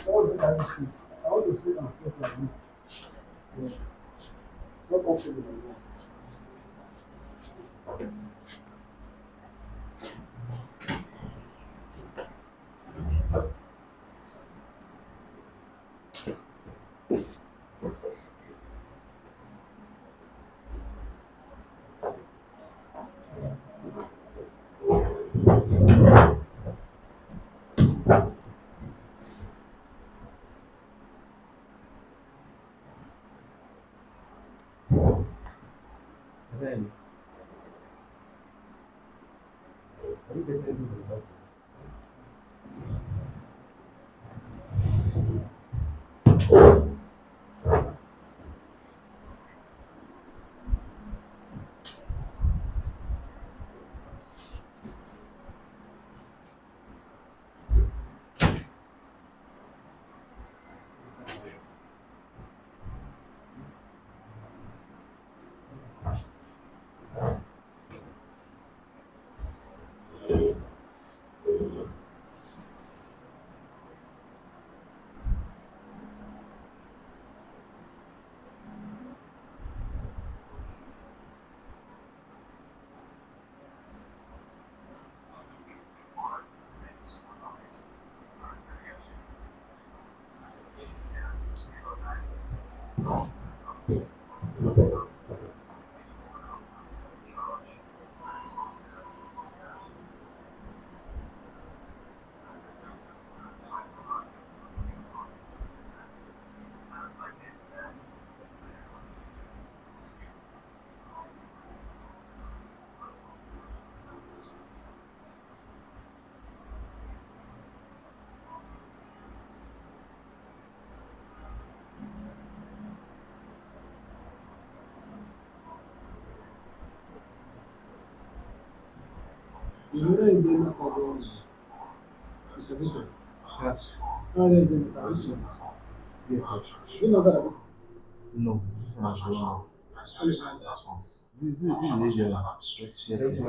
All the kind of streets. I want to sit on the face like this. Yeah. It's not comfortable like Then, are you getting anything from the doctor? you know, there is a lot of it's a bit. Yeah. No, there is a lot of Yes, yes. you know that. No, this one is wrong. This is Asian. Let's get it.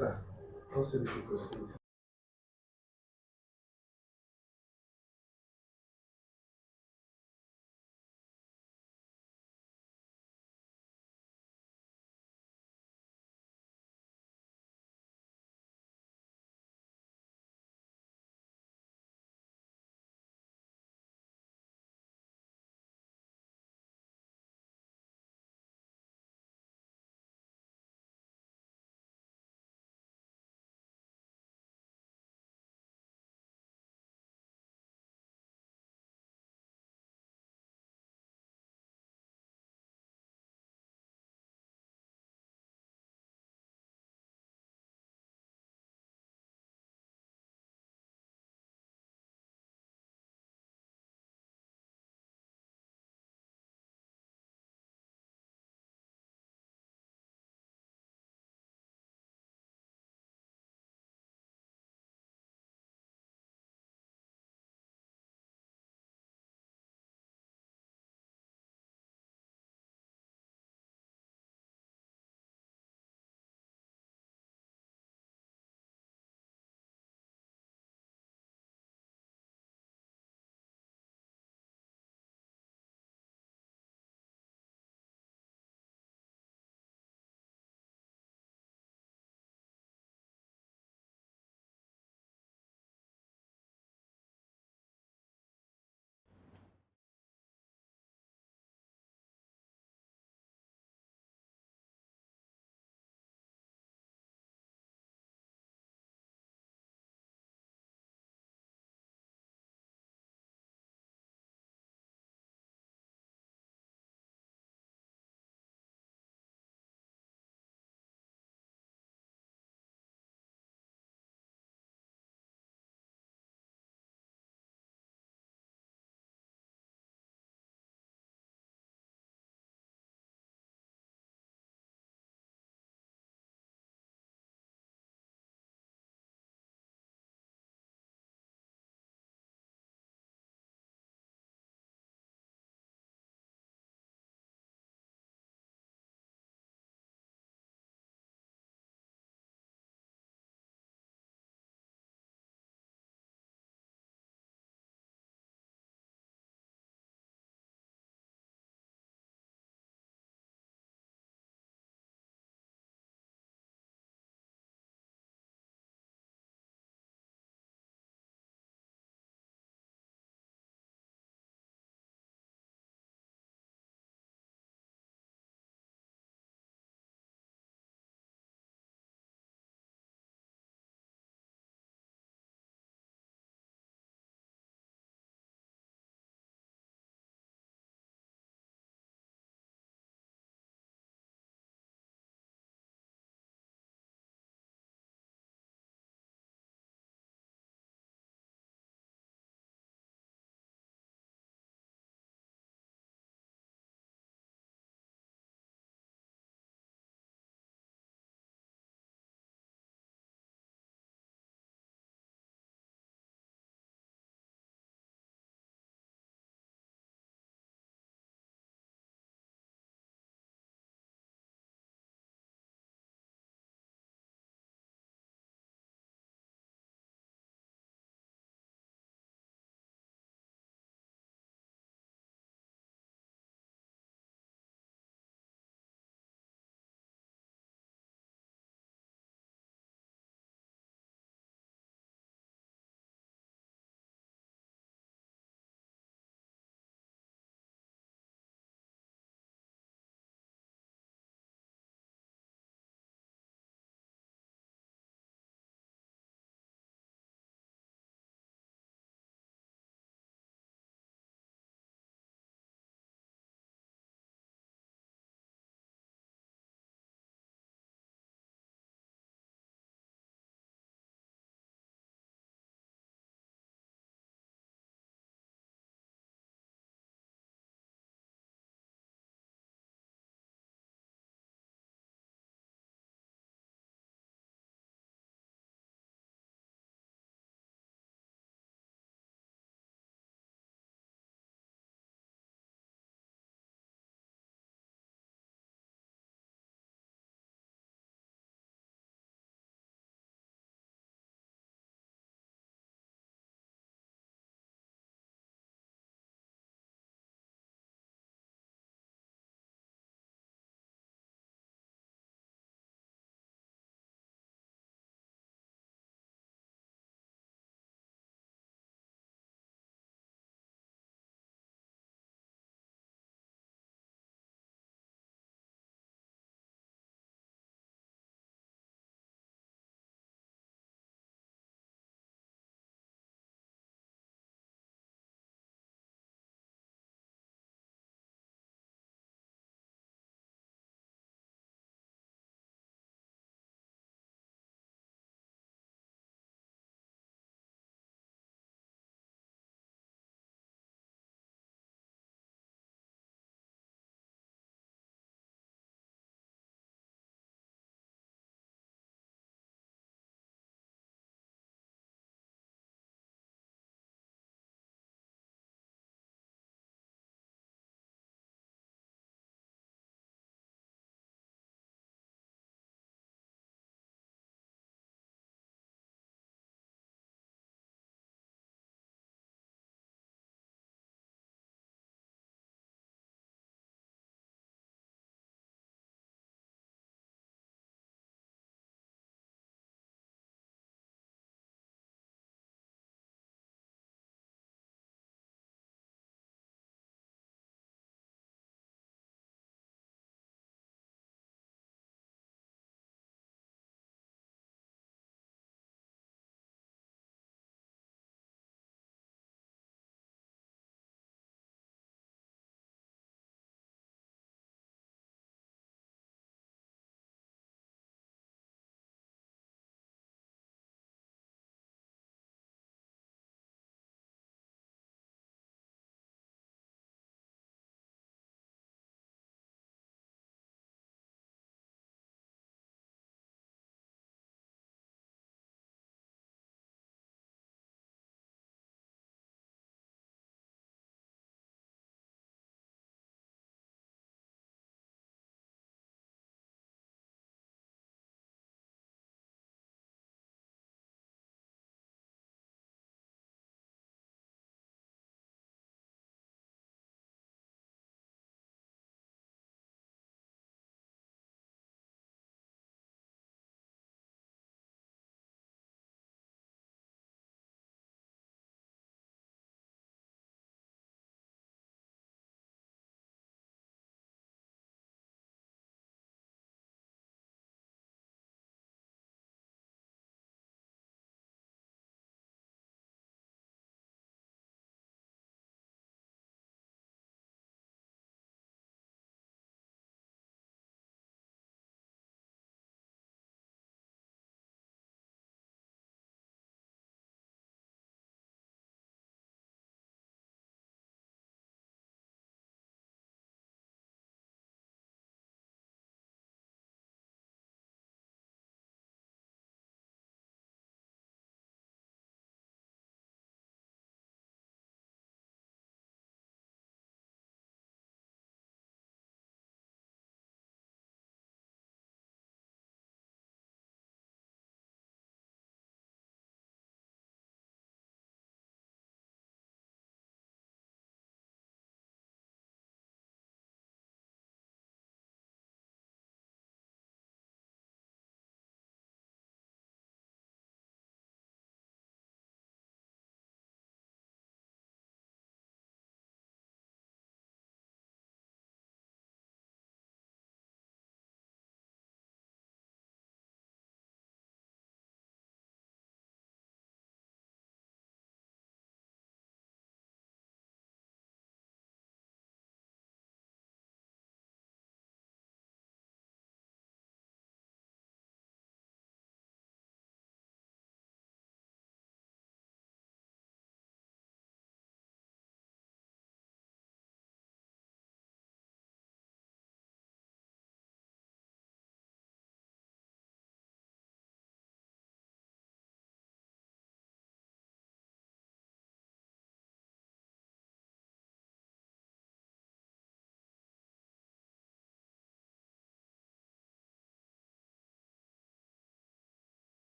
Sir, also we should proceed.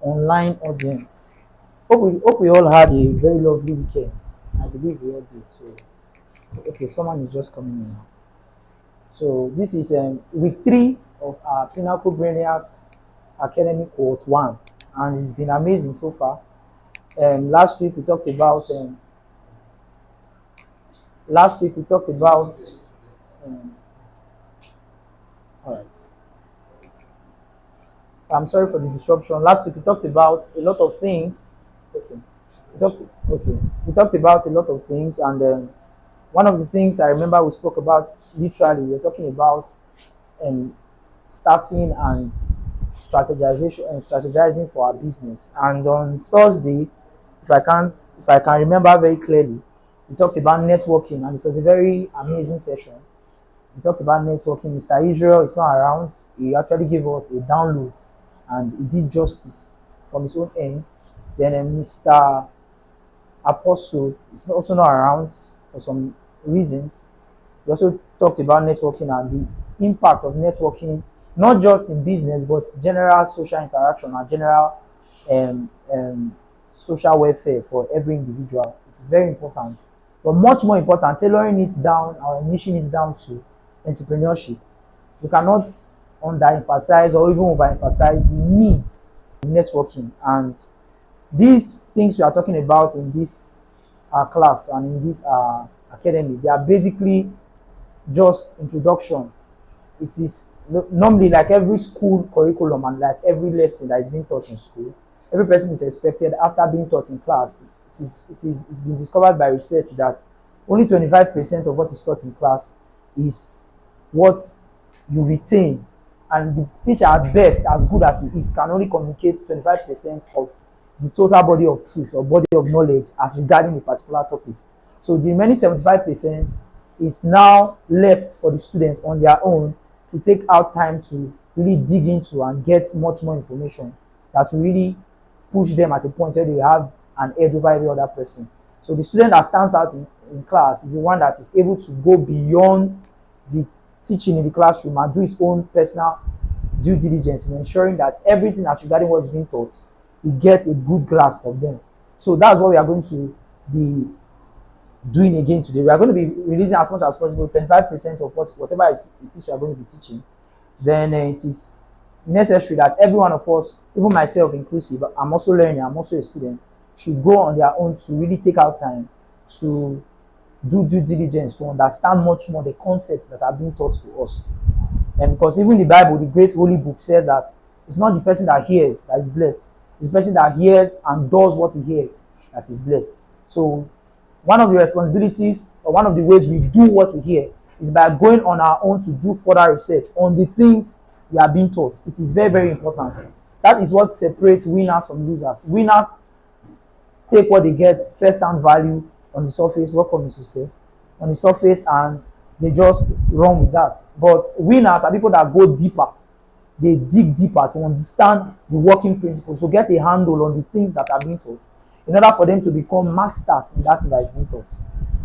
online audience. Hope we all had a very lovely weekend. I believe we all did. So okay, someone is just coming in now. So this is week 3 of our Pinnacle Brainiacs Academy Cohort 1, and it's been amazing so far. Last week we talked about um, all right. I'm sorry for the disruption. Last week we talked about a lot of things. Okay. We talked about a lot of things, and one of the things I remember we spoke about, literally we were talking about um, staffing and strategizing for our business. And on Thursday, if I can remember very clearly, we talked about networking, and it was a very amazing session. We talked about networking. Mr. Israel is not around. He actually gave us a download, and he did justice from his own end. Then Mr. Apostle is also not around for some reasons. We also talked about networking and the impact of networking, not just in business, but general social interaction and general um, um, social welfare for every individual. It's very important. But much more important, tailoring it down or niching it down to entrepreneurship. We cannot underemphasize or even overemphasize the need of networking. And these things we are talking about in this class and in this academy, they are basically just introduction. It is normally like every school curriculum and like every lesson that is being taught in school. Every person is expected after being taught in class. It's been discovered by research that only 25% of what is taught in class is what you retain, and the teacher at best, as good as he is, can only communicate 25% of the total body of truth or body of knowledge as regarding a particular topic. So the remaining 75% is now left for the students on their own to take out time to really dig into and get much more information that will really push them at a point where they have an edge over every other person. So the student that stands out in class is the one that is able to go beyond the teaching in the classroom and do his own personal due diligence in ensuring that everything as regarding what is being taught, he gets a good grasp of them. So that's what we are going to be doing again today. We are going to be releasing as much as possible 25% of whatever it is we are going to be teaching. Then it is necessary that every one of us, even myself inclusive, I'm also learning, I'm also a student, should go on their own to really take out time to do due diligence, to understand much more the concepts that are being taught to us. And because even the Bible, the great holy book, said that it's not the person that hears that is blessed, it's the person that hears and does what he hears that is blessed. So one of the responsibilities or one of the ways we do what we hear is by going on our own to do further research on the things we are being taught. It is very, very important. That is what separates winners from losers. Winners take what they get first-hand value on the surface. Welcome, Mr. Say, on the surface, and they just run with that. But winners are people that go deeper. They dig deeper to understand the working principles, to get a handle on the things that are being taught, in order for them to become masters in that thing that is being taught.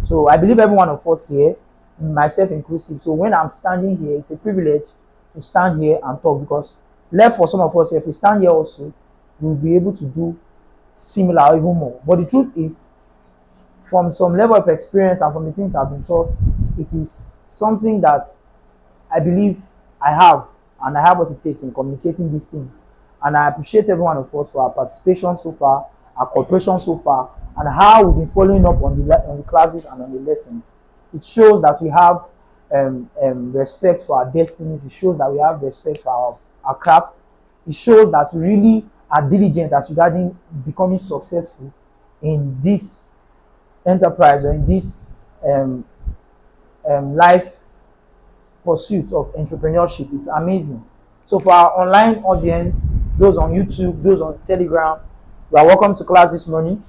So I believe every one of us here, myself inclusive, so when I'm standing here, it's a privilege to stand here and talk, because left for some of us, if we stand here also, we'll be able to do similar or even more. But the truth is, from some level of experience and from the things I've been taught, it is something that I believe I have, and I have what it takes in communicating these things. And I appreciate every one of us for our participation so far, our cooperation so far, and how we've been following up on the classes and on the lessons. It shows that we have respect for our destinies. It shows that we have respect for our craft. It shows that we really are diligent as regarding becoming successful in this enterprise or in this life pursuit of entrepreneurship. It's amazing. So for our online audience, those on YouTube, those on Telegram, you are welcome to class this morning.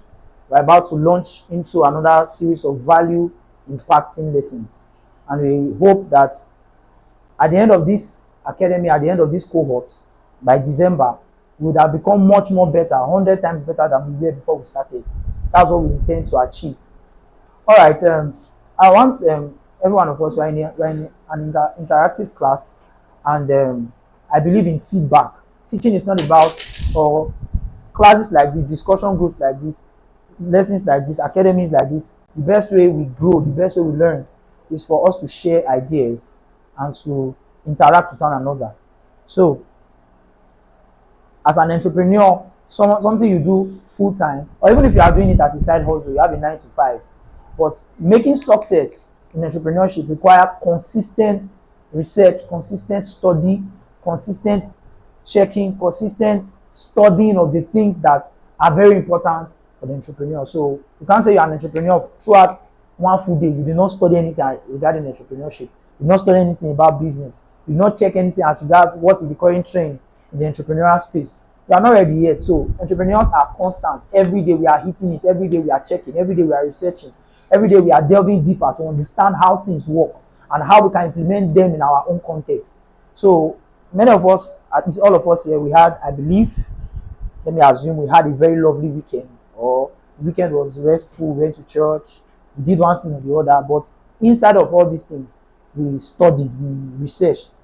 We're about to launch into another series of value impacting lessons. And we hope that at the end of this academy, at the end of this cohort, by December, we would have become much more better, 100 times better than we were before we started. That's what we intend to achieve. All right. I want every one of us, we're in an interactive class, and I believe in feedback. Teaching is not about, or classes like this, discussion groups like this, lessons like this, academies like this, the best way we grow, the best way we learn is for us to share ideas and to interact with one another. So, as an entrepreneur, something you do full time, or even if you are doing it as a side hustle, you have a 9 to 5. But making success in entrepreneurship requires consistent research, consistent study, consistent checking, consistent studying of the things that are very important for the entrepreneur. So you can't say you're an entrepreneur throughout one full day. You do not study anything regarding entrepreneurship. You do not study anything about business. You do not check anything as regards what is the current trend in the entrepreneurial space. You are not ready yet. So entrepreneurs are constant. Every day we are hitting it. Every day we are checking. Every day we are researching. Every day we are delving deeper to understand how things work and how we can implement them in our own context. So many of us, at least all of us here, we had, I believe, let me assume we had a very lovely weekend, or the weekend was restful, we went to church, we did one thing or the other, but inside of all these things, we studied, we researched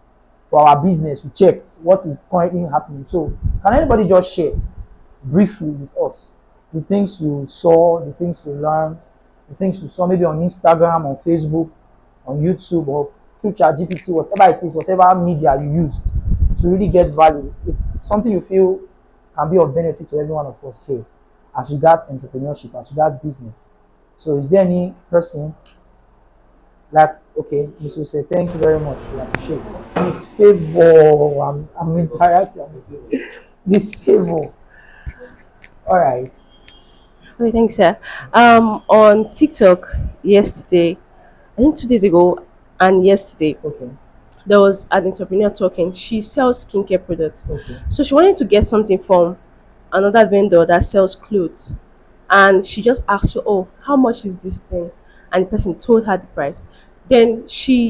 for our business, we checked what is currently happening. So can anybody just share briefly with us the things you saw, the things you learned, the things you saw maybe on Instagram, on Facebook, on YouTube, or through ChatGPT, whatever it is, whatever media you used to really get value, something you feel can be of benefit to every one of us here as regards entrepreneurship, as regards business. So is there any person like, okay, Miss will say thank you very much, we appreciate it. Miss Favor, I'm interacting. Miss Favor. All right. Okay, thanks, sir. On TikTok yesterday, I think 2 days ago, and yesterday, Okay. there was an entrepreneur talking. She sells skincare products, Okay. so she wanted to get something from another vendor that sells clothes, and she just asked her, "Oh, how much is this thing?" And the person told her the price. Then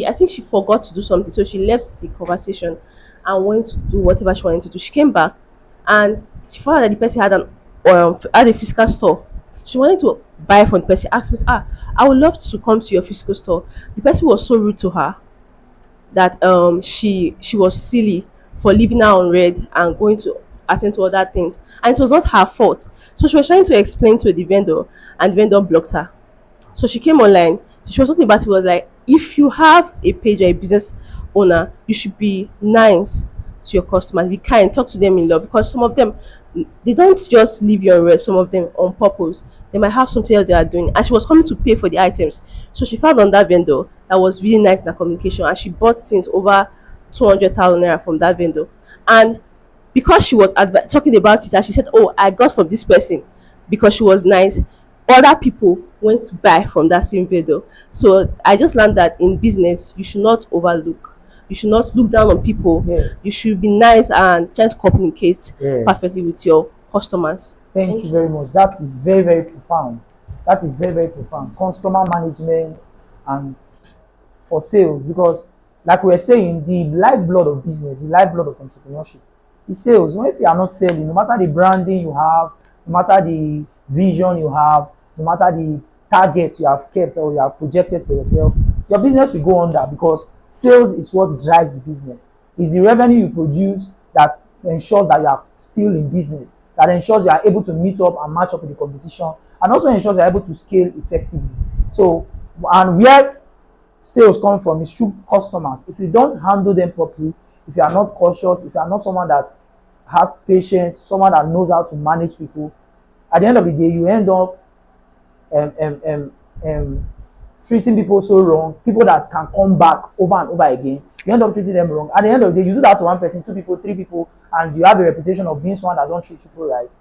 I think she forgot to do something, so she left the conversation and went to do whatever she wanted to do. She came back, and she found out that the person had a physical store. She wanted to buy from the person. Asked me, I would love to come to your physical store. The person was so rude to her that she was silly for leaving her on red and going to attend to other things, and it was not her fault. So she was trying to explain to the vendor, and the vendor blocked her. So she came online. She was talking about it. Was like, if you have a page or a business owner, you should be nice to your customers. Be kind, talk to them in love, because some of them, they don't just leave you on red. Some of them on purpose. They might have something else they are doing. And she was coming to pay for the items, so she found on that vendor that was really nice in her communication, and she bought things over 200,000 naira from that vendor. And because she was talking about it, and she said, "Oh, I got from this person," because she was nice, other people went to buy from that same vendor. So I just learned that in business, you should not overlook. You should not look down on people. Yeah. You should be nice and try to communicate Yeah. perfectly with your customers. Thank you very much. That is very, very profound. That is very, very profound. Customer management and for sales, because like we were saying, the lifeblood of business, the lifeblood of entrepreneurship is sales. If you are not selling, no matter the branding you have, no matter the vision you have, no matter the targets you have kept or you have projected for yourself, your business will go under, because sales is what drives the business. It's the revenue you produce that ensures that you are still in business, that ensures you are able to meet up and match up with the competition, and also ensures you are able to scale effectively. So, and where sales come from is through customers. If you don't handle them properly, if you are not cautious, if you are not someone that has patience, someone that knows how to manage people, at the end of the day, you end up treating people so wrong, people that can come back over and over again, you end up treating them wrong. At the end of the day, you do that to one person, 2 people, 3 people, and you have a reputation of being someone that don't treat people right.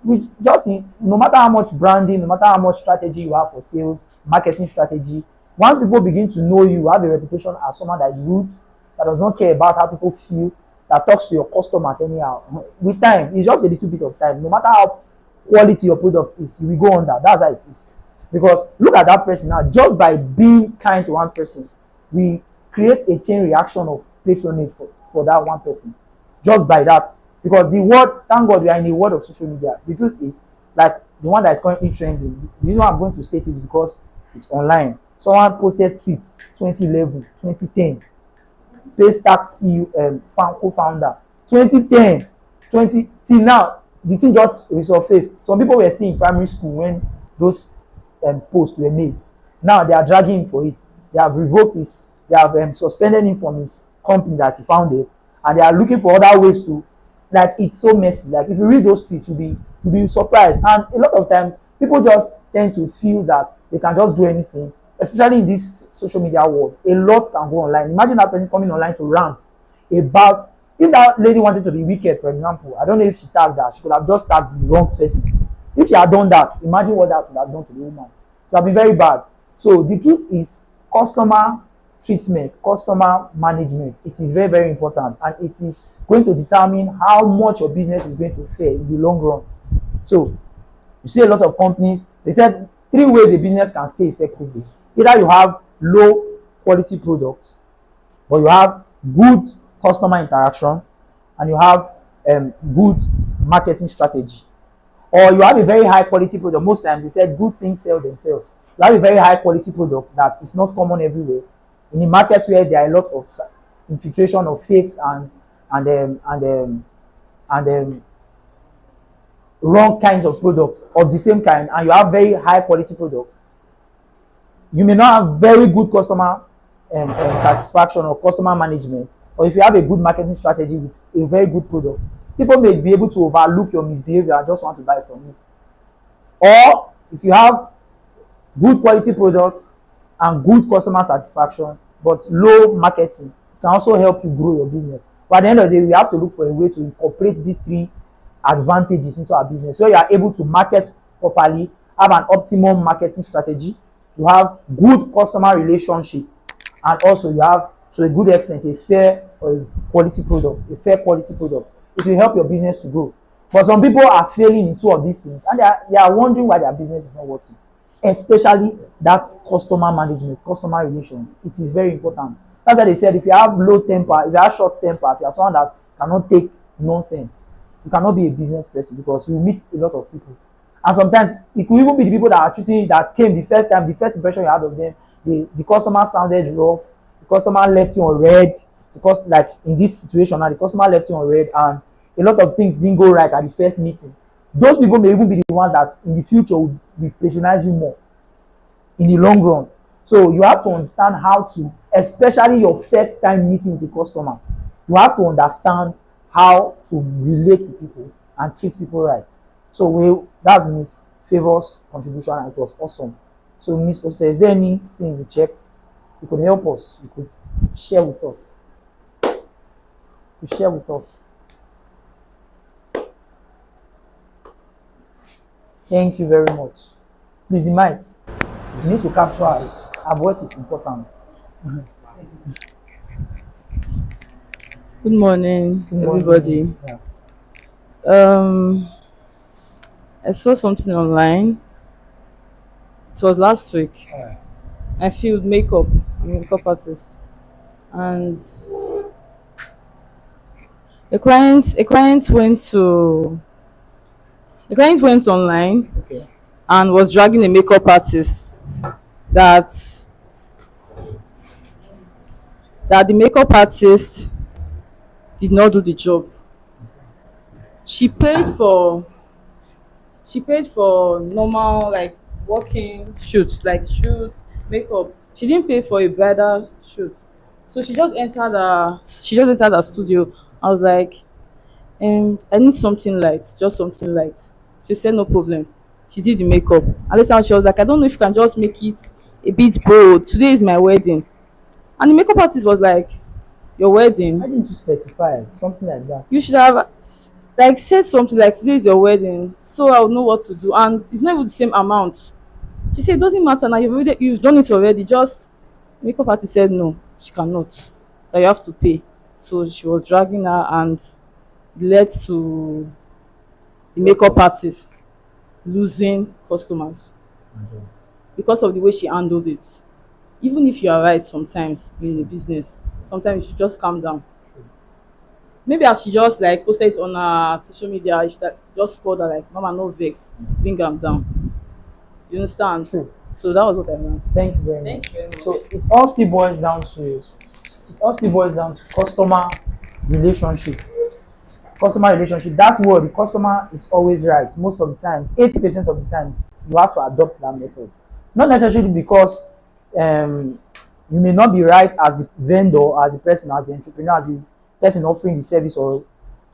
Which just no matter how much branding, no matter how much strategy you have for sales, marketing strategy, once people begin to know you, have a reputation as someone that is rude, that does not care about how people feel, that talks to your customers anyhow, with time, it's just a little bit of time. No matter how quality your product is, you will go under. That's how it is. Because look at that person now, just by being kind to one person, we create a chain reaction of patronage for that one person. Just by that. Because the word, thank God we are in the world of social media. The truth is, like the one that is currently trending, the reason why I'm going to state is because it's online. Someone posted tweets 2011, 2010. Paystack CEO, co-founder, 2010, 20 till now. the thing just resurfaced. Some people were still in primary school when those posts were made. Now they are dragging him for it. They have revoked his, they have suspended him from his company that he founded, and they are looking for other ways to, like, it's so messy. Like, if you read those tweets, you'll be surprised. And a lot of times people just tend to feel that they can just do anything, especially in this social media world. A lot can go online. Imagine that person coming online to rant about, if that lady wanted to be wicked, for example, I don't know if she tagged that, she could have just tagged the wrong person. If she had done that, imagine what that would have done to the woman. It would have been very bad. So the truth is, customer treatment, customer management, it is very, very important, and it is going to determine how much your business is going to fare in the long run. So you see a lot of companies, they said 3 ways a business can scale effectively. Either you have low quality products, or you have good customer interaction, and you have good marketing strategy, or you have a very high quality product. Most times they said good things sell themselves. You have a very high quality product that is not common everywhere in a market where there are a lot of infiltration of fakes and wrong kinds of products of the same kind, and you have very high quality products. You may not have very good customer satisfaction or customer management, or if you have a good marketing strategy with a very good product, people may be able to overlook your misbehavior and just want to buy from you. Or if you have good quality products and good customer satisfaction but low marketing, it can also help you grow your business. But at the end of the day, we have to look for a way to incorporate these 3 advantages into our business, where you are able to market properly, have an optimum marketing strategy, you have good customer relationship, and also you have, to a good extent, a fair or a quality product, a fair quality product. It will help your business to grow. But some people are failing in 2 of these things, and they are wondering why their business is not working. Especially that customer management, customer relation. It is very important. That's why they said, if you have low temper, if you have short temper, if you are someone that cannot take nonsense, you cannot be a business person, because you meet a lot of people. And sometimes it could even be the people that are treating, that came the first time, the first impression you had of them, the customer sounded rough, the customer left you on red, because like in this situation now, the customer left you on red, and a lot of things didn't go right at the first meeting. Those people may even be the ones that in the future will patronize you more in the long run. So you have to understand how to, especially your first time meeting with a customer, you have to understand how to relate with people and treat people right. So that's Miss Favor's contribution, and it was awesome. So Miss Ose, is there anything you checked? You could help us, you could share with us. You share with us. Thank you very much. Please, the mic. You need to capture it. Our voice is important. Good morning, Good morning. everybody. Yeah. I saw something online. It was last week. Alright. I filled makeup, I'm a makeup artist, and a client went online Okay. and was dragging a makeup artist that the makeup artist did not do the job. She paid for normal, like, working shoot, like shoot makeup. She didn't pay for a bridal shoot. So she just entered her studio. I was like, I need something light, just something light. She said no problem. She did the makeup, and later on she was like, I don't know if you can just make it a bit bold. Today is my wedding. And the makeup artist was like, your wedding? Why didn't you specify something like that? You should have, like, said something like, today is your wedding, so I would know what to do, and it's not even the same amount. She said, it doesn't matter now, you've done it already. Just, makeup artist said no, she cannot, that you have to pay. So she was dragging her, and led to the makeup artist losing customers because of the way she handled it. Even if you are right, sometimes in the business, sometimes you should just calm down. Maybe as she just like posted it on her social media, she just called her like, Mama, no vex, bring them down. You understand? True. So that was what I learned. Thank you very much. Thank you very much. So it all still boils down to customer relationship. customer relationship, that word, the customer is always right most of the times. 80% of the times, you have to adopt that method. Not necessarily because you may not be right as the vendor, as the person, as the entrepreneur, as the person offering the service or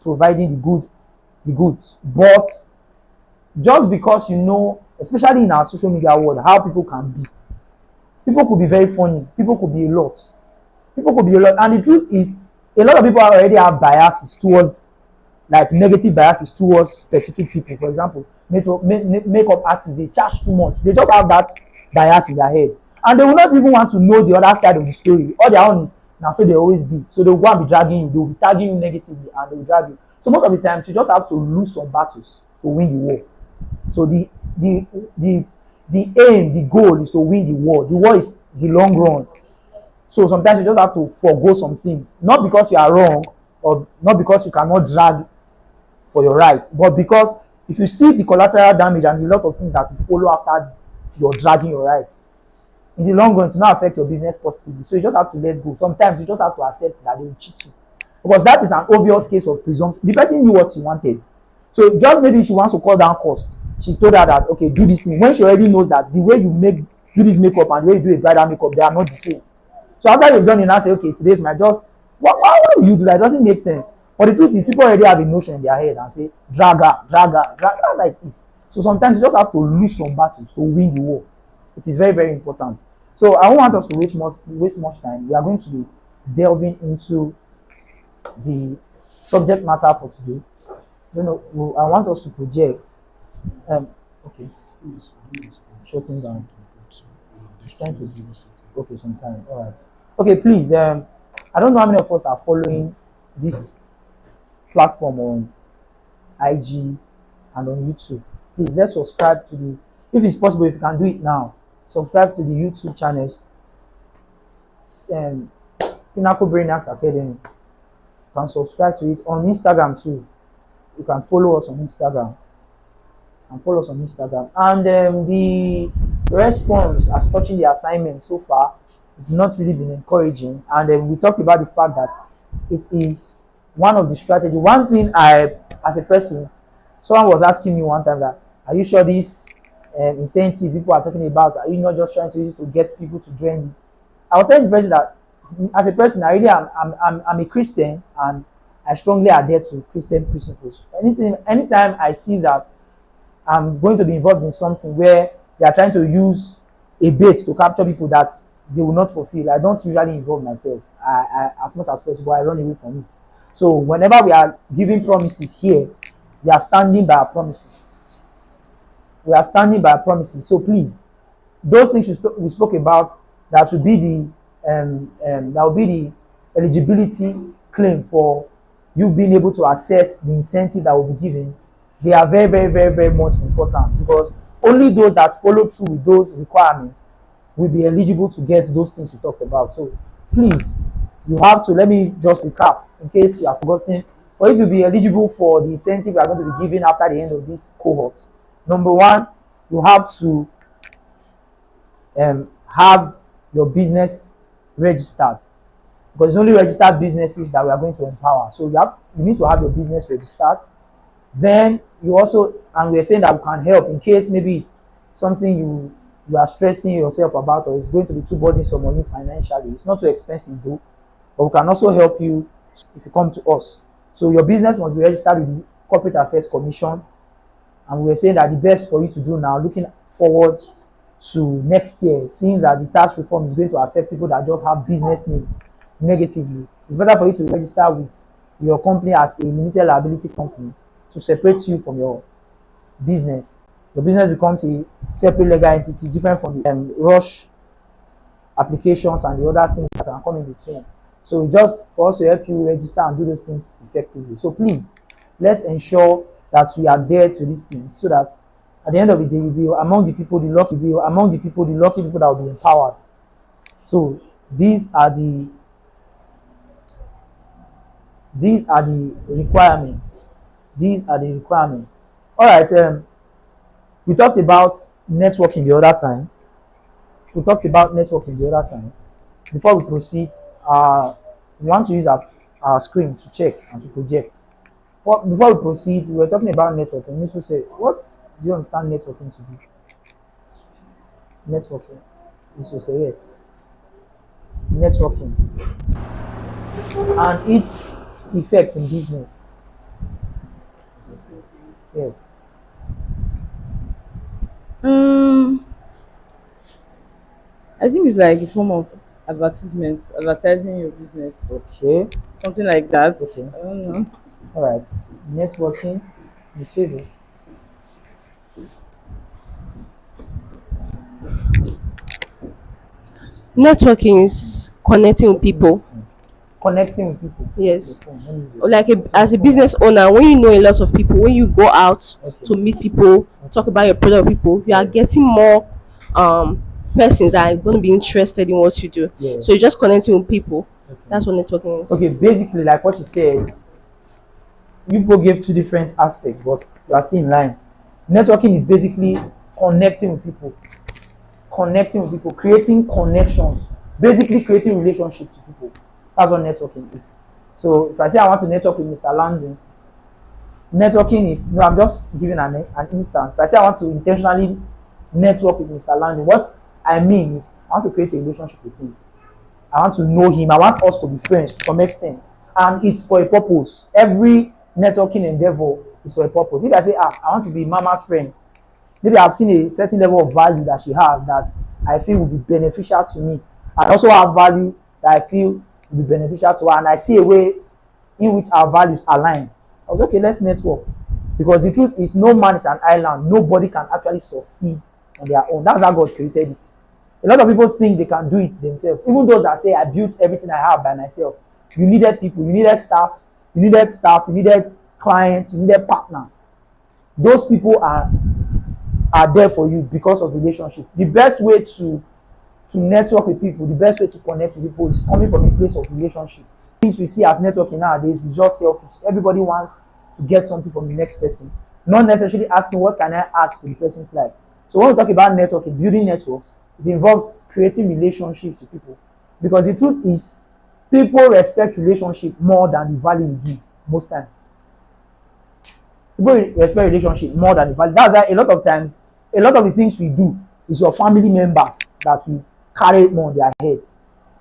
providing the goods, but just because you know, especially in our social media world, how people can be. People could be very funny. People could be a lot. People could be a lot. And the truth is, a lot of people already have biases towards, like negative biases towards specific people. For example, makeup artists, they charge too much. They just have that bias in their head. And they will not even want to know the other side of the story. All their own is, now so they always be. So they'll go and be dragging you. They'll be tagging you negatively and they'll drag you. So most of the times, you just have to lose some battles to win the war. So the aim, the goal is to win the war. The war is the long run. So sometimes you just have to forego some things, not because you are wrong or not because you cannot drag for your right, but because if you see the collateral damage and a lot of things that will follow after you're dragging your right, in the long run, to not affect your business positively. So you just have to let go. Sometimes you just have to accept that they will cheat you, because that is an obvious case of presumption. The person knew what she wanted, so just maybe she wants to cut down cost. She told her that, okay, do this thing, when she already knows that the way you do this makeup and the way you do a bridal makeup, they are not the same. So after you've done it, now say, okay, today's my just, why will you do that? It doesn't make sense. But the truth is, people already have a notion in their head and say, drag her. That's like it is. So sometimes you just have to lose some battles to win the war. It is very, very important. So I don't want us to waste much time. We are going to be delving into the subject matter for today. I want us to project. Okay. Shutting down. It's trying to do okay some time. All right. Okay, please. I don't know how many of us are following this platform on IG and on YouTube. Please, let's subscribe to the, if it's possible, if you can do it now, subscribe to the YouTube channels, Pinnacle Brainiacs Academy. You can subscribe to it on Instagram too. You can follow us on Instagram. And the response as touching the assignment so far it's not really been encouraging. And we talked about the fact that it is one of the strategy. One thing as a person, someone was asking me one time that, are you sure this incentive people are talking about, are you not just trying to use it to get people to join the? I was telling the person that as a person, I really I'm a Christian and I strongly adhere to Christian principles. Anytime I see that I'm going to be involved in something where they are trying to use a bait to capture people that they will not fulfill, I don't usually involve myself. I as much as possible, I run away from it. So whenever we are giving promises here, we are standing by our promises. So please, those things we spoke about, that will be the eligibility claim for you being able to assess the incentive that will be given. They are very, very, very, very much important, because only those that follow through with those requirements will be eligible to get those things we talked about. So please, you have to, let me just recap in case you have forgotten. For you to be eligible for the incentive we are going to be giving after the end of this cohort, number one, you have to have your business registered, because it's only registered businesses that we are going to empower. So you need to have your business registered. Then you also, and we're saying that we can help in case maybe it's something you are stressing yourself about, or it's going to be too burdensome on you financially. It's not too expensive though, but we can also help you if you come to us. So your business must be registered with the Corporate Affairs Commission, and we're saying that the best for you to do now, looking forward to next year, seeing that the tax reform is going to affect people that just have business names negatively, it's better for you to register with your company as a limited liability company to separate you from your business. Your business becomes a separate legal entity, different from the rush applications and the other things that are coming between. So it's just for us to help you register and do those things effectively. So please, let's ensure that we adhere to these things, so that at the end of the day, you'll be among the people, the lucky people that will be empowered. So these are the requirements. All right. We talked about networking the other time. Before we proceed, we want to use our screen to check and to project. Before we proceed, we were talking about networking. Misu said, what do you understand networking to be? Networking. Misu said, yes. Networking and its effect in business. Yes. Um, I think it's like a form of advertisement, advertising your business, Okay. something like that. Okay. I don't know. All right. Networking. Miss Favor. Networking is connecting with people. Connecting with people. Yes. Your phone. Let me use it. Like as a phone. business owner, when you know a lot of people, when you go out Okay. to meet people, talk about your product with people, you are getting more persons that are going to be interested in what you do. Yes. So you're just connecting with people. Okay. That's what networking is. Okay, basically, like what you said, you both gave two different aspects, but you are still in line. Networking is basically connecting with people, creating connections, basically creating relationships with people. That's what networking is. So if I say I want to network with Mr. Landon, networking is, no, I'm just giving an instance. If I say I want to intentionally network with Mr. Landon, what I mean is I want to create a relationship with him. I want to know him. I want us to be friends to some extent. And it's for a purpose. Every networking endeavor is for a purpose. If I say, I want to be Mama's friend, maybe I've seen a certain level of value that she has that I feel will be beneficial to me. I also have value that I feel will be beneficial to her. And I see a way in which our values align. I was okay, let's network. Because the truth is, no man is an island. Nobody can actually succeed on their own. That's how God created it. A lot of people think they can do it themselves. Even those that say, I built everything I have by myself. You needed people, you needed staff, you needed clients, you needed partners. Those people are there for you because of relationship. The best way to network with people, the best way to connect with people is coming from a place of relationship. Things we see as networking nowadays is just selfish. Everybody wants to get something from the next person, not necessarily asking what can I add to the person's life. So when we talk about networking, building networks, it involves creating relationships with people. Because the truth is, people respect relationship more than the value you give most times. People respect relationship more than the value. That's why a lot of times, a lot of the things we do is your family members that will carry more on their head.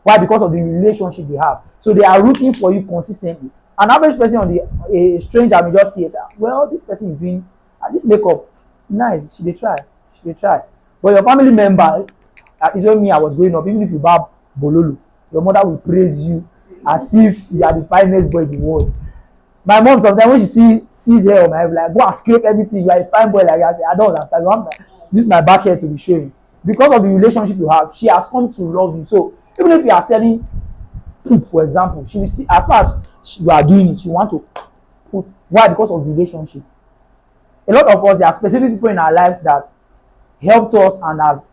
Why? Because of the relationship they have. So they are rooting for you consistently. An average person a stranger may just see and say, well, this person is doing this makeup nice. She dey try. But your family member, is when me I was growing up. Even if you barb bololo, your mother will praise you as if you are the finest boy in the world. My mom sometimes when she sees hair on my head, like, go and scrape everything. You are a fine boy like that. I say, I don't understand. You want use my back hair to be showing. Because of the relationship you have, she has come to love you. So even if you are selling poop, for example, she will still, as far as you are doing it, she want to put. Why? Because of relationship. A lot of us, there are specific people in our lives that helped us and has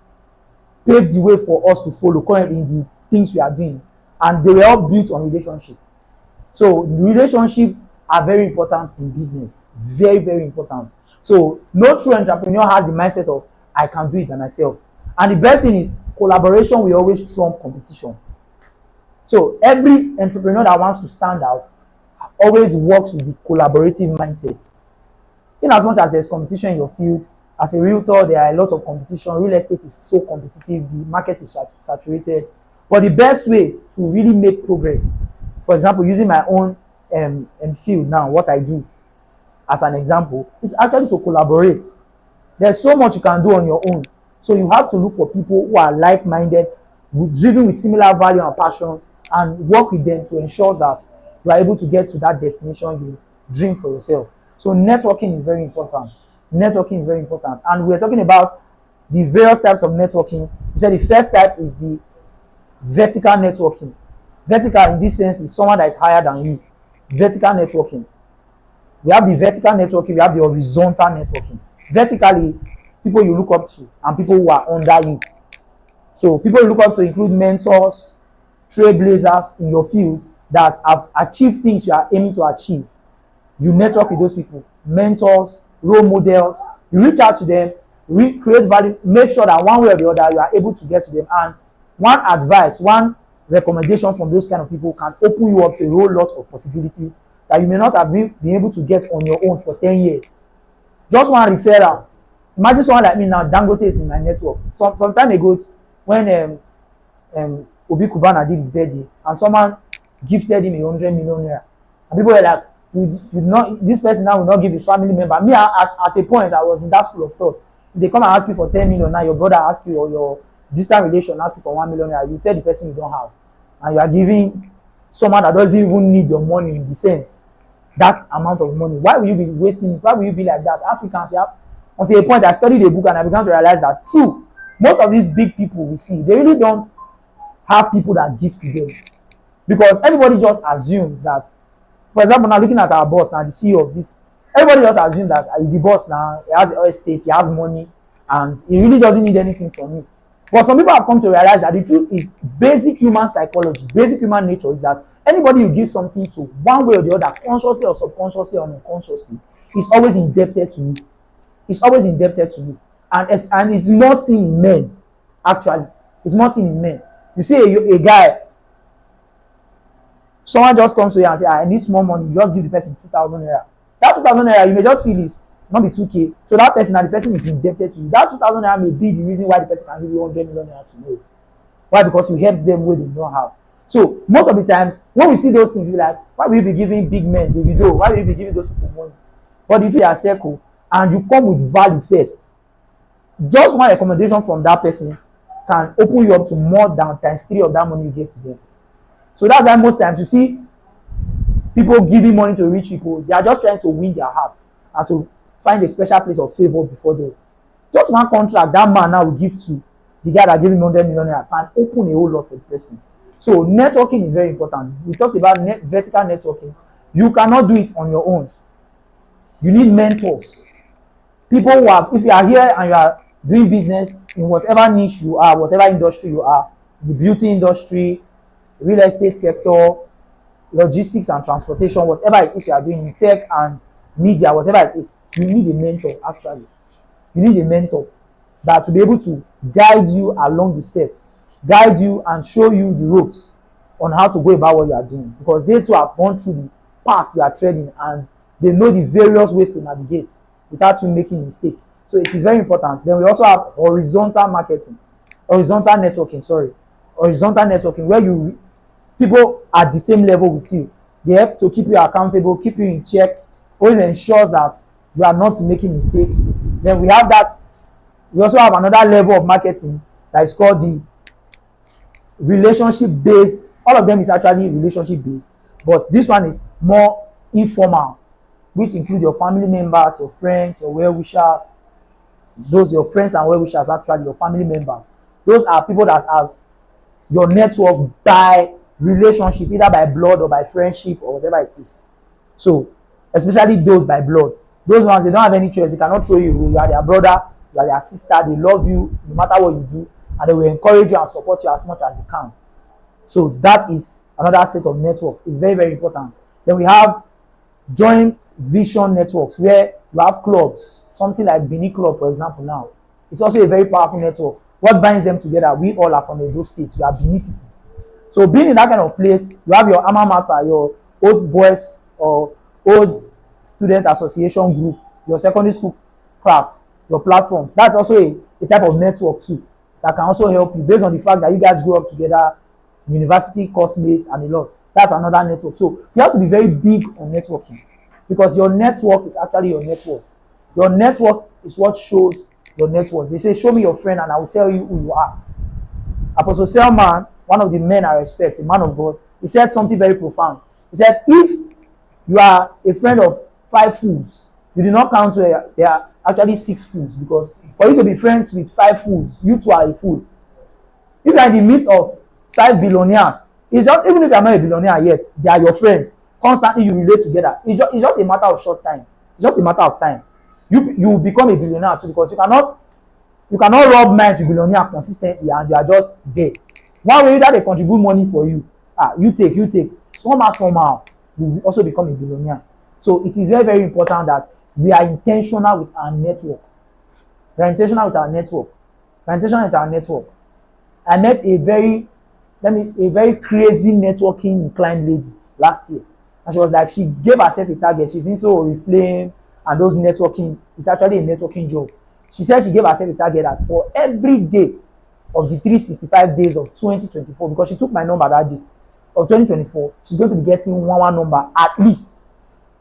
paved the way for us to follow currently in the things we are doing, and they were all built on relationship. So relationships are very important in business, very, very important. So no true entrepreneur has the mindset of I can do it by myself. And the best thing is collaboration will always trump competition. So every entrepreneur that wants to stand out always works with the collaborative mindset. In as much as there's competition in your field, as a realtor, there are a lot of competition. Real estate is so competitive, the market is saturated. But the best way to really make progress, for example, using my own field now, what I do as an example, is actually to collaborate. There's so much you can do on your own. So you have to look for people who are like-minded, driven with similar value and passion, and work with them to ensure that you are able to get to that destination you dream for yourself. So networking is very important. Networking is very important. And we're talking about the various types of networking. We said the first type is the vertical networking. Vertical in this sense is someone that is higher than you. Vertical networking. We have the vertical networking, we have the horizontal networking. Vertically, people you look up to and people who are under you. So people you look up to include mentors, trailblazers in your field that have achieved things you are aiming to achieve. You network with those people, mentors, role models. You reach out to them, create value, make sure that one way or the other you are able to get to them. And one advice, one recommendation from those kind of people can open you up to a whole lot of possibilities that you may not have been able to get on your own for 10 years. Just one referral. Imagine someone like me now, Dangote is in my network. Some time ago, when Obi Kubana did his birthday, and someone gifted him 100 million naira, and people were like, this person now will not give his family member. Me, at a point, I was in that school of thought. If they come and ask you for 10 million, now your brother asks you, or your distant relation asks you for 1 million naira, you tell the person you don't have, and you are giving someone that doesn't even need your money in the sense that amount of money. Why will you be wasting it? Why will you be like that? Africans, yeah. Until a point, I studied a book and I began to realize that true, most of these big people we see, they really don't have people that give to them, because everybody just assumes that. For example, now looking at our boss now, the CEO of this, everybody just assumes that he's the boss now. He has estate, he has money, and he really doesn't need anything from me. But some people have come to realize that the truth is, basic human psychology, basic human nature is that anybody you give something to, one way or the other, consciously or subconsciously or unconsciously, is always indebted to you. It's always indebted to you. And it's more seen in men, actually. It's more seen in men. You see a guy, someone just comes to you and say, I need small money, you just give the person 2,000 naira. That 2,000 naira, you may just feel is not be 2K. So that person, and the person is indebted to you. That 2,000 naira may be the reason why the person can give you 100 million naira tomorrow. Why? Because you helped them where they don't have. So most of the times, when we see those things, we're like, why will you be giving big men the video? Why will you be giving those people money? But you do your circle, and you come with value first. Just one recommendation from that person can open you up to more than ×3 of that money you gave to them. So that's why most times you see people giving money to rich people, they are just trying to win their hearts and to find a special place of favor before them. Just one contract that man now will give to the guy that gave him 100 million naira can open a whole lot for the person. So networking is very important. We talked about vertical networking. You cannot do it on your own. You need mentors. People who have, if you are here and you are doing business in whatever niche you are, whatever industry you are, the beauty industry, real estate sector, logistics and transportation, whatever it is you are doing in tech and media, whatever it is, you need a mentor actually. You need a mentor that will be able to guide you along the steps, guide you and show you the ropes on how to go about what you are doing, because they too have gone through the path you are treading and they know the various ways to navigate without you making mistakes. So it is very important. Then we also have horizontal networking, where people at the same level with you. They help to keep you accountable, keep you in check, always ensure that you are not making mistakes. Then we also have another level of marketing that is called the relationship based. All of them is actually relationship based, but this one is more informal, which include your family members, your friends, your well-wishers. Those your friends and well-wishers, actually your family members. Those are people that are your network by relationship, either by blood or by friendship or whatever it is. So especially those by blood, those ones, they don't have any choice. They cannot throw you away. You are their brother, you are their sister. They love you no matter what you do, and they will encourage you and support you as much as they can. So that is another set of networks. It's very, very important. Then we have joint vision networks, where you have clubs, something like Pinnacle Club, for example. Now it's also a very powerful network. What binds them together? We all are from Edo State. We are Benin people. So being in that kind of place, you have your alma mater, your old boys or old student association group, your secondary school class, your platforms. That's also a type of network too that can also help you, based on the fact that you guys grew up together, university course mates and a lot. That's another network. So you have to be very big on networking, because your network is actually your net worth. Your network is what shows your network. They say, show me your friend and I will tell you who you are. Apostle Selman, one of the men I respect, a man of God, he said something very profound. He said, if you are a friend of 5 fools, you do not count where there are actually 6 fools, because for you to be friends with 5 fools, you too are a fool. If you are in the midst of 5 billionaires, it's just, even if you are not a billionaire yet, they are your friends. Constantly you relate together. It's just a matter of short time. It's just a matter of time. You will become a billionaire too, because you cannot rub minds with billionaire consistently and you are just there. One way that they contribute money for you, you take. Somehow, you will also become a billionaire. So it is very, very important that we are intentional with our network. We are intentional with our network. I met a very crazy networking inclined lady last year. And she was like, she gave herself a target. She's into Oriflame and those networking. It's actually a networking job. She said she gave herself a target that for every day of the 365 days of 2024, because she took my number that day of 2024, she's going to be getting one number, at least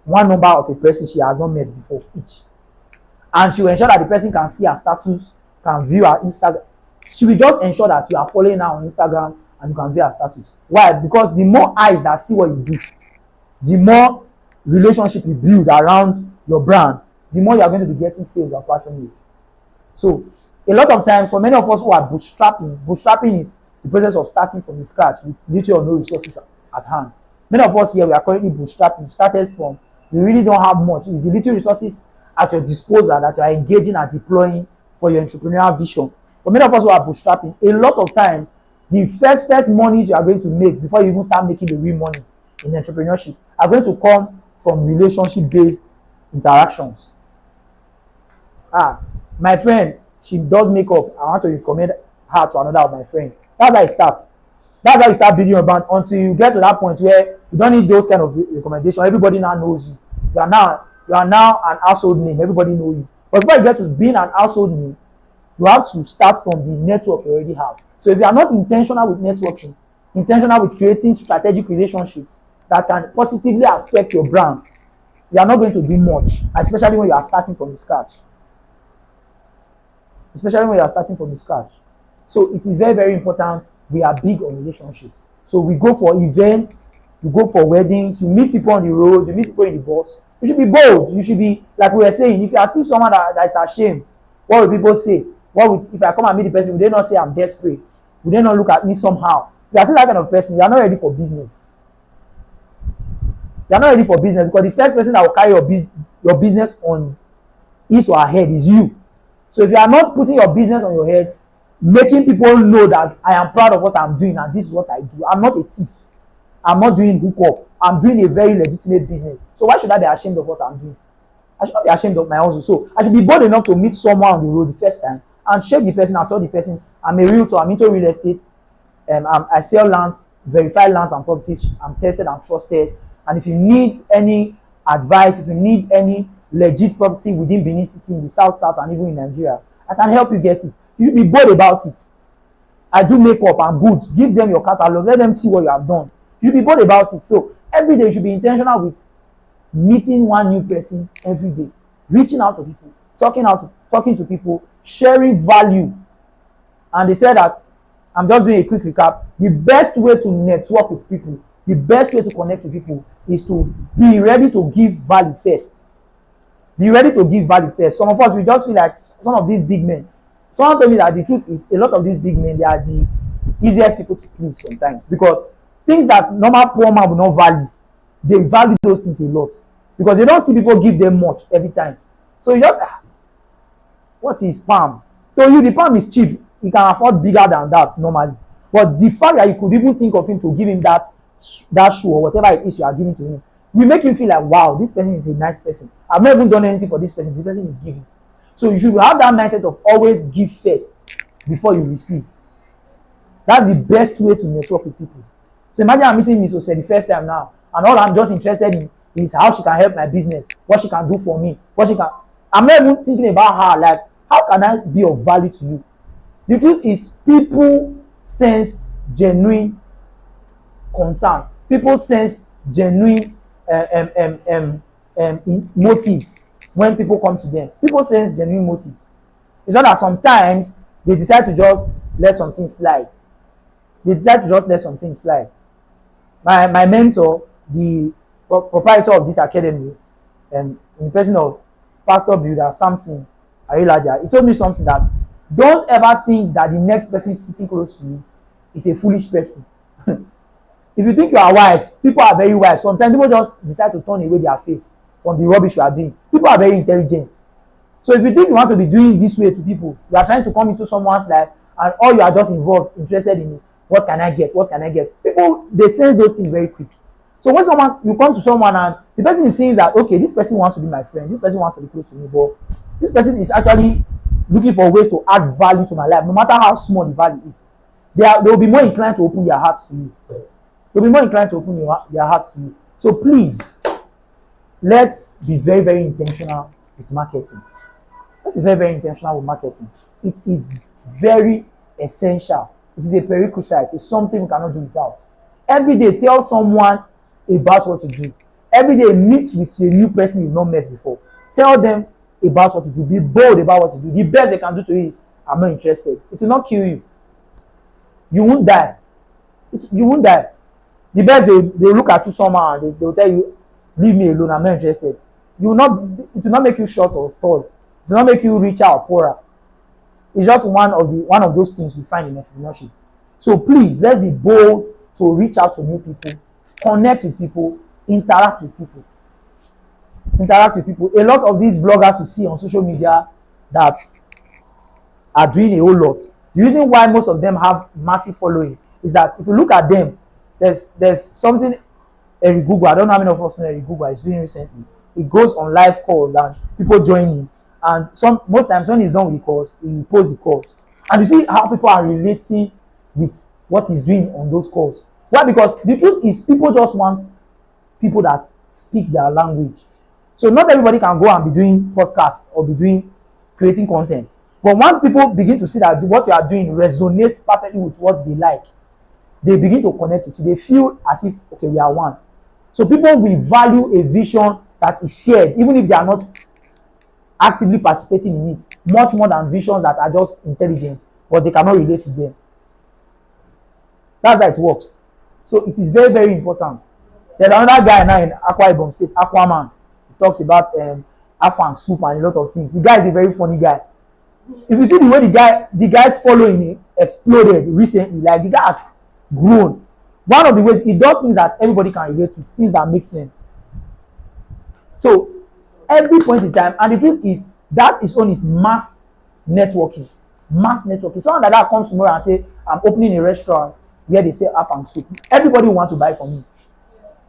one number of a person she has not met before each. And she will ensure that the person can see her status, can view her Instagram. She will just ensure that you are following her on Instagram and you can view her status. Why? Because the more eyes that see what you do, the more relationship you build around your brand, the more you are going to be getting sales and patronage. So a lot of times for many of us who are bootstrapping is the process of starting from the scratch with little or no resources at hand. Many of us here, we are currently bootstrapping. Started from, we really don't have much. It's the little resources at your disposal that you are engaging and deploying for your entrepreneurial vision. For many of us who are bootstrapping, a lot of times the first monies you are going to make before you even start making the real money in entrepreneurship are going to come from relationship-based interactions. My friend, she does makeup. I want to recommend her to another of my friends. That's how it starts. That's how you start building your brand until you get to that point where you don't need those kind of recommendations. Everybody now knows you. You are now an household name. Everybody knows you. But before you get to being an household name, you have to start from the network you already have. So if you are not intentional with networking, intentional with creating strategic relationships that can positively affect your brand, you are not going to do much, especially when you are starting from the scratch. So it is very, very important. We are big on relationships. So we go for events, you go for weddings, you meet people on the road, you meet people in the bus. You should be bold. You should be, like we were saying, if you are still someone that's ashamed, what will people say? If I come and meet the person, will they not say I'm desperate? Will they not look at me somehow? If you are still that kind of person, you are not ready for business. You are not ready for business because the first person that will carry your business on his or her head is you. So if you are not putting your business on your head, making people know that I am proud of what I'm doing and this is what I do. I'm not a thief. I'm not doing hookup. I'm doing a very legitimate business. So why should I be ashamed of what I'm doing? I should not be ashamed of my hustle. So I should be bold enough to meet someone on the road the first time and shake the person and tell the person, I'm a realtor, I'm into real estate, I sell lands, verify lands and properties, I'm tested and trusted. And if you need any advice, if you need any legit property within Benin City, in the south, and even in Nigeria, I can help you get it. You should be bold about it. I do makeup, I'm good. Give them your catalog, let them see what you have done. You should be bold about it. So every day you should be intentional with meeting one new person every day, reaching out to people, talking to people, sharing value. And they said that, I'm just doing a quick recap, the best way to network with people, the best way to connect with people is to be ready to give value first. Be ready to give value first. Some of us, we just feel like some of these big men. Someone told me that the truth is a lot of these big men, they are the easiest people to please sometimes because things that normal poor man will not value, they value those things a lot because they don't see people give them much every time. So you just, what is palm? To you, the palm is cheap. He can afford bigger than that normally. But the fact that you could even think of him to give him that shoe or whatever it is you are giving to him, will make him feel like, wow, this person is a nice person. I've not even done anything for this person. This person is giving. So you should have that mindset of always give first before you receive. That's the best way to network with people. So imagine I'm meeting Miss Ose the first time now, and all I'm just interested in is how she can help my business, what she can do for me, I'm not even thinking about her, like, how can I be of value to you? The truth is, people sense genuine concern. People sense genuine motives when people come to them. People sense genuine motives. It's not that sometimes they decide to just let something slide. My mentor, the proprietor of this academy, in the person of Pastor Builder Samson Arilaja, he told me something that don't ever think that the next person sitting close to you is a foolish person. If you think you are wise, people are very wise. Sometimes people just decide to turn away their face from the rubbish you are doing. People are very intelligent. So if you think you want to be doing this way to people, you are trying to come into someone's life and all you are just interested in is, what can I get? What can I get? People, they sense those things very quick. So when you come to someone and the person is saying that, okay, this person wants to be my friend, this person wants to be close to me, but this person is actually looking for ways to add value to my life, no matter how small the value is. They will be more inclined to open their hearts to you. They'll be more inclined to open their hearts to you. So please, let's be very, very intentional with marketing. Let's be very, very intentional with marketing. It is very essential. It is a prerequisite. It's something we cannot do without. Every day, tell someone about what to do. Every day, meet with a new person you've not met before. Tell them about what to do. Be bold about what to do. The best they can do to you is, I'm not interested. It will not kill you. You won't die. You won't die. The best, they look at you somehow and they will tell you, leave me alone, I'm not interested. You will not. It will not make you short or tall. It will not make you richer or poorer. It's just one of those things we find in entrepreneurship. So please, let's be bold to reach out to new people, connect with people, interact with people. Interact with people. A lot of these bloggers you see on social media that are doing a whole lot. The reason why most of them have massive following is that if you look at them, there's something Eric Google, I don't know how many of us know Eric Google is doing recently. He goes on live calls and people join him. And most times when he's done with the calls, he will post the calls. And you see how people are relating with what he's doing on those calls. Why? Because the truth is, people just want people that speak their language. So not everybody can go and be doing podcasts or be creating content. But once people begin to see that what you are doing resonates perfectly with what they like, they begin to connect it. They feel as if, okay, we are one. So people will value a vision that is shared, even if they are not actively participating in it, much more than visions that are just intelligent, but they cannot relate to them. That's how it works. So it is very, very important. There's another guy now in Akwa Ibom State, Aquaman. He talks about afang soup and a lot of things. The guy is a very funny guy. If you see the way the guy's following exploded recently, like the guy has grown. One of the ways he does things that everybody can relate to, things that make sense. So every point in time, and the truth is that is on his mass networking. Mass networking. Someone like that comes tomorrow and say, I'm opening a restaurant where they say afang soup. Everybody will want to buy from me.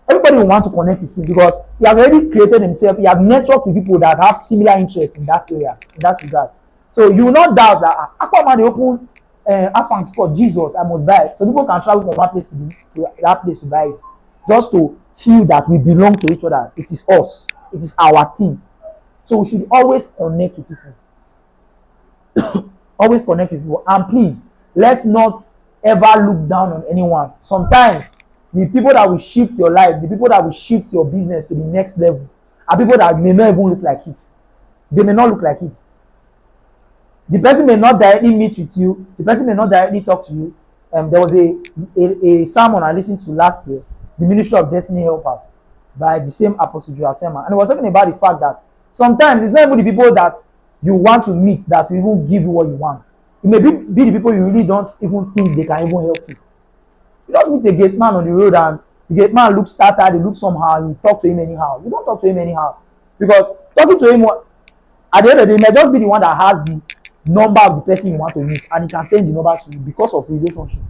Everybody will want to connect with him because he has already created himself. He has networked with people that have similar interests in that area, in that regard. So you will not doubt that Aquaman, they open afang spot, Jesus, I must buy it. So people can travel from one place to that place to buy it, just to feel that we belong to each other. It is us. It is our thing. So we should always connect with people. Always connect with people. And please, let's not ever look down on anyone. Sometimes the people that will shift your life, the people that will shift your business to the next level, are people that may not even look like it. They may not look like it. The person may not directly meet with you. The person may not directly talk to you. There was a sermon I listened to last year, The Ministry of Destiny Helpers, by the same Apostle Joel Selman. And he was talking about the fact that sometimes it's not even the people that you want to meet that will even give you what you want. It may be the people you really don't even think they can even help you. You just meet a gate man on the road and the gate man looks started, he looks somehow, you talk to him anyhow. You don't talk to him anyhow. Because talking to him, at the end of the day, he may just be the one that has the number of the person you want to meet and he can send the number to you because of relationship.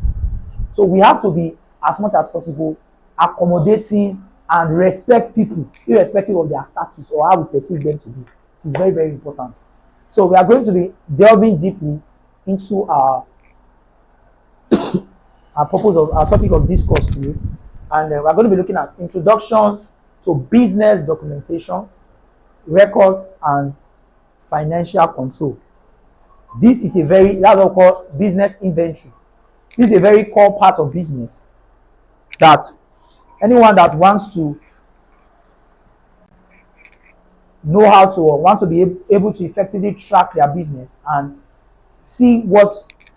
So we have to be, as much as possible, accommodating and respect people irrespective of their status or how we perceive them to be. It is very, very important. So we are going to be delving deeply into our our topic of discourse today, and we are going to be looking at introduction to business documentation, records, and financial control. This is that's what we call business inventory. This is a very core part of business that anyone that wants to know how to or want to be able to effectively track their business and see what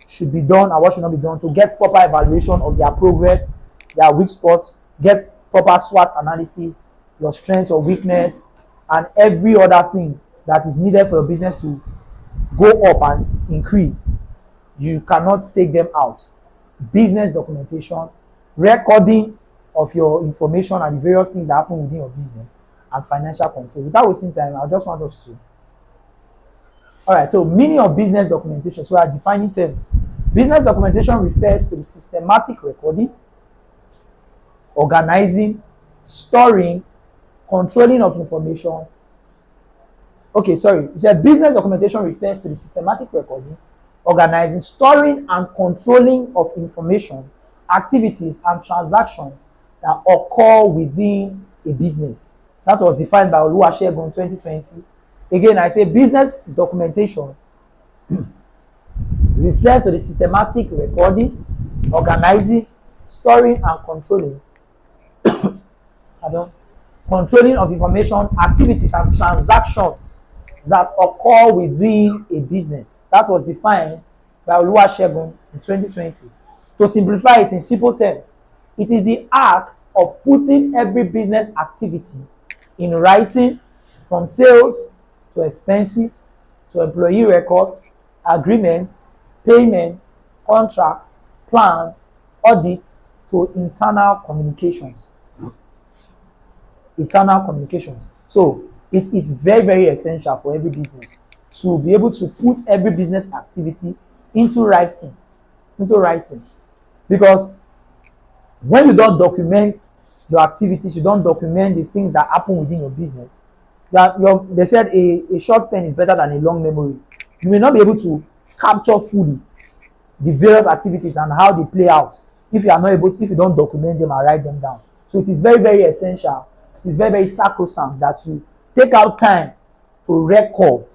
should be done and what should not be done, to get proper evaluation of their progress, their weak spots, get proper SWOT analysis, your strength, your weakness, and every other thing that is needed for your business to go up and increase. You cannot take them out. Business documentation, recording of your information and the various things that happen within your business, and financial control. Without wasting time, I just want us to. Alright, so meaning of business documentation. So we are defining terms. Business documentation refers to the systematic recording, organizing, storing, controlling of information. Okay, sorry. It said business documentation refers to the systematic recording, organizing, storing, and controlling of information, activities, and transactions that occur within a business. That was defined by Oluwasegun 2020. Again, I say business documentation refers to the systematic recording, organizing, storing, and controlling of information, activities, and transactions that occur within a business. That was defined by Oluwasegun in 2020. To simplify it in simple terms, it is the act of putting every business activity in writing, from sales to expenses to employee records, agreements, payments, contracts, plans, audits, to internal communications. Internal communications. So it is very, very essential for every business to be able to put every business activity into writing. Because when you don't document your activities, you don't document the things that happen within your business, they said a short pen is better than a long memory. You may not be able to capture fully the various activities and how they play out if you don't document them and write them down. So it is very, very essential. It is very, very sacrosanct that you take out time to record,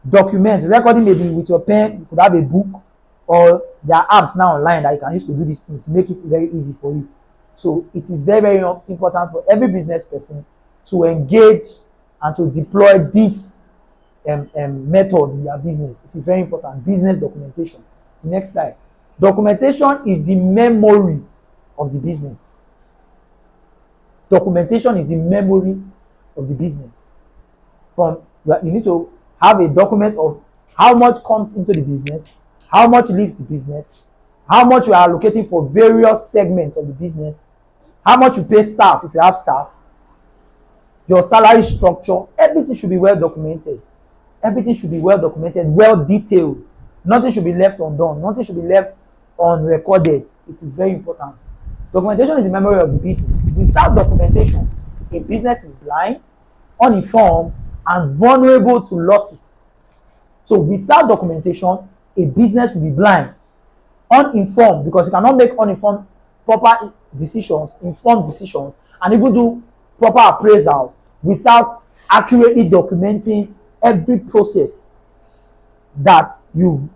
document. Recording maybe with your pen, you could have a book, or there are apps now online that you can use to do these things, make it very easy for you. So it is very, very important for every business person to engage and to deploy this method in their business. It is very important. Business documentation. The next slide. Documentation is the memory of the business. Documentation is the memory of the business. You need to have a document of how much comes into the business, how much leaves the business, how much you are allocating for various segments of the business, how much you pay staff if you have staff, your salary structure. Everything should be well documented. Everything should be well documented, well detailed. Nothing should be left undone. Nothing should be left unrecorded. It is very important. Documentation is the memory of the business. Without documentation, a business is blind, uninformed, and vulnerable to losses. So without documentation, a business will be blind, uninformed, because you cannot make informed decisions, and even do proper appraisals without accurately documenting every process that you've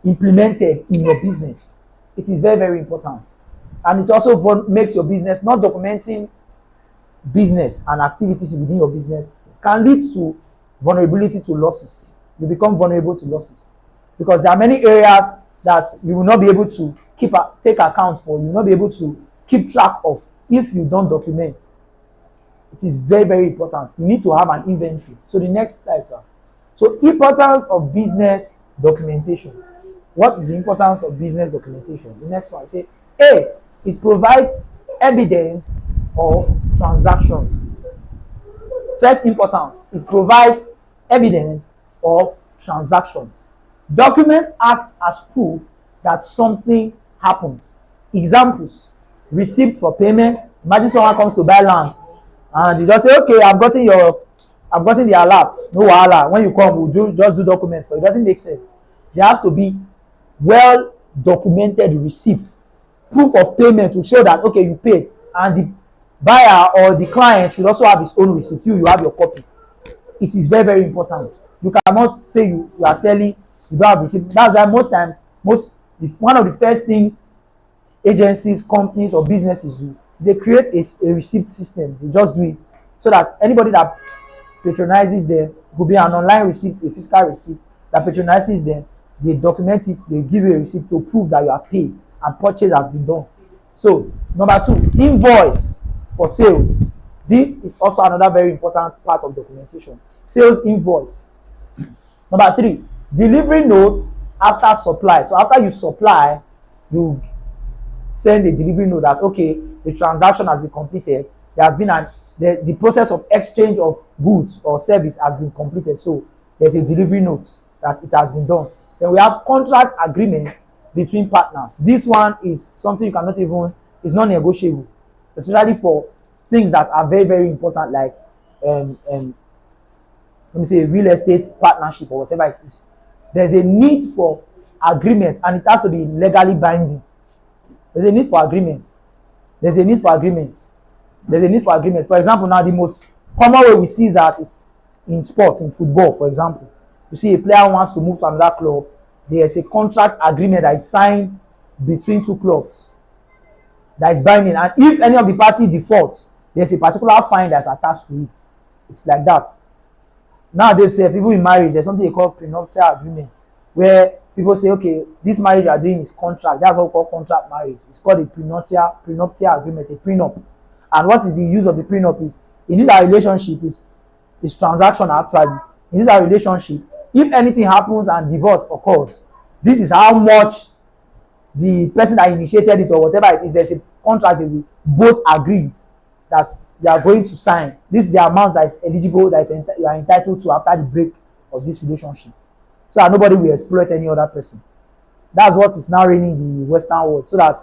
implemented in your business. It is very, very important. And it also makes your business, not documenting business and activities within your business can lead to vulnerability to losses. You become vulnerable to losses because there are many areas that you will not be able to take account for. You will not be able to keep track of if you don't document. It is very, very important. You need to have an inventory. So the next slide, sir. So importance of business documentation. What is the importance of business documentation? The next one, say A, it provides evidence of transactions. First importance, it provides evidence of transactions. Documents act as proof that something happened. Examples: receipts for payment. Imagine someone comes to buy land and you just say, okay, I've gotten the alert. No wahala. When you come, we'll just do document for it. It doesn't make sense. There have to be well documented receipts, proof of payment to show that okay, you paid, and the buyer or the client should also have his own receipt. You have your copy. It is very, very important. You cannot say you are selling, you don't have receipt. That's why most times, one of the first things agencies, companies, or businesses do is they create a receipt system. They just do it so that anybody that patronizes them, will be an online receipt, a physical receipt that patronizes them, they document it, they give you a receipt to prove that you have paid and purchase has been done. So number 2, invoice for sales. This is also another very important part of documentation. Sales invoice. Number 3, delivery notes after supply. So after you supply, you send a delivery note that okay, the transaction has been completed. There has been the process of exchange of goods or service has been completed. So there's a delivery note that it has been done. Then we have contract agreements between partners. This one is something you cannot even, it's not negotiable, especially for things that are very, very important, like let me say real estate partnership or whatever it is. There's a need for agreement, and it has to be legally binding. There's a need for agreements. There's a need for agreement. For example, now the most common way we see that is in sports, in football, for example. You see a player wants to move to another club, there's a contract agreement that is signed between two clubs that is binding, and if any of the party defaults, there's a particular fine that's attached to it. It's like that. Nowadays, even in marriage, there's something they call prenuptial agreement, where people say, okay, this marriage you are doing is contract. That's what we call contract marriage. It's called a prenuptial agreement, a prenup. And what is the use of the prenup is, in this our relationship is transactional actually. In this our relationship, if anything happens and divorce occurs, this is how much the person that initiated it or whatever it is, there's a contract that we both agreed that we are going to sign. This is the amount that is eligible, that is you are entitled to after the break of this relationship. So that nobody will exploit any other person. That's what is now reigning in the Western world. So that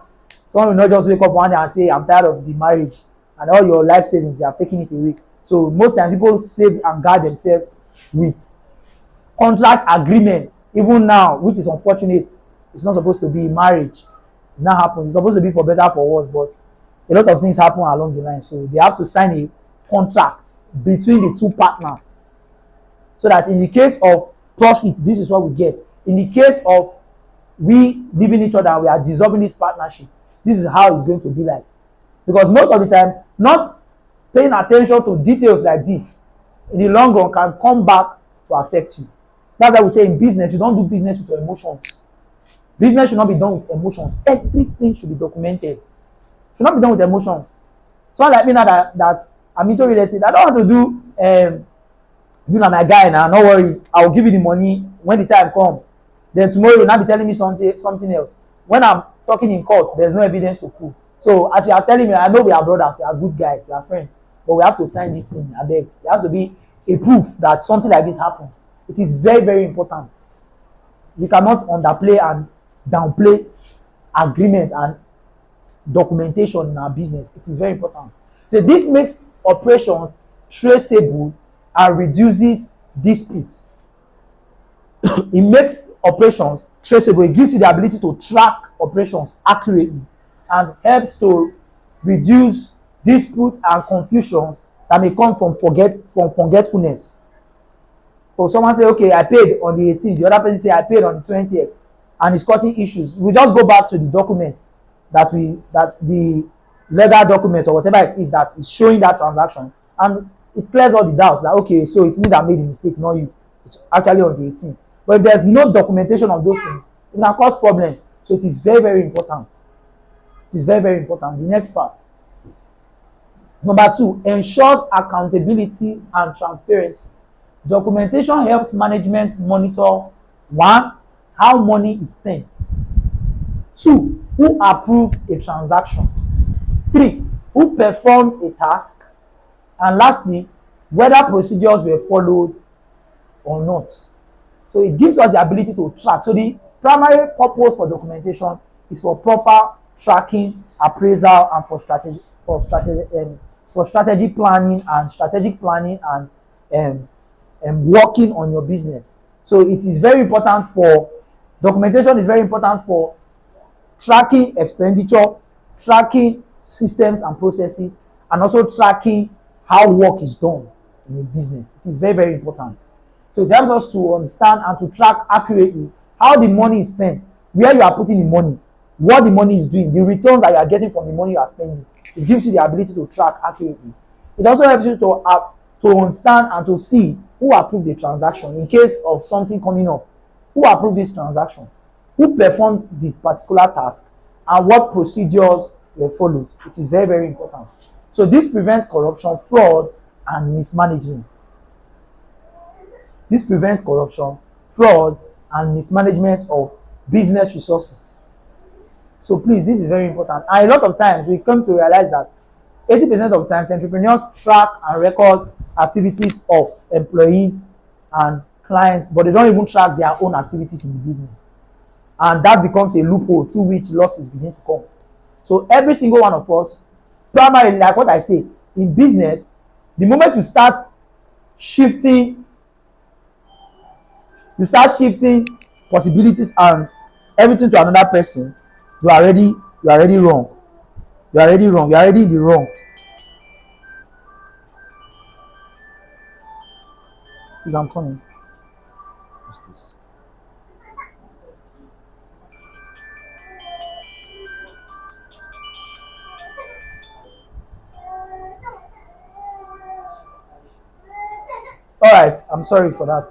someone will not just wake up one day and say, I'm tired of the marriage and all your life savings, they have taken it away. So most times people save and guard themselves with contract agreements. Even now, which is unfortunate, it's not supposed to be marriage. It now happens. It's supposed to be for better, for worse, but a lot of things happen along the line. So they have to sign a contract between the two partners. So that in the case of profit, this is what we get. In the case of we leaving each other and we are dissolving this partnership, this is how it's going to be like. Because most of the times, not paying attention to details like this, in the long run, can come back to affect you. That's why we say in business, you don't do business with your emotions. Business should not be done with emotions. Everything should be documented. Should not be done with emotions. Someone like me now that I'm into real estate, I don't want to do, you know, my guy now, no worry, I'll give you the money when the time comes. Then tomorrow you'll not be telling me something else. When I'm talking in court, there's no evidence to prove. So as you are telling me, I know we are brothers, we are good guys, we are friends, but we have to sign this thing. I beg. There has to be a proof that something like this happened. It is very, very important. We cannot underplay and downplay agreement and documentation in our business. It is very important. So this makes operations traceable and reduces disputes. It makes operations traceable. It gives you the ability to track operations accurately and helps to reduce disputes and confusions that may come from forgetfulness. Or someone say, okay, I paid on the 18th. The other person say, I paid on the 20th, and it's causing issues. We just go back to the document that the legal document or whatever it is that is showing that transaction, and it clears all the doubts that okay, so it's me that made the mistake, not you. It's actually on the 18th. But if there's no documentation of those things, it can cause problems. So it is very, very important. It is very, very important. The next part. Number 2, ensures accountability and transparency. Documentation helps management monitor 1, how money is spent. 2, who approved a transaction. 3, who performed a task. And lastly, whether procedures were followed or not. So it gives us the ability to track. So the primary purpose for documentation is for proper tracking, appraisal, and for strategy planning and strategic planning and working on your business. So it is very important for documentation is very important for tracking expenditure, tracking systems and processes, and also tracking how work is done in a business. It is very, very important. So it helps us to understand and to track accurately how the money is spent, where you are putting the money, what the money is doing, the returns that you are getting from the money you are spending. It gives you the ability to track accurately. It also helps you to understand and to see who approved the transaction in case of something coming up. Who approved this transaction? Who performed the particular task? And what procedures were followed? It is very, very important. So this prevents corruption, fraud, and mismanagement. This prevents corruption, fraud, and mismanagement of business resources. So please, this is very important. And a lot of times we come to realize that 80% of times entrepreneurs track and record activities of employees and clients, but they don't even track their own activities in the business. And that becomes a loophole through which losses begin to come. So every single one of us, primarily, like what I say, in business, the moment you start shifting possibilities and everything to another person, you are already wrong. You are already in the wrong. Please, I'm coming. What's this? All right, I'm sorry for that.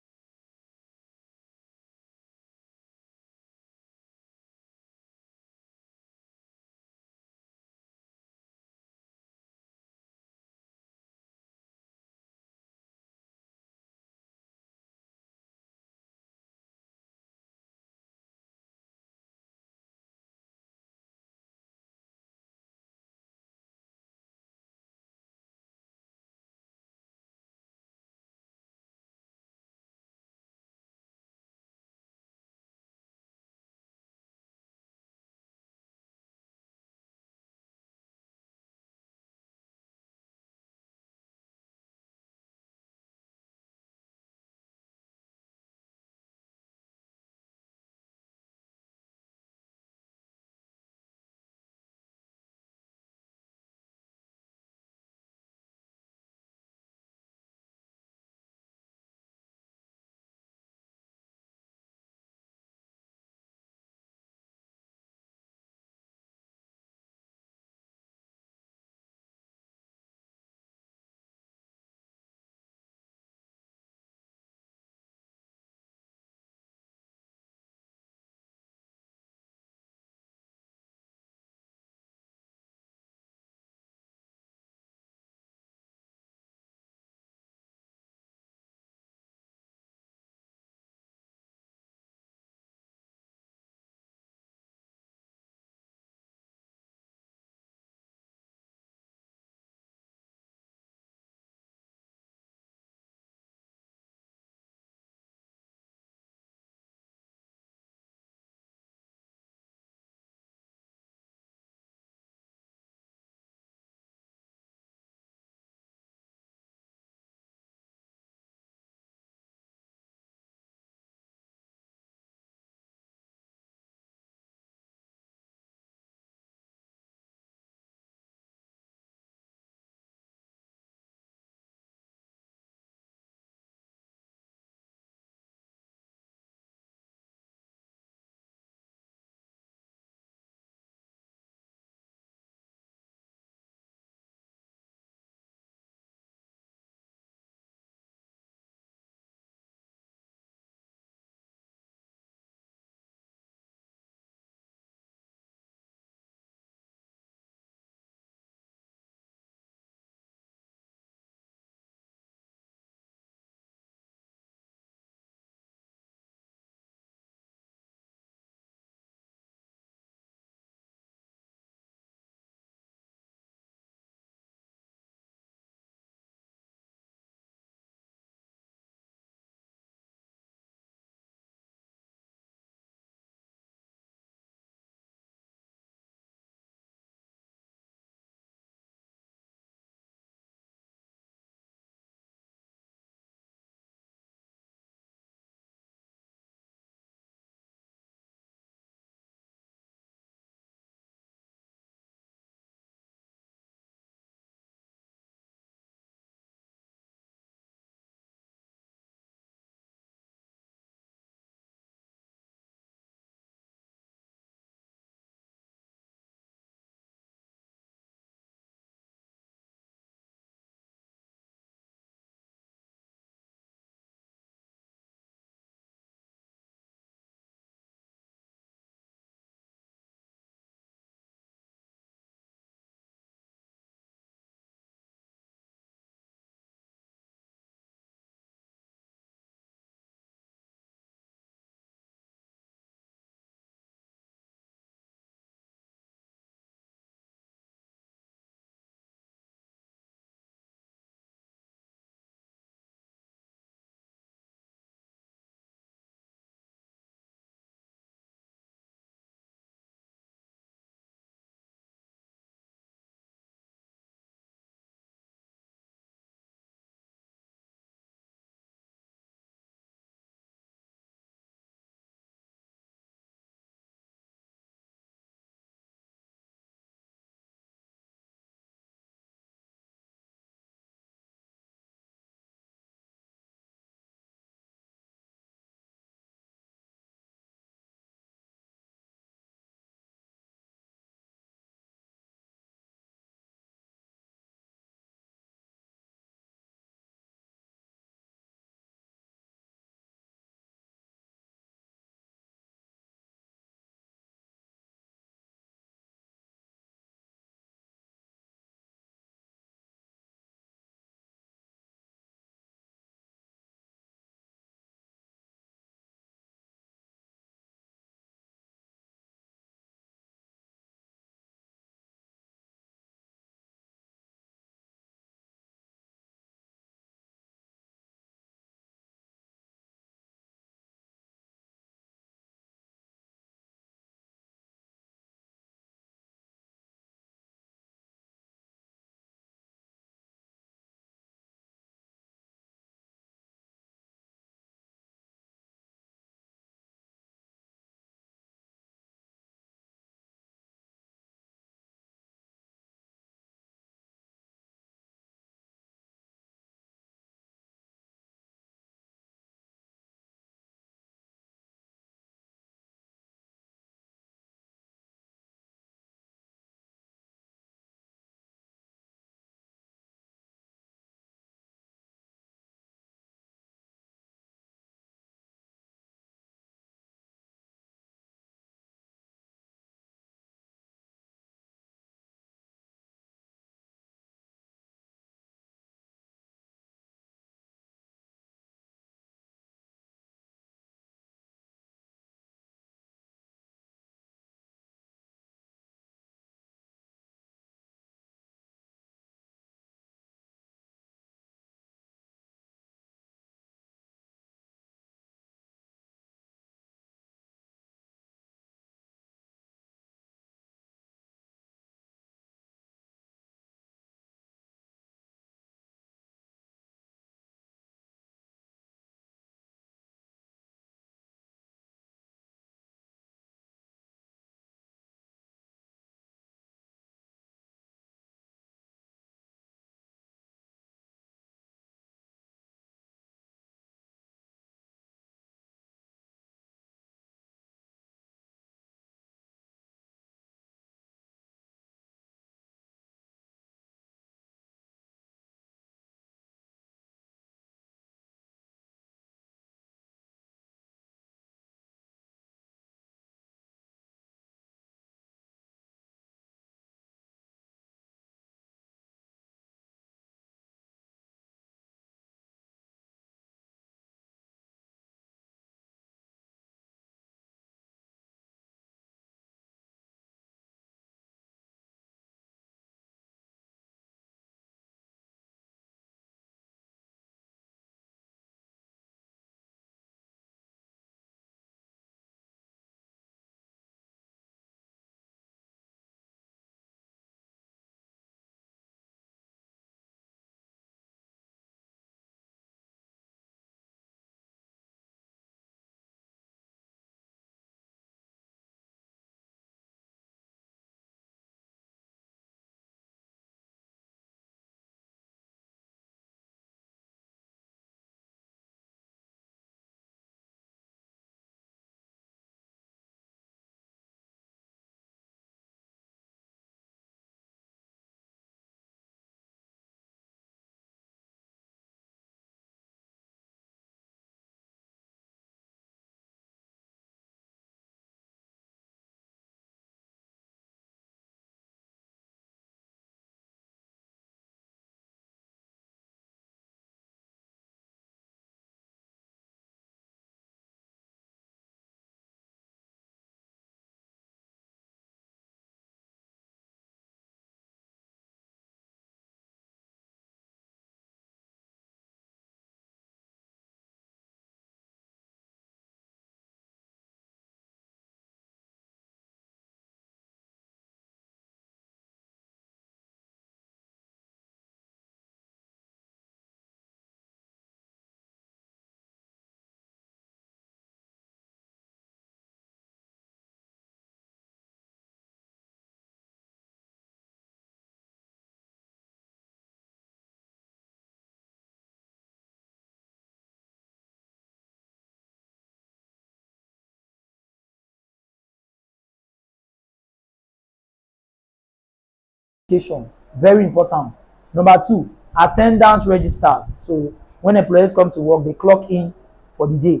Notifications, very important. Number 2, attendance registers. So when employees come to work, they clock in for the day.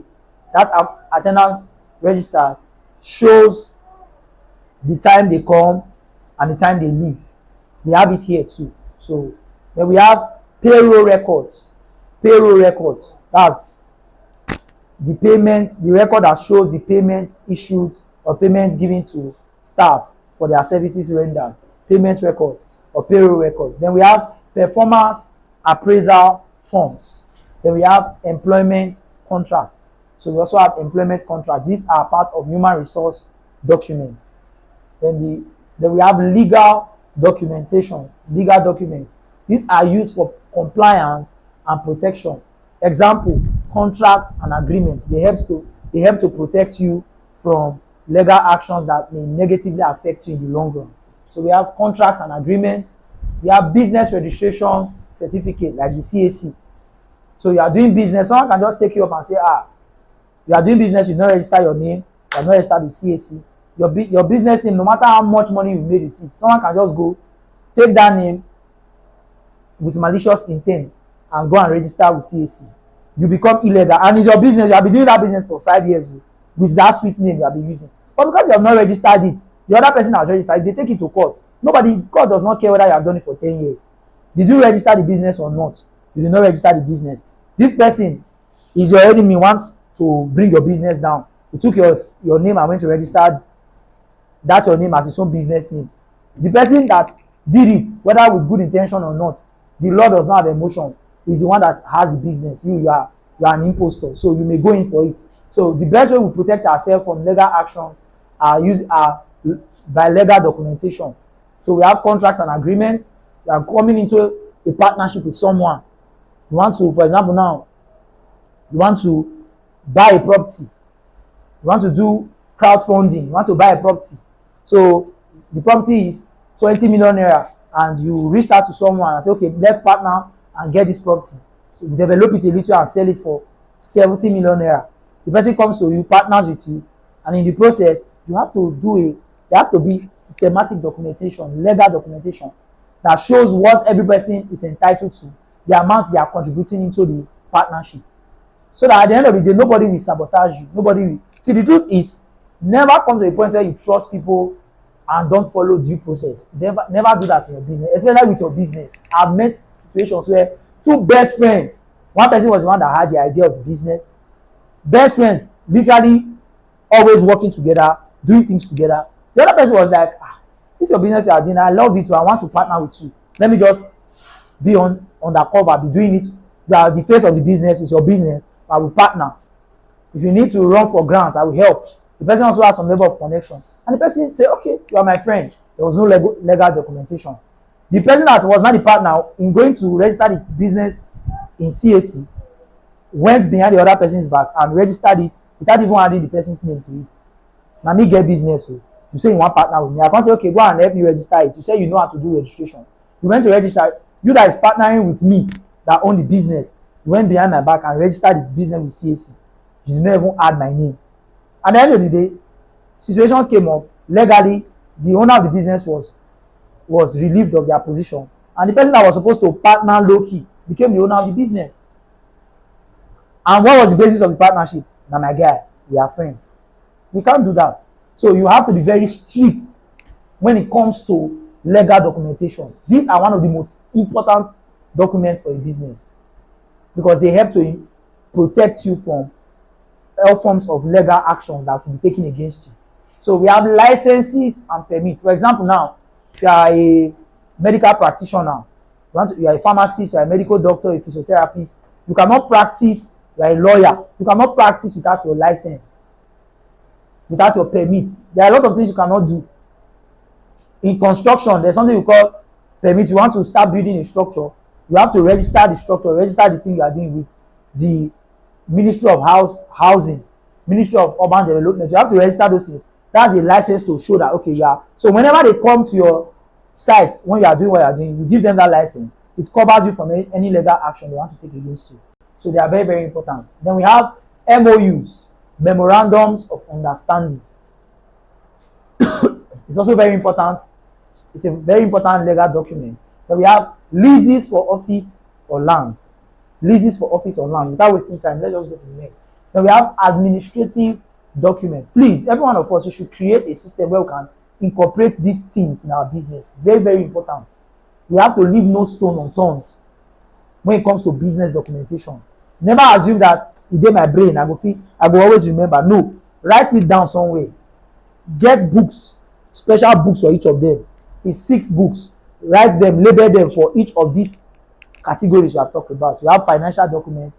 That attendance registers shows the time they come and the time they leave. We have it here too. So then we have payroll records. Payroll records, that's the payment, the record that shows the payments issued or payments given to staff for their services rendered. Payment records or payroll records. Then we have performance appraisal forms. Then we have employment contracts. So we also have employment contracts. These are parts of human resource documents. Then we have legal documentation. Legal documents. These are used for compliance and protection. Example, contract and agreements. They help to protect you from legal actions that may negatively affect you in the long run. So we have contracts and agreements. We have business registration certificate like the CAC. So you are doing business, someone can just take you up and say, you are doing business, you don't register your name, you are not registered with CAC. Your business name, no matter how much money you made with it, someone can just go take that name with malicious intent and go and register with CAC. You become illegal, and it's your business. You have been doing that business for 5 years with that sweet name you have been using. But because you have not registered it, the other person has registered, they take it to court. Court does not care whether you have done it for 10 years. Did you register the business or not? You did not register the business. This person is your enemy, wants to bring your business down. He took your name and went to register that your name as his own business name. The person that did it, whether with good intention or not, the law does not have emotion. Is the one that has the business. You are an impostor, so you may go in for it. So the best way we protect ourselves from legal actions are by legal documentation. So we have contracts and agreements. You are coming into a partnership with someone. You want to, for example, now you want to buy a property. You want to do crowdfunding. You want to buy a property. So the property is 20 million naira, and you reached out to someone and say, okay, let's partner and get this property. So you develop it a little and sell it for 70 million naira. The person comes to you, partners with you, and in the process, there have to be systematic documentation, legal documentation that shows what every person is entitled to, the amount they are contributing into the partnership. So that at the end of the day, nobody will sabotage you. See, the truth is, never come to a point where you trust people and don't follow due process. Never do that in your business, especially with your business. I've met situations where two best friends, one person was the one that had the idea of the business. Best friends, literally always working together, doing things together. The other person was like, this is your business you are doing. I love it, so I want to partner with you. Let me just be undercover, be doing it. You are the face of the business, it's your business. I will partner. If you need to run for grants, I will help. The person also has some level of connection. And the person say, okay, you are my friend. There was no legal documentation. The person that was not the partner in going to register the business in CAC went behind the other person's back and registered it without even adding the person's name to it. Now me get business. So you say you want partner with me. I can't say, okay, go and help me register it. You say you know how to do registration. You went to register. You that is partnering with me that own the business. You went behind my back and registered the business with CAC. You did not even add my name. At the end of the day, situations came up. Legally, the owner of the business was relieved of their position, and the person that was supposed to partner low-key became the owner of the business. And what was the basis of the partnership? Now, my guy, we are friends. We can't do that. So you have to be very strict when it comes to legal documentation. These are one of the most important documents for a business because they help to protect you from all forms of legal actions that will be taken against you. So we have licenses and permits. For example, now, if you are a medical practitioner, you are a pharmacist, you are a medical doctor, a physiotherapist, you cannot practice, you are a lawyer, you cannot practice without your license, without your permit. There are a lot of things you cannot do. In construction, there's something we call permit. You want to start building a structure, you have to register the structure, register the thing you are doing with the Ministry of Housing, Ministry of Urban Development. You have to register those things. That's a license to show that, okay, you are. So whenever they come to your sites, when you are doing what you are doing, you give them that license. It covers you from any legal action they want to take against you. So they are very, very important. Then we have MOUs, Memorandums of Understanding. It's also very important It's a very important legal document. Then we have leases for office or land. Leases for office or land. Without wasting time, let's just go to the next. Then we have administrative documents. Please, every one of us, we should create a system where we can incorporate these things in our business. Very, very important. We have to leave no stone unturned when it comes to business documentation. Never assume that it dey my brain, I go always remember. No, write it down somewhere. Get books, special books for each of them. It's 6 books. Write them, label them for each of these categories we have talked about. You have financial documents,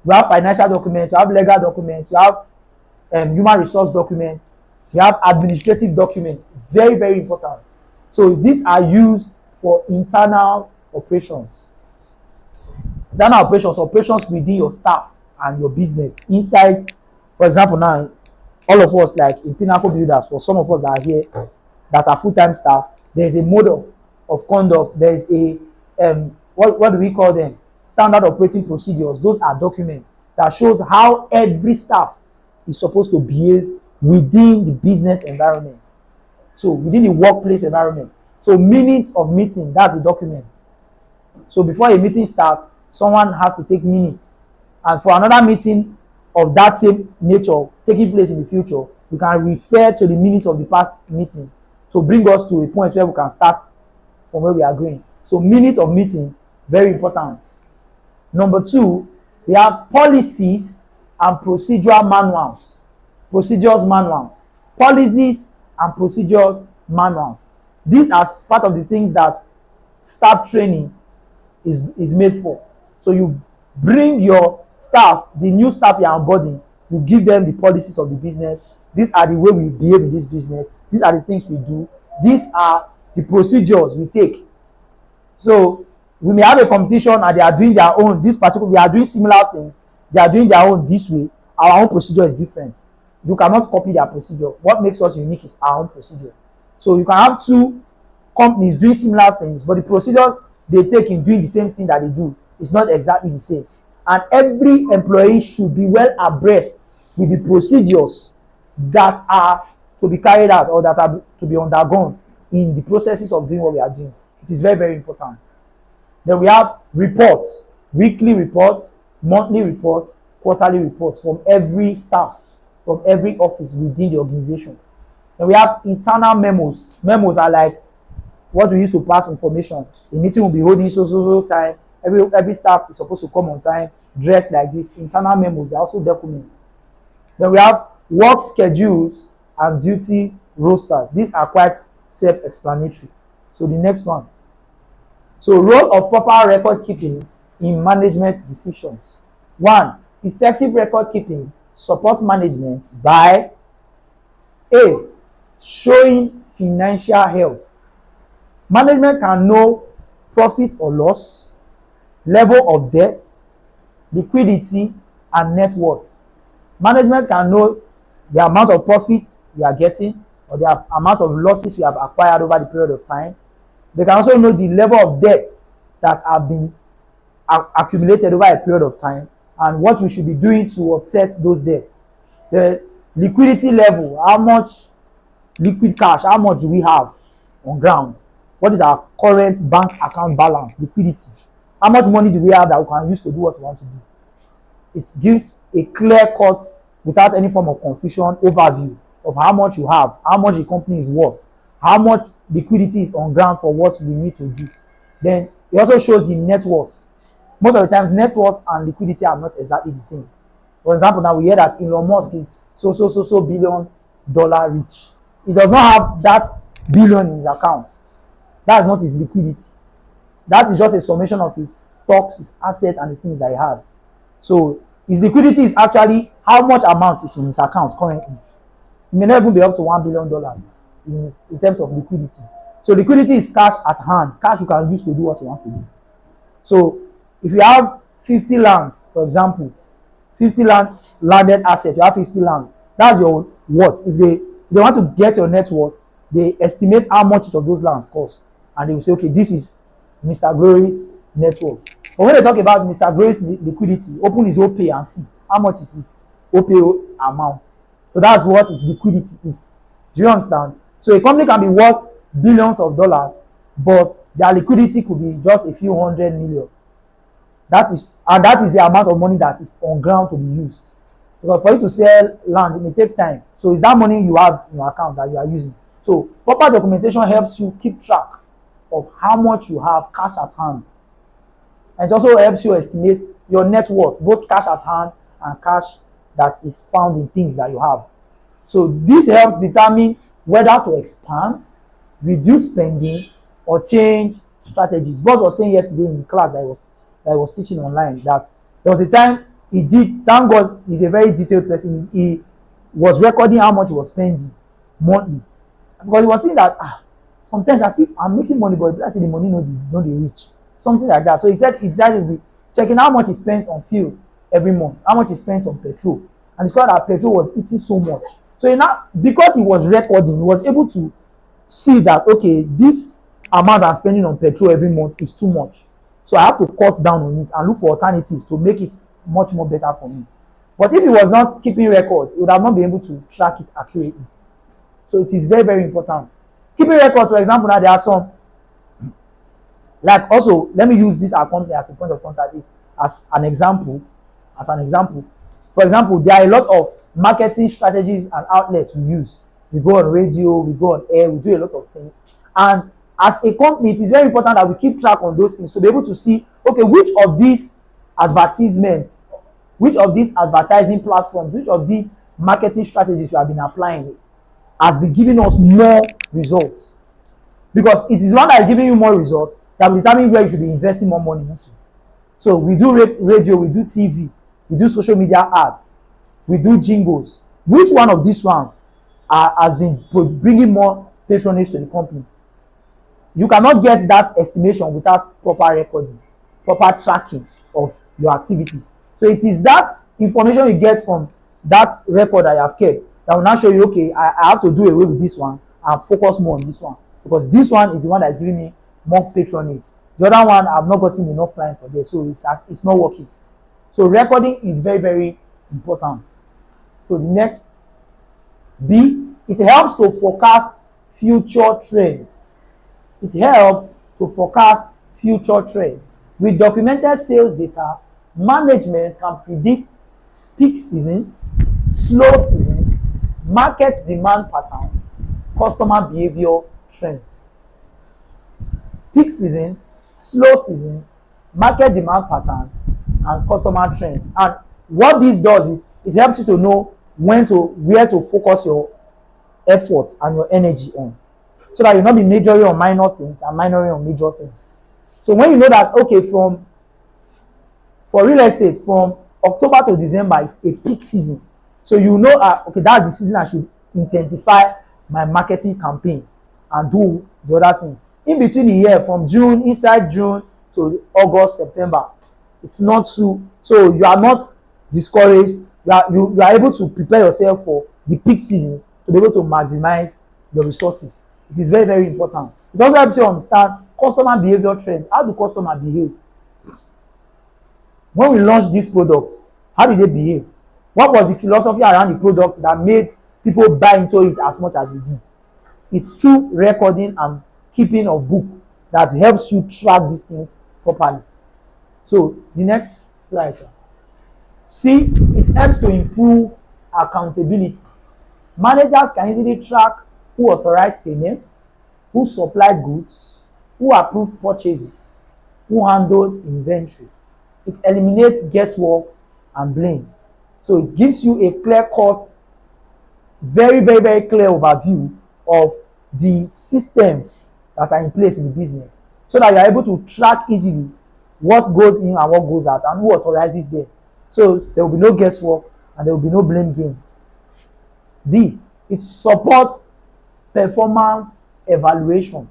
you have legal documents, you have human resource documents, you have administrative documents. Very, very important. So these are used for internal operations. Internal operations within your staff and your business. Inside, for example, now, all of us, like in Pinnacle Builders, for some of us that are here, that are full-time staff, there is a mode of conduct. There is a, what do we call them? Standard operating procedures. Those are documents that shows how every staff is supposed to behave within the business environment. So within the workplace environment. So minutes of meeting, that's a document. So before a meeting starts, someone has to take minutes. And for another meeting of that same nature taking place in the future, we can refer to the minutes of the past meeting to bring us to a point where we can start from where we are going. So minutes of meetings, very important. Number 2, we have policies and procedural manuals. Procedures manual. Policies and procedures manuals. These are part of the things that staff training is made for. So you bring your staff, the new staff you are onboarding, you give them the policies of the business. These are the way we behave in this business. These are the things we do. These are the procedures we take. So we may have a competition and they are doing their own. We are doing similar things. They are doing their own this way. Our own procedure is different. You cannot copy their procedure. What makes us unique is our own procedure. So you can have 2 companies doing similar things, but the procedures they take in doing the same thing that they do is not exactly the same. And every employee should be well abreast with the procedures that are to be carried out or that are to be undergone in the processes of doing what we are doing. It is very, very important. Then we have reports, weekly reports, monthly reports, quarterly reports from every staff, from every office within the organization. Then we have internal memos. Memos are like what we use to pass information. The meeting will be holding so time. Every staff is supposed to come on time, dressed like this. Internal memos are also documents. Then we have work schedules and duty rosters. These are quite self-explanatory. So the next one. So role of proper record keeping in management decisions. 1. Effective record keeping supports management by A. Showing financial health. Management can know profit or loss, level of debt, liquidity, and net worth. Management can know the amount of profits we are getting or the amount of losses we have acquired over the period of time. They can also know the level of debts that have been accumulated over a period of time and what we should be doing to offset those debts. The liquidity level, how much liquid cash, how much do we have on ground? What is our current bank account balance, liquidity? How much money do we have that we can use to do what we want to do? It gives a clear-cut, without any form of confusion, overview of how much you have, how much the company is worth, how much liquidity is on ground for what we need to do. Then it also shows the net worth. Most of the times, net worth and liquidity are not exactly the same. For example, now we hear that Elon Musk is so $1 billion rich. He does not have that billion in his account. That is not his liquidity. That is just a summation of his stocks, his assets, and the things that he has. So his liquidity is actually how much amount is in his account currently. It may not even be up to $1 billion in terms of liquidity. So liquidity is cash at hand, cash you can use to do what you want to do. So if you have 50 lands, for example, 50 landed assets, you have 50 lands. That's your worth. If they want to get your net worth, they estimate how much each of those lands cost, and they will say, okay, this is Mr. Glory's net worth. But when they talk about Mr. Glory's liquidity, open his OPay and see how much is his OPay amount. So that's what his liquidity is. Do you understand? So a company can be worth billions of dollars, but their liquidity could be just a few 100 million. That is the amount of money that is on ground to be used. Because for you to sell land, it may take time. So it's that money you have in your account that you are using. So proper documentation helps you keep track of how much you have cash at hand. And it also helps you estimate your net worth, both cash at hand and cash that is found in things that you have. So this helps determine whether to expand, reduce spending, or change strategies. Boss was saying yesterday in the class that I was teaching online that there was a time he did, thank God he's a very detailed person, he was recording how much he was spending monthly. Because he was saying that sometimes as if I'm making money, but I see the money don't reach. Something like that. So he said he decided to be checking how much he spends on fuel every month, how much he spends on petrol. And it's called that petrol was eating so much. So because he was recording, he was able to see that, okay, this amount I'm spending on petrol every month is too much. So I have to cut down on it and look for alternatives to make it much more better for me. But if he was not keeping record, he would have not been able to track it accurately. So it is very, very important. Keeping records, for example, now there are some, like also, let me use this our company as a point of contact as an example. For example, there are a lot of marketing strategies and outlets we use. We go on radio, we go on air, we do a lot of things. And as a company, it is very important that we keep track on those things to be able to see, okay, which of these advertisements, which of these advertising platforms, which of these marketing strategies we have been applying has been giving us more results. Because it is one that is giving you more results that will determine where you should be investing more money into. So we do radio, we do TV, we do social media ads, we do jingles. Which one of these ones has been bringing more patronage to the company? You cannot get that estimation without proper recording, proper tracking of your activities. So it is that information you get from that record that you have kept that will now show you, okay, I have to do away with this one and focus more on this one, because this one is the one that is giving me more patronage. The other one, I've not gotten enough clients for this, so it's not working. So recording is very, very important. So the next B, it helps to forecast future trends. It helps to forecast future trends. With documented sales data, management can predict peak seasons, slow seasons, market demand patterns, customer behavior trends. Peak seasons, slow seasons, market demand patterns, and customer trends. And what this does is it helps you to know where to focus your effort and your energy on, so that you'll not be majoring on minor things and minoring on major things. So when you know that, okay, for real estate, from October to December is a peak season, so you know, okay, that's the season I should intensify my marketing campaign and do the other things. In between the year, from inside June to August, September, it's not so you are not discouraged. You are able to prepare yourself for the peak seasons to be able to maximize your resources. It is very, very important. It also helps you understand customer behavior trends. How do customers behave? When we launched this product, how did they behave? What was the philosophy around the product that made people buy into it as much as they did? It's through recording and keeping of book that helps you track these things properly. So the next slide. C, it helps to improve accountability. Managers can easily track who authorized payments, who supplied goods, who approved purchases, who handled inventory. It eliminates guesswork and blames. So it gives you a clear-cut, very, very, very clear overview of the systems that are in place in the business, so that you are able to track easily what goes in and what goes out and who authorizes them. So there will be no guesswork and there will be no blame games. D, it supports performance evaluation.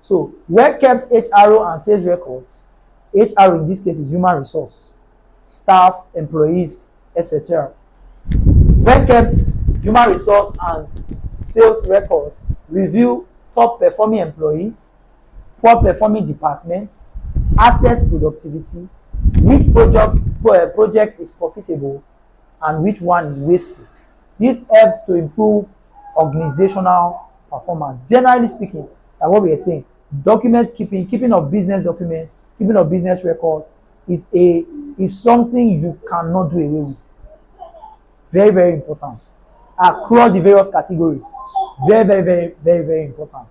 So well-kept HRO and sales records, HRO in this case is human resource, staff, employees, etc. Well-kept human resource and sales records review top performing employees, poor performing departments, asset productivity, which project is profitable and which one is wasteful. This helps to improve organizational performance. Generally speaking, like what we are saying, document keeping of business documents, keeping of business records is something you cannot do away with. Very, very important across the various categories. Very, very, very, very, very important.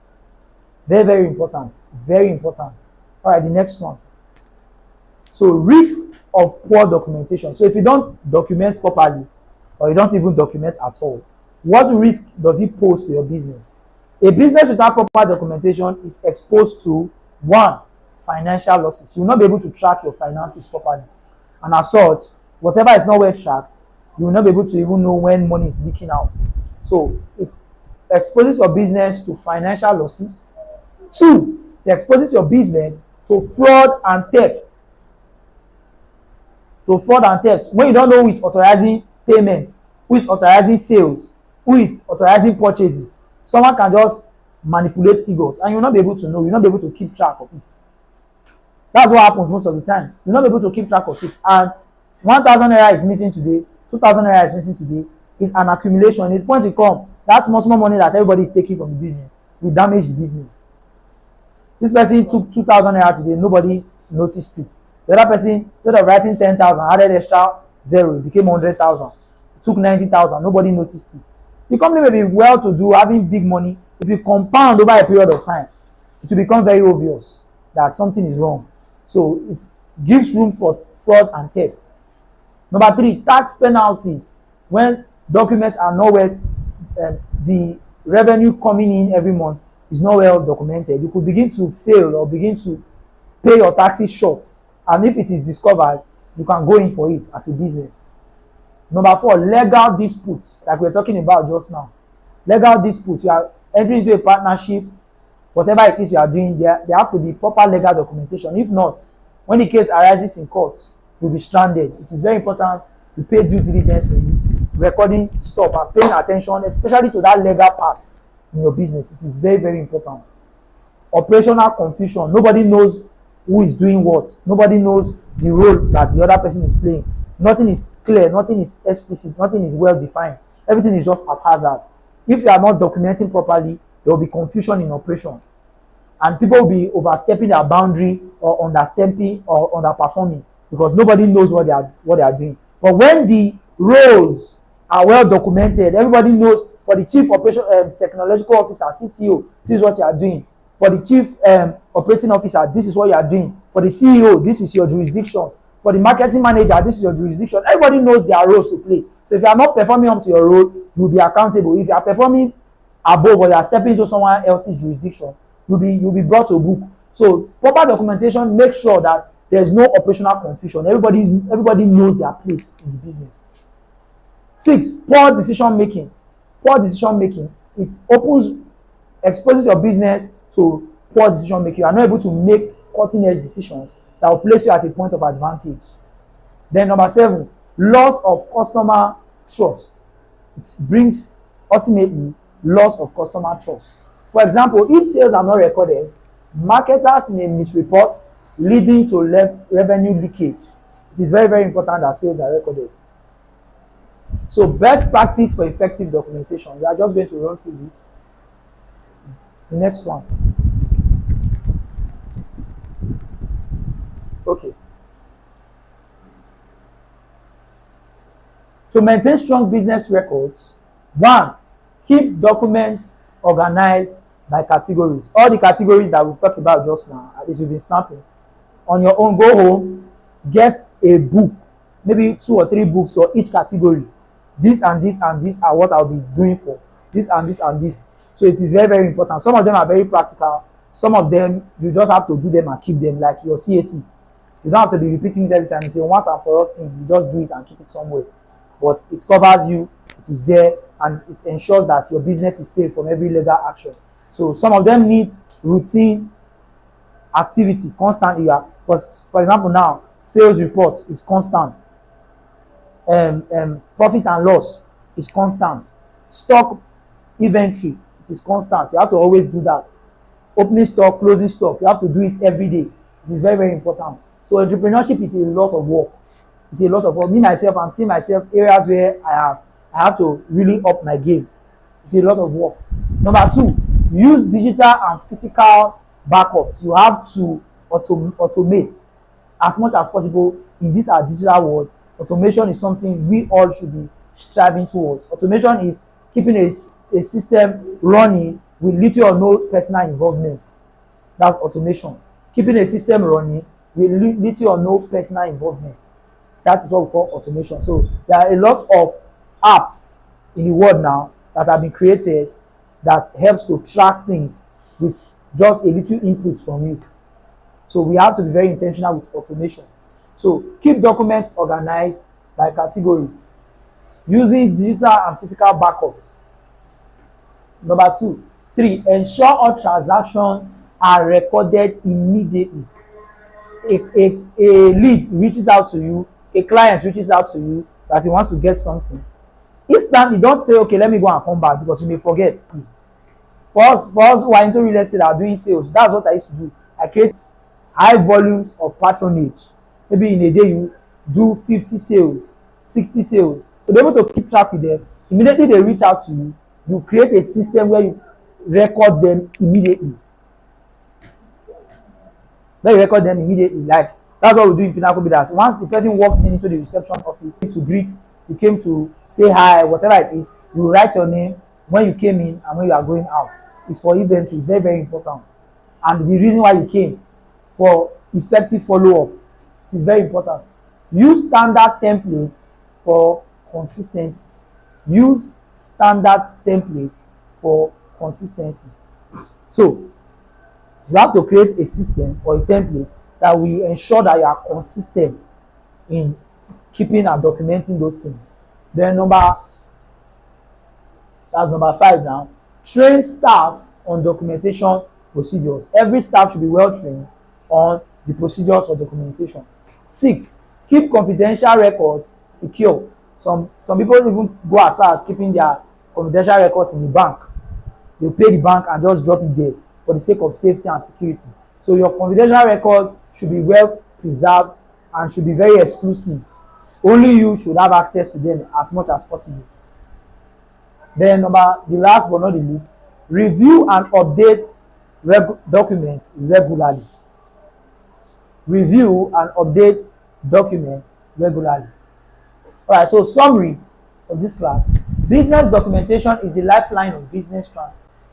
Very, very important. Very important. All right, the next one. So risk of poor documentation. So if you don't document properly, or you don't even document at all, what risk does it pose to your business? A business without proper documentation is exposed to one, financial losses. You will not be able to track your finances properly, and as such, whatever is not well tracked, you will not be able to even know when money is leaking out. So it exposes your business to financial losses. Two, it exposes your business to fraud and theft. When you don't know who is authorizing payment, who is authorizing sales, who is authorizing purchases, someone can just manipulate figures and you will not be able to know. You will not be able to keep track of it. That's what happens most of the times. You will not be able to keep track of it. And 1,000 naira is missing today, 2,000 naira is missing today. It's an accumulation. It's point to come. That's much more money that everybody is taking from the business. We damage the business. This person took 2,000 naira today, nobody noticed it. The other person, instead of writing 10,000, added extra 0, it became 100,000. It took 90,000, nobody noticed it. The company may be well to do, having big money. If you compound over a period of time, it will become very obvious that something is wrong. So it gives room for fraud and theft. Number 3, tax penalties. When documents are not well, the revenue coming in every month is not well documented, you could begin to fail or begin to pay your taxes short. And if it is discovered, you can go in for it as a business. Number 4, legal disputes, like we were talking about just now. Legal disputes, you are entering into a partnership, whatever it is you are doing, there have to be proper legal documentation. If not, when the case arises in court, you'll be stranded. It is very important to pay due diligence in recording stuff and paying attention, especially to that legal part in your business. It is very, very important. Operational confusion. Nobody knows who is doing what. Nobody knows the role that the other person is playing. Nothing is clear, nothing is explicit, nothing is well defined. Everything is just haphazard. If you are not documenting properly, there will be confusion in operation. And people will be overstepping their boundary or understepping or underperforming because nobody knows what they are doing. But when the roles are well documented, everybody knows. For the chief operation technological officer, CTO, this is what you are doing. For the chief operating officer, this is what you are doing. For the CEO, this is your jurisdiction. For the marketing manager, this is your jurisdiction. Everybody knows their roles to play. So if you are not performing up to your role, you will be accountable. If you are performing above or you are stepping into someone else's jurisdiction, you'll be brought to book. So proper documentation makes sure that there is no operational confusion. Everybody knows their place in the business. 6, poor decision making. Poor decision making, it exposes your business to poor decision making. You are not able to make cutting edge decisions that will place you at a point of advantage. Then number 7, loss of customer trust. It brings ultimately loss of customer trust. For example, if sales are not recorded, marketers may misreport, leading to revenue leakage. It is very, very important that sales are recorded. So best practice for effective documentation. We are just going to run through this. The next one. Okay. To maintain strong business records, 1, keep documents organized by categories. All the categories that we've talked about just now, at least you've been snapping. On your own, go home, get a book, maybe 2 or 3 books for each category. This and this and this are what I'll be doing for. This and this and this. So it is very, very important. Some of them are very practical. Some of them, you just have to do them and keep them, like your CAC. You don't have to be repeating it every time. You say once and for all thing, you just do it and keep it somewhere. But it covers you, it is there, and it ensures that your business is safe from every legal action. So some of them need routine activity constantly. For example, now, sales report is constant. Profit and loss is constant. Stock inventory, it is constant. You have to always do that. Opening stock, closing stock, you have to do it every day. It is very, very important. So entrepreneurship is a lot of work. It's a lot of work. Me myself, I'm seeing myself areas where I have to really up my game. It's a lot of work. Number 2, Use digital and physical backups. You have to automate as much as possible in this our digital world. Automation is something we all should be striving towards. Automation is keeping a system running with little or no personal involvement. That's automation. Keeping a system running with little or no personal involvement. That is what we call automation. So there are a lot of apps in the world now that have been created that helps to track things with just a little input from you. So we have to be very intentional with automation. So keep documents organized by category using digital and physical backups. Number 2. 3. Ensure all transactions are recorded immediately. A lead reaches out to you, a client reaches out to you that he wants to get something. Instantly, don't say, okay, let me go and come back, because you may forget. For us who are into real estate, are doing sales, that's what I used to do. I create high volumes of patronage. Maybe in a day you do 50 sales, 60 sales. To be able to keep track with them, immediately they reach out to you, you create a system where you record them immediately. Like, that's what we do in Pinnacle Brainiacs. Once the person walks into the reception office to greet, you came to say hi, whatever it is, you write your name when you came in and when you are going out. It's for inventory. It's very, very important. And the reason why you came, for effective follow-up. It is very important. Use standard templates for consistency. Use standard templates for consistency. So you have to create a system or a template that will ensure that you are consistent in keeping and documenting those things. Then that's number 5 now. Train staff on documentation procedures. Every staff should be well trained on the procedures for documentation. 6. Keep confidential records secure. Some people even go as far as keeping their confidential records in the bank. They pay the bank and just drop it there for the sake of safety and security. So your confidential records should be well preserved and should be very exclusive. Only you should have access to them as much as possible. Then the last but not the least, review and update documents regularly. Review and update documents regularly. Alright, so summary of this class. Business documentation is the lifeline of business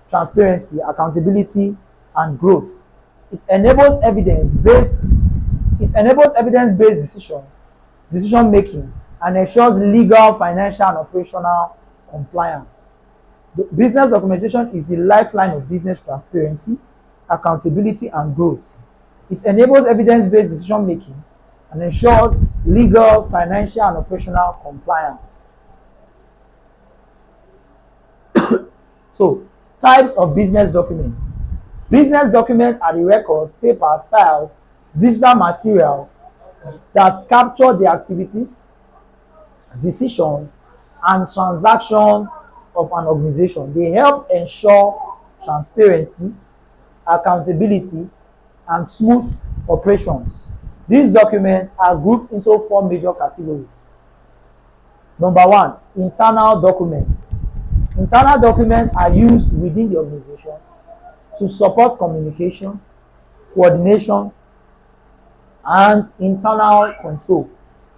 transparency, accountability, and growth. It enables evidence-based decision making, and ensures legal, financial, and operational compliance. The business documentation is the lifeline of business transparency, accountability, and growth. It enables evidence-based decision making and ensures legal, financial, and operational compliance. So, types of business documents. Business documents are the records, papers, files, digital materials that capture the activities, decisions, and transactions of an organization. They help ensure transparency, accountability, and smooth operations. These documents are grouped into 4 major categories. Number 1, internal documents. Internal documents are used within the organization to support communication, coordination, and internal control.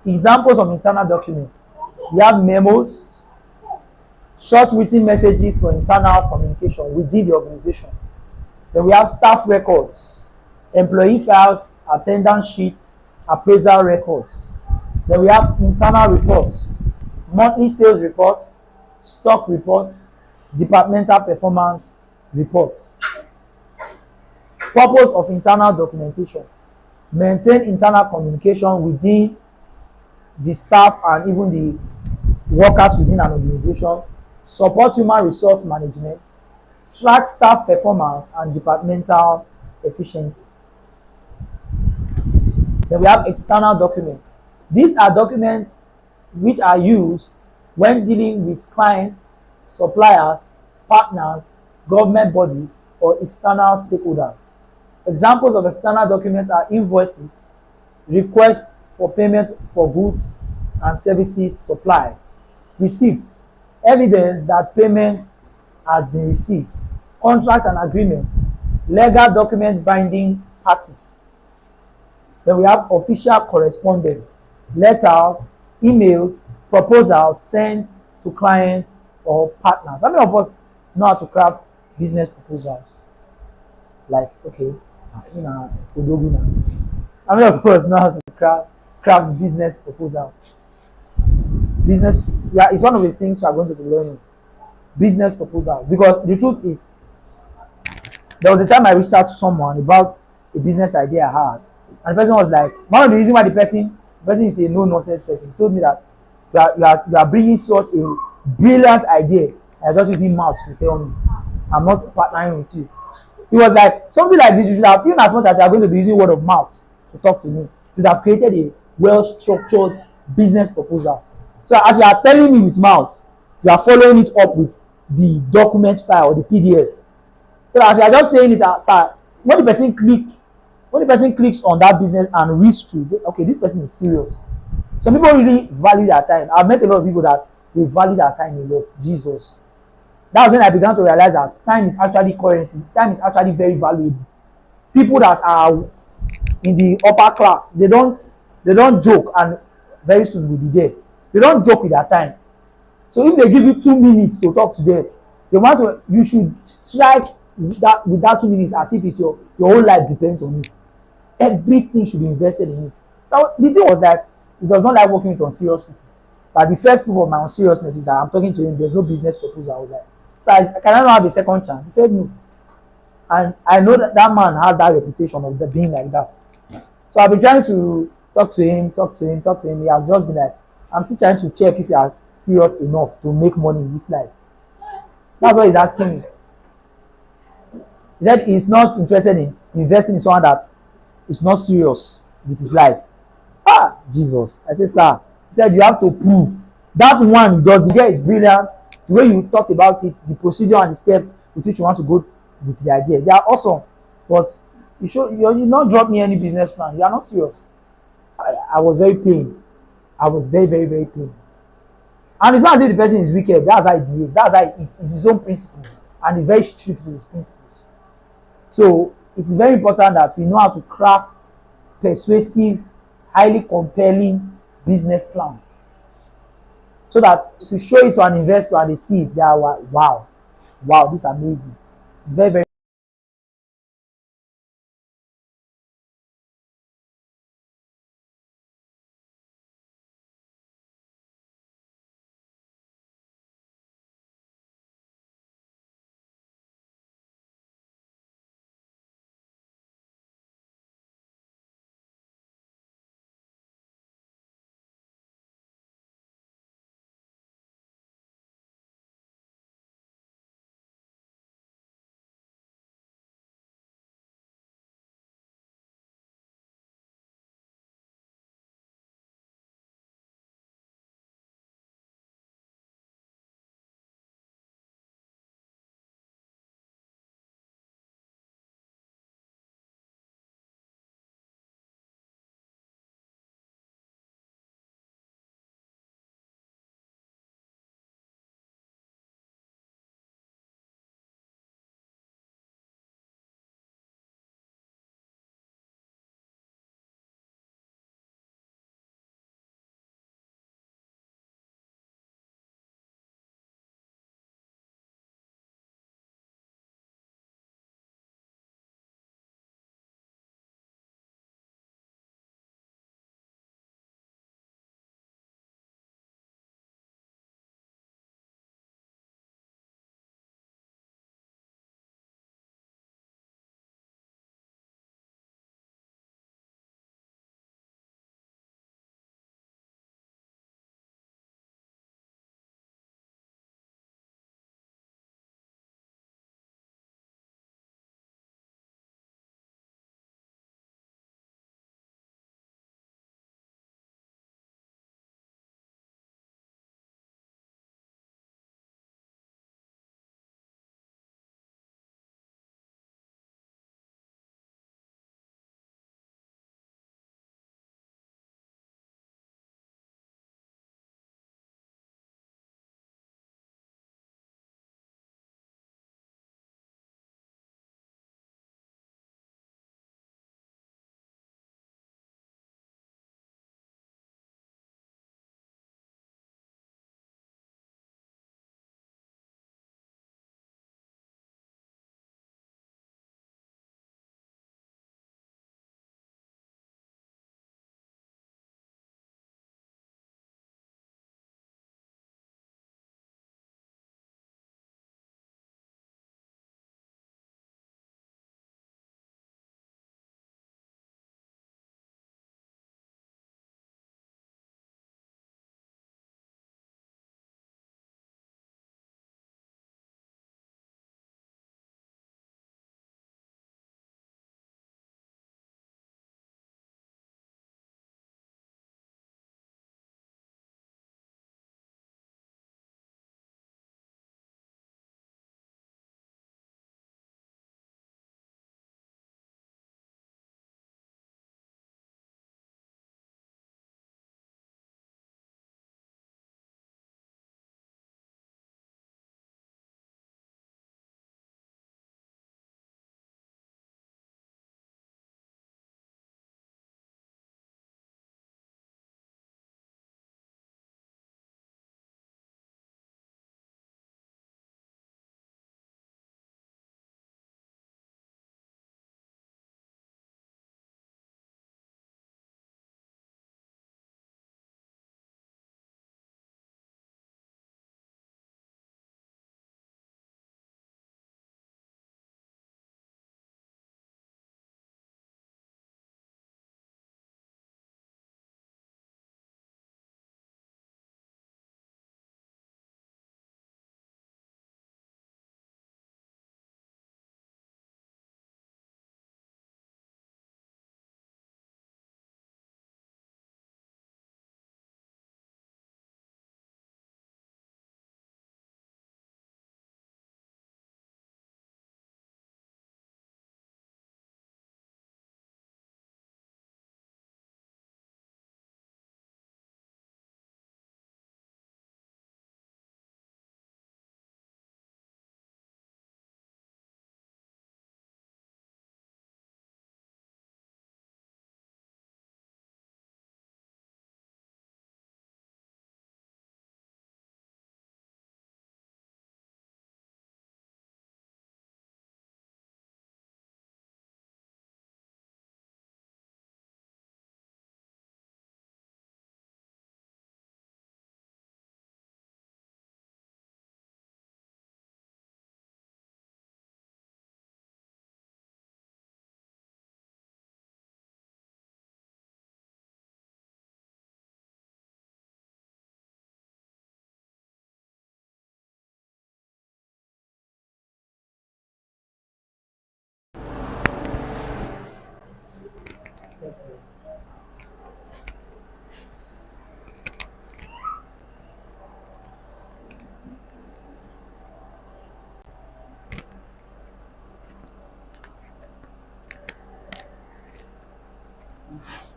Examples of internal documents: we have memos, short written messages for internal communication within the organization. Then we have staff records, employee files, attendance sheets, appraisal records. Then we have internal reports, monthly sales reports, stock reports, departmental performance reports. Purpose of internal documentation: maintain internal communication within the staff and even the workers within an organization, support human resource management, track staff performance and departmental efficiency. Then we have external documents. These are documents which are used when dealing with clients, suppliers, partners, government bodies, or external stakeholders. Examples of external documents are invoices, requests for payment for goods and services supplied, receipts, evidence that payment has been received, contracts and agreements, legal documents binding parties. Then we have official correspondence, letters, emails, proposals sent to clients or partners. How many of us know how to craft business proposals? Like, okay, Odogu now. How many of us know how to craft business proposals? Business, yeah, it's one of the things we are going to be learning. Business proposal. Because the truth is, there was a time I reached out to someone about a business idea I had, and the person was like, one of the reasons why the person is a no nonsense person. He told me that you are bringing such a brilliant idea, and you're just using mouth to tell me. I'm not partnering with you. He was like, something like this, you should have, even as much as you are going to be using word of mouth to talk to me, you should have created a well structured business proposal. So as you are telling me with mouth, you are following it up with the document file or the PDF. So as you are just saying it, sir, when the person clicks on that business and reads through, okay, this person is serious. Some people really value their time. I've met a lot of people that they value their time a lot. Jesus. That was when I began to realize that time is actually currency. Time is actually very valuable. People that are in the upper class, they don't joke, and very soon will be there. They don't joke with their time. So if they give you 2 minutes to talk to them, you should strike with that 2 minutes as if it's your whole life depends on it. Everything should be invested in it. So the thing was that it does not like working with unserious people. But the first proof of my unseriousness is that I'm talking to him, there's no business proposal out there. So can I not have a second chance? He said no. And I know that man has that reputation of being like that. So I've been trying to talk to him. He has just been like, I'm still trying to check if you are serious enough to make money in this life. That's what he's asking me. He said he's not interested in investing in someone that is not serious with his life. Ah, Jesus. I said, sir. He said, you have to prove. That one, the idea is brilliant. The way you talked about it, the procedure and the steps with which you want to go with the idea, they are awesome. But you not drop me any business plan. You are not serious. I was very pained. I was very, very, very pained. And it's not as if the person is wicked. That's how he behaves. That's how it's his own principle. And he's very strict with his principles. So it's very important that we know how to craft persuasive, highly compelling business plans. So that if you show it to an investor and they see it, they are wow, this is amazing. It's very, very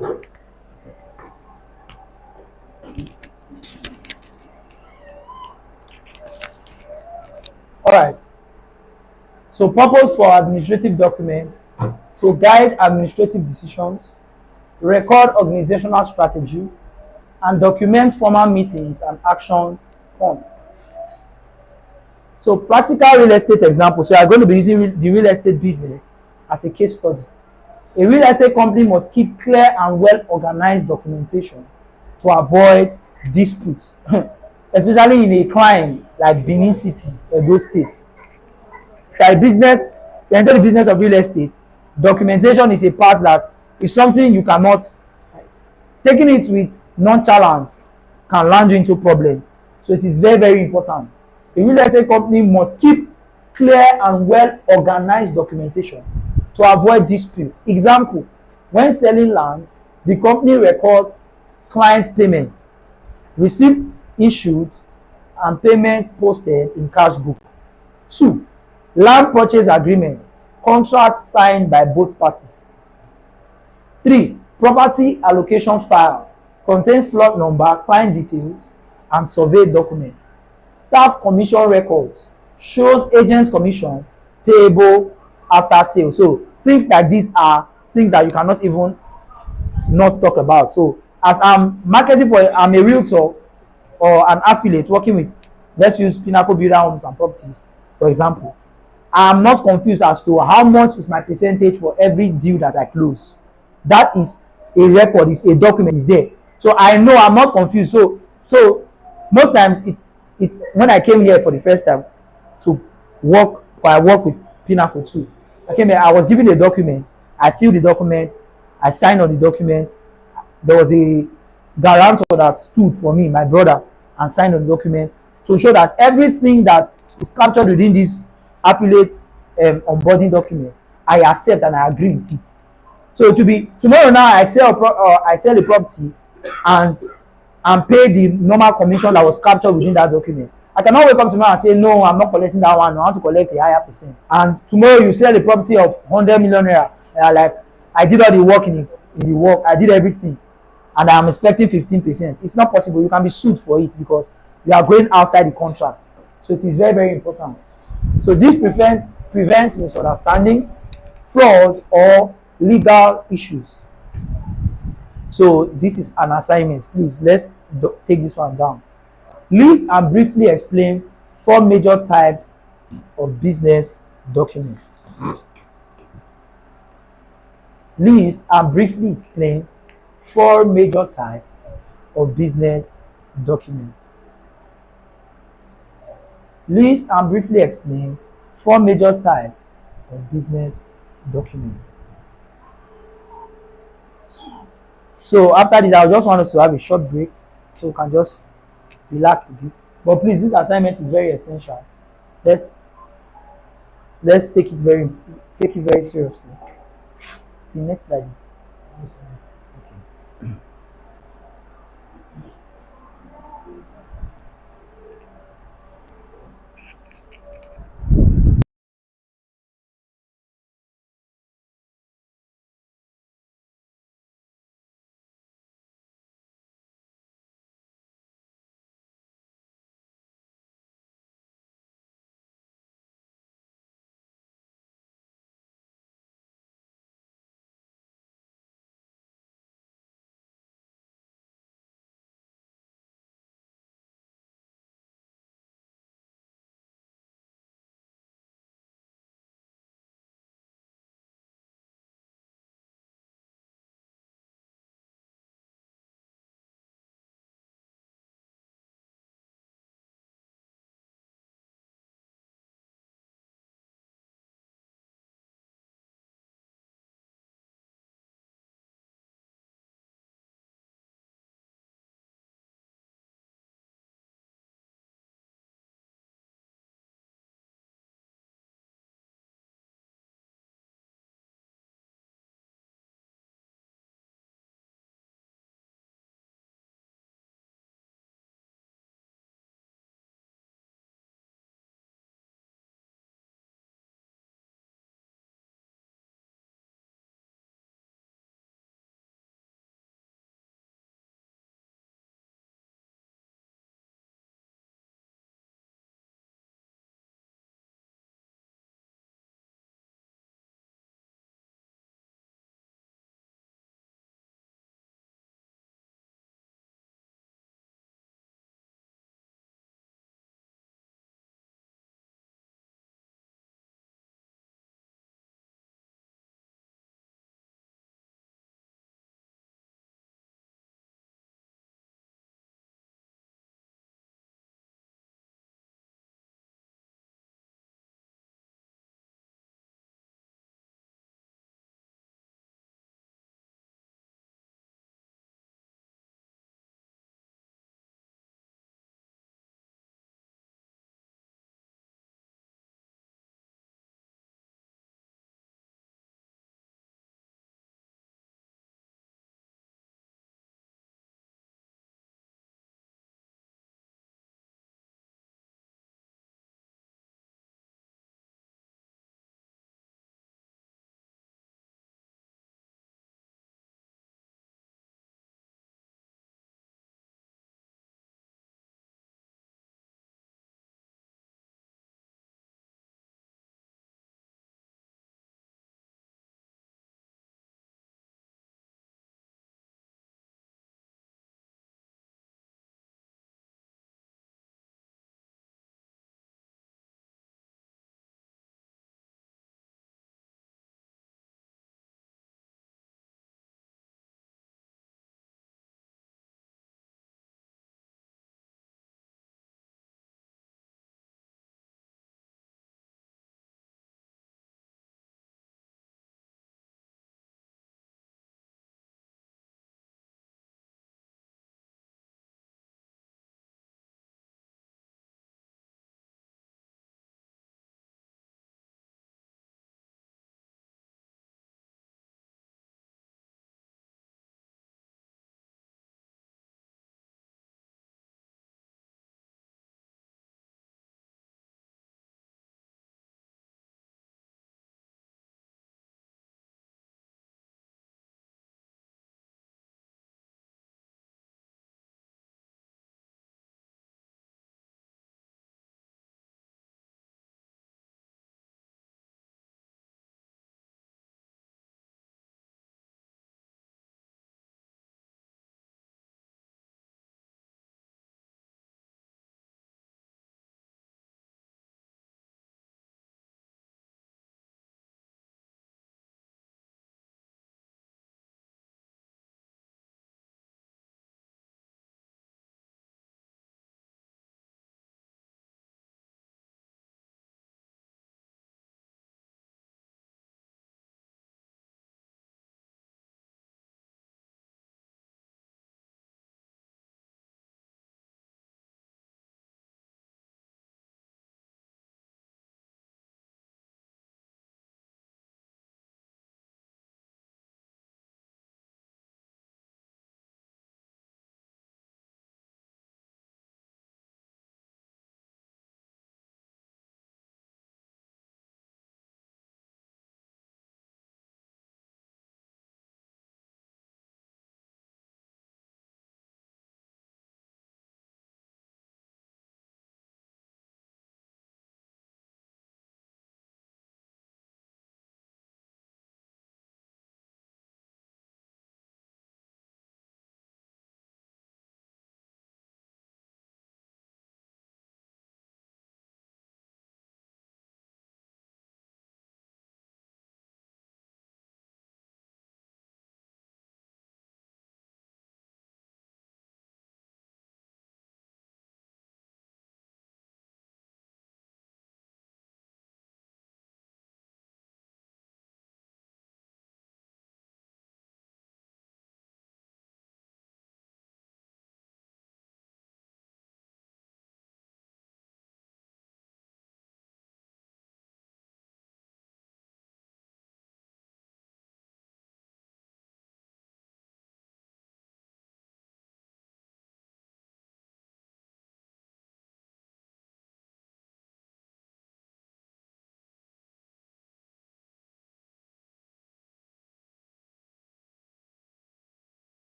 All right. So purpose for administrative documents to guide administrative decisions, record organizational strategies, and document formal meetings and action points. So practical real estate example. So you are going to be using the real estate business as a case study. A real estate company must keep clear and well organized documentation to avoid disputes, especially in a crime like Benin City, Edo State. That business, you enter the business of real estate, documentation is a part that is something you cannot, taking it with nonchalance can land you into problems. So it is very, very important. A real estate company must keep clear and well organized documentation to avoid disputes. Example, when selling land, the company records client payments, receipts issued, and payment posted in cash book. 2. Land purchase agreement, contract signed by both parties. 3. Property allocation file, contains plot number, client details, and survey documents. Staff commission records, shows agent commission payable after sale. So things like these are things that you cannot even not talk about. So as I'm marketing for, I'm a realtor or an affiliate working with, let's use Pinnacle Builder Homes and Properties for example. I'm not confused as to how much is my percentage for every deal that I close. That is a record, is a document, is there. So I know I'm not confused. So most times it's when I came here for the first time to work, or I work with Pinnacle too. I came here, I was given a document, I filled the document, I signed on the document. There was a guarantor that stood for me, my brother, and signed on the document to show that everything that is captured within this affiliate onboarding document, I accept and I agree with it. So it will be tomorrow now I sell a property and pay the normal commission that was captured within that document. I cannot wake up tomorrow and say no, I'm not collecting that one. I want to collect a higher percent. And tomorrow you sell a property of 100 million naira. Like I did all the work in the work, I did everything, and I am expecting 15%. It's not possible. You can be sued for it because you are going outside the contract. So it is very, very important. So this prevents misunderstandings, fraud, or legal issues. So this is an assignment. Please, let's take this one down. List and briefly explain 4 major types of business documents. List and briefly explain 4 major types of business documents. List and briefly explain 4 major types of business documents. So after this, I just want us to have a short break so we can just relax a bit. But please, this assignment is very essential. Let's take it very seriously. The next slide is. Okay.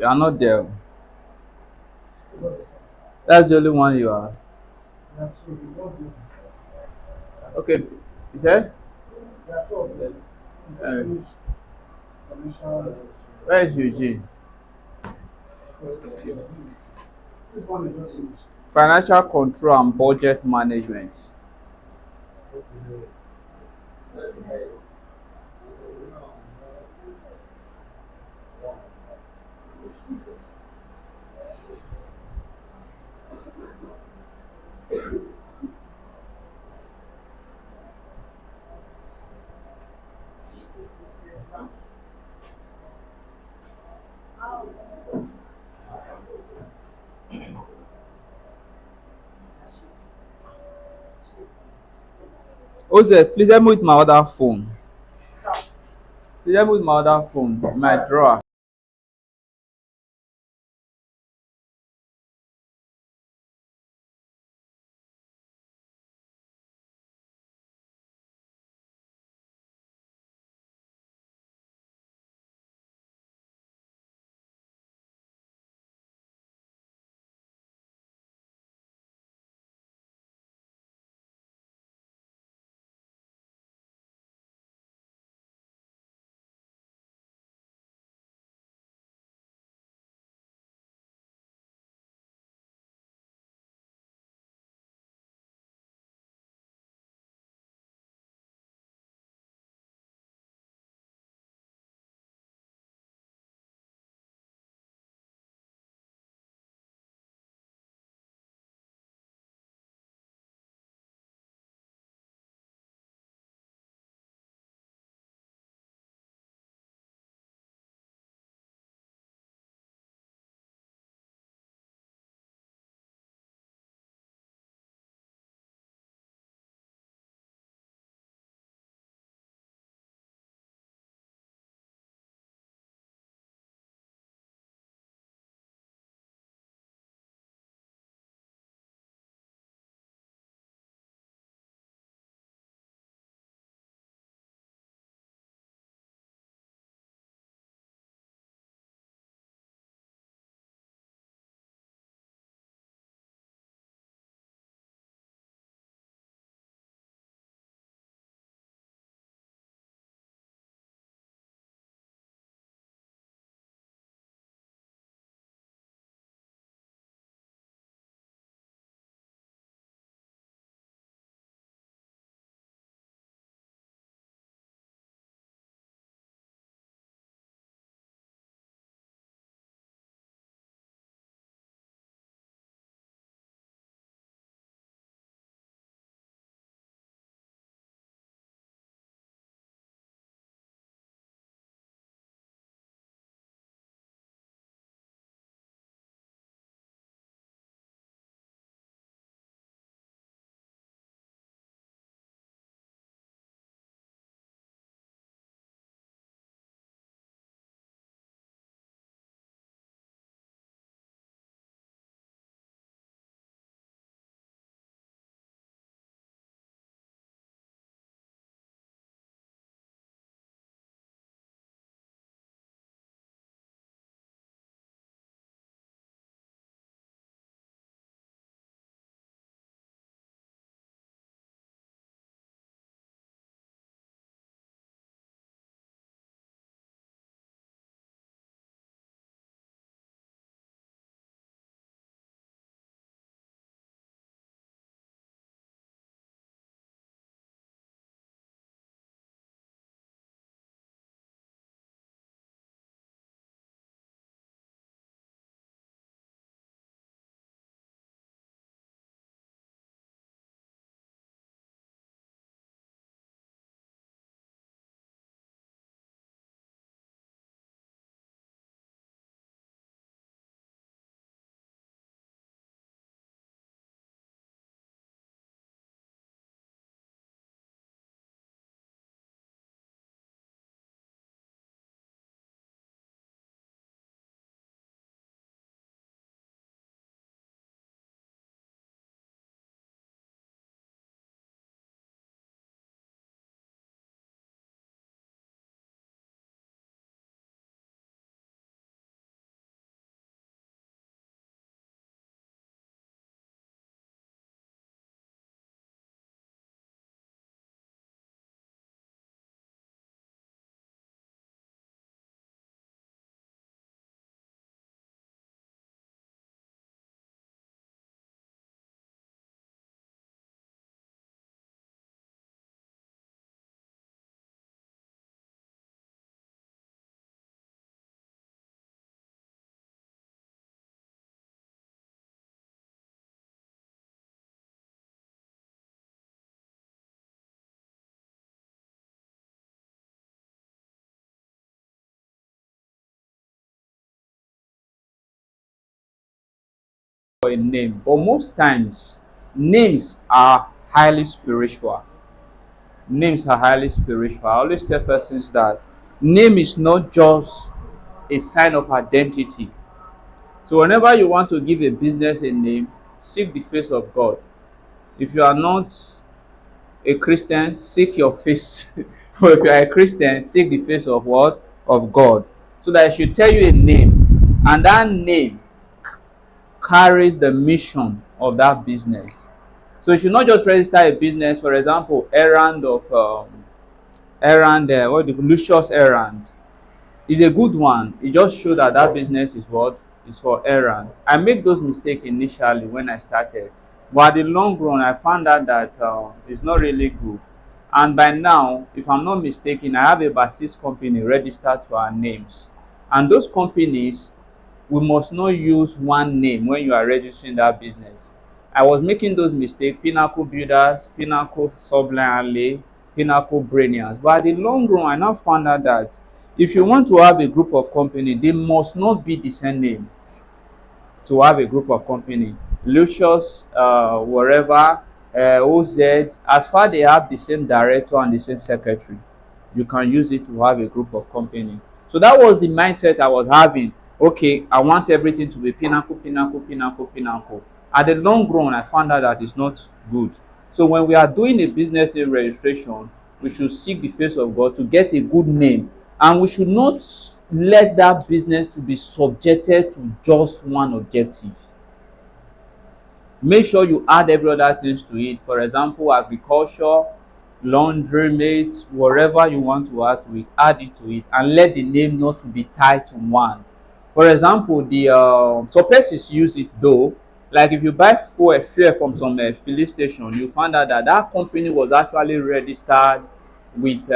You are not there. It's not the same. That's the only one you are. There are two. What's the Okay. You said? There are two of them. We just Uh, finished financial. where is Eugene? This one is just finished. Financial control and budget management. Jose, please help me with my other phone. Please help me with my other phone, my drawer. for a name, but most times names are highly spiritual. Names are highly spiritual. I always tell persons that name is not just a sign of identity. So whenever you want to give a business a name, seek the face of God. If you are not a Christian, seek your face. Or if you are a Christian, seek the face of what? Of God. So that it should tell you a name, and that name carries the mission of that business. So you should not just register a business, for example, what the Lucius errand is a good one. It just shows that that business is what is for errand. I make those mistakes initially when I started, but at the long run, I found out that it's not really good. And by now, if I'm not mistaken, I have about 6 companies registered to our names, and those companies, we must not use one name when you are registering that business. I was making those mistakes: Pinnacle Builders, Pinnacle Sublime Alley, Pinnacle Brainiacs. But at the long run, I now found out that if you want to have a group of company, they must not be the same name. To have a group of company, Lucius, wherever, OZ, as far they have the same director and the same secretary, you can use it to have a group of company. So that was the mindset I was having. Okay, I want everything to be Pinnacle, Pinnacle, Pinnacle, Pinnacle. At the long run, I found out that it's not good. So when we are doing a business name registration, we should seek the face of God to get a good name, and we should not let that business to be subjected to just one objective. Make sure you add every other things to it. For example, agriculture, laundry mate, whatever you want to add to it, add it to it, and let the name not to be tied to one. For example, the some places use it though. Like if you buy fuel from some filling station, you find out that that company was actually registered with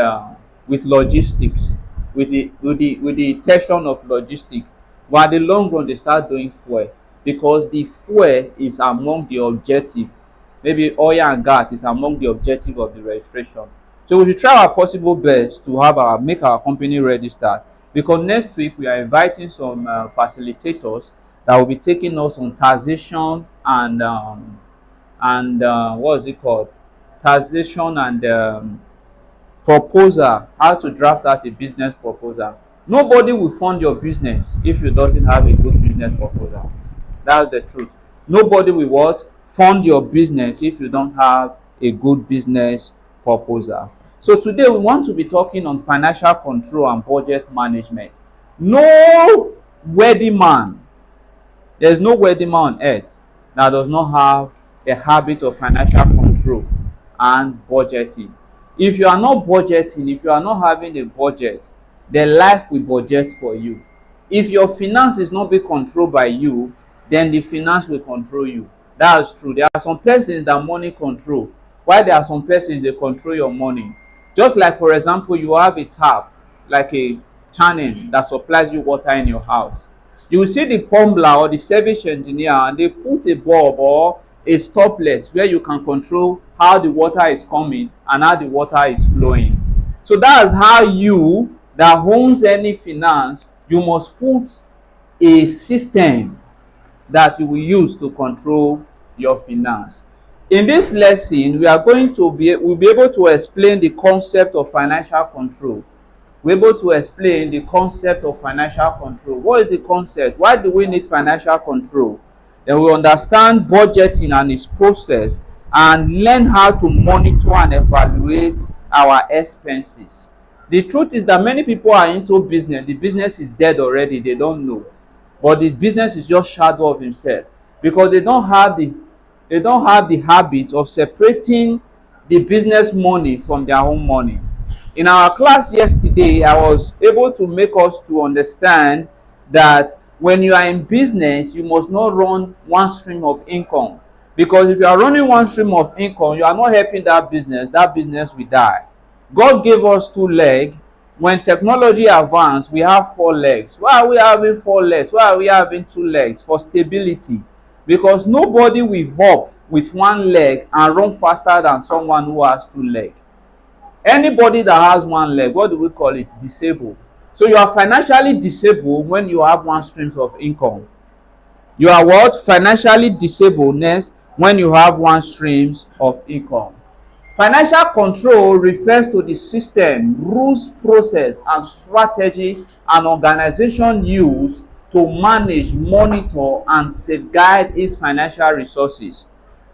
logistics, with the intention of logistics. But at the long run, they start doing fuel because the fuel is among the objective. Maybe oil and gas is among the objective of the registration. So we should try our possible best to have make our company registered, because next week we are inviting some facilitators that will be taking us on taxation and what is it called? Taxation and proposal, how to draft out a business proposal. Nobody will fund your business if you doesn't have a good business proposal. That's the truth. Nobody will what? Fund your business if you don't have a good business proposal. So today we want to be talking on financial control and budget management. No wealthy man, there is no wealthy man on earth that does not have a habit of financial control and budgeting. If you are not budgeting, if you are not having a budget, then life will budget for you. If your finance is not being controlled by you, then the finance will control you. That's true. There are some persons that money control, while there are some persons they control your money. Just like, for example, you have a tap, like a channel that supplies you water in your house. You will see the plumber or the service engineer, and they put a bulb or a stoplet where you can control how the water is coming and how the water is flowing. So that's how you that owns any finance, you must put a system that you will use to control your finance. In this lesson, we'll be able to explain the concept of financial control. We're able to explain the concept of financial control. What is the concept? Why do we need financial control? Then we understand budgeting and its process, and learn how to monitor and evaluate our expenses. The truth is that many people are into business. The business is dead already. They don't know. But the business is just shadow of himself, because they don't have the habit of separating the business money from their own money. In our class yesterday, I was able to make us to understand that when you are in business, you must not run one stream of income, because if you are running one stream of income, you are not helping that business will die. God gave us 2 legs. When technology advanced, we have 4 legs. Why are we having 4 legs? Why are we having 2 legs? For stability. Because nobody will hop with 1 leg and run faster than someone who has 2 legs. Anybody that has 1 leg, what do we call it? Disabled. So you are financially disabled when you have one stream of income. You are what? Financially disabled next when you have one streams of income. Financial control refers to the system, rules, process, and strategy an organization use to manage, monitor, and safeguard its financial resources.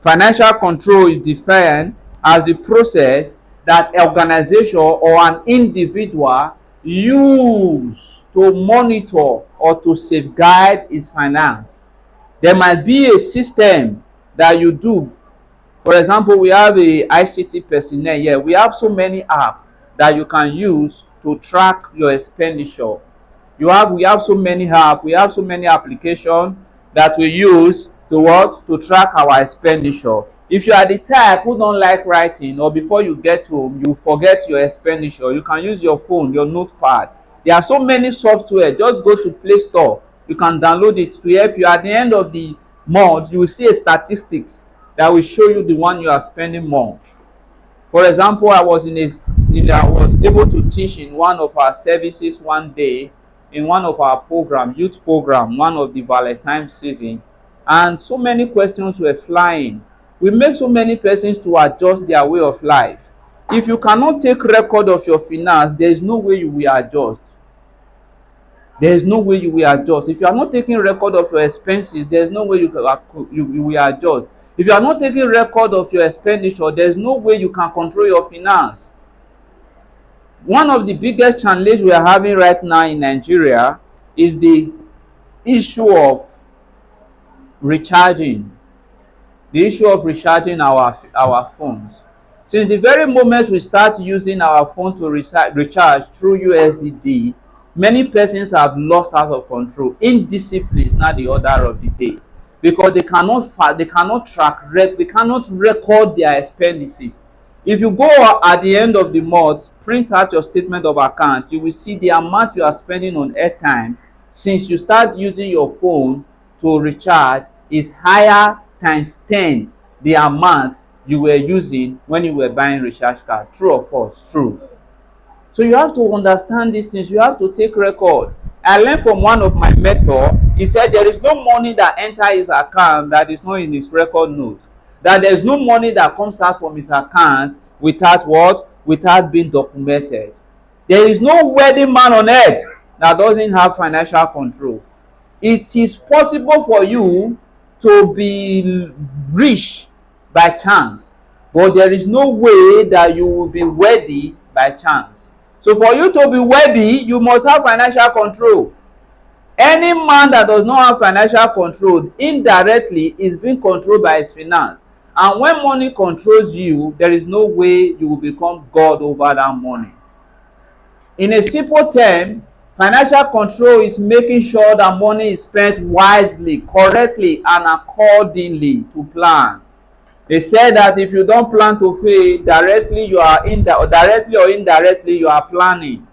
Financial control is defined as the process that organization or an individual use to monitor or to safeguard its finance. There might be a system that you do. For example, we have a ICT personnel here. We have so many apps that you can use to track your expenditure. We have so many apps, we have so many applications that we use to what? To track our expenditure. If you are the type who don't like writing, or before you get home, you forget your expenditure, you can use your phone, your notepad. There are so many software. Just go to Play Store. You can download it to help you. At the end of the month, you will see a statistics that will show you the one you are spending more. For example, I was able to teach in one of our services one day, in one of our program, youth program, one of the Valentine season, and so many questions were flying. We make so many persons to adjust their way of life. If you cannot take record of your finance, there is no way you will adjust. There is no way you will adjust. If you are not taking record of your expenses, there is no way you will adjust. If you are not taking record of your expenditure, there is no way you can control your finance. One of the biggest challenges we are having right now in Nigeria is the issue of recharging. The issue of recharging our phones. Since the very moment we start using our phone to recharge through USSD, many persons have lost out of control. Indiscipline is not the order of the day, because they cannot they cannot record their expenses. If you go at the end of the month, print out your statement of account, you will see the amount you are spending on airtime since you start using your phone to recharge is higher times 10 the amount you were using when you were buying recharge card. True or false? True. So you have to understand these things. You have to take record. I learned from one of my mentor. He said there is no money that enters his account that is not in his record note. That there is no money that comes out from his account without what? Without being documented. There is no wealthy man on earth that doesn't have financial control. It is possible for you to be rich by chance, but there is no way that you will be wealthy by chance. So for you to be wealthy, you must have financial control. Any man that does not have financial control indirectly is being controlled by his finance. And when money controls you, there is no way you will become God over that money. In a simple term, financial control is making sure that money is spent wisely, correctly, and accordingly to plan. They said that if you don't plan to fail, directly or indirectly you are planning.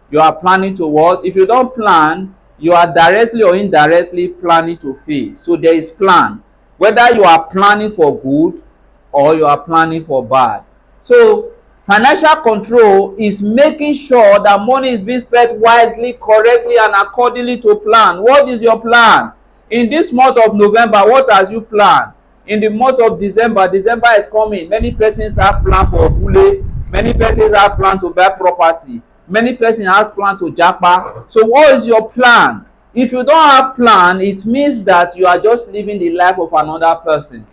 You are planning to what? If you don't plan, you are directly or indirectly planning to fail. So there is plan. Whether you are planning for good or you are planning for bad. So financial control is making sure that money is being spent wisely, correctly, and accordingly to plan. What is your plan? In this month of November, what has you planned? In the month of December is coming. Many persons have planned for Bule. Many persons have planned to buy property. Many persons have planned to japa. So what is your plan? If you don't have plan, it means that you are just living the life of another person.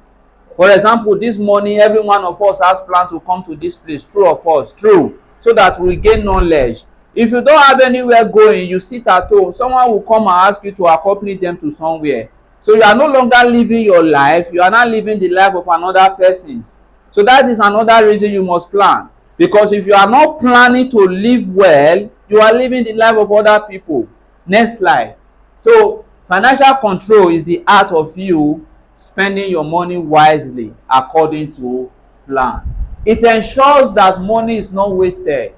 For example, this morning, every one of us has planned to come to this place. True or false? True. So that we gain knowledge. If you don't have anywhere going, you sit at home, someone will come and ask you to accompany them to somewhere. So you are no longer living your life, you are not living the life of another person's. So that is another reason you must plan. Because if you are not planning to live well, you are living the life of other people. Next slide. So financial control is the art of you spending your money wisely according to plan. It ensures that money is not wasted.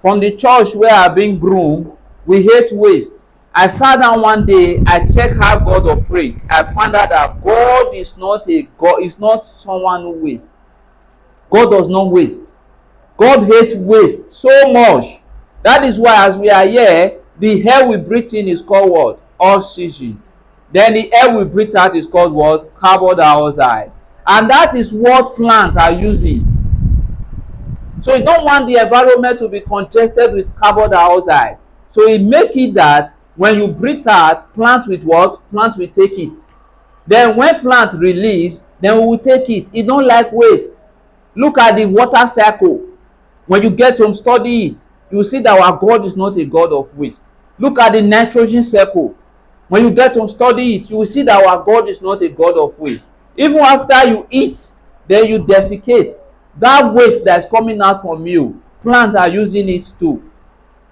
From the church where I been groomed, we hate waste. I sat down one day, I checked how God operates. I found out that God is not someone who wastes. God does not waste. God hates waste so much. That is why as we are here, the air we breathe in is called what? Oxygen. Then the air we breathe out is called what? Carbon dioxide. And that is what plants are using. So you don't want the environment to be congested with carbon dioxide. So it make it that when you breathe out, plant with what? Plant will take it. Then when plant release, then we will take it. It don't like waste. Look at the water cycle. When you get home, study it. You will see that our God is not a God of waste. Look at the nitrogen cycle. When you get home, study it. You will see that our God is not a God of waste. Even after you eat, then you defecate. That waste that is coming out from you, plants are using it too.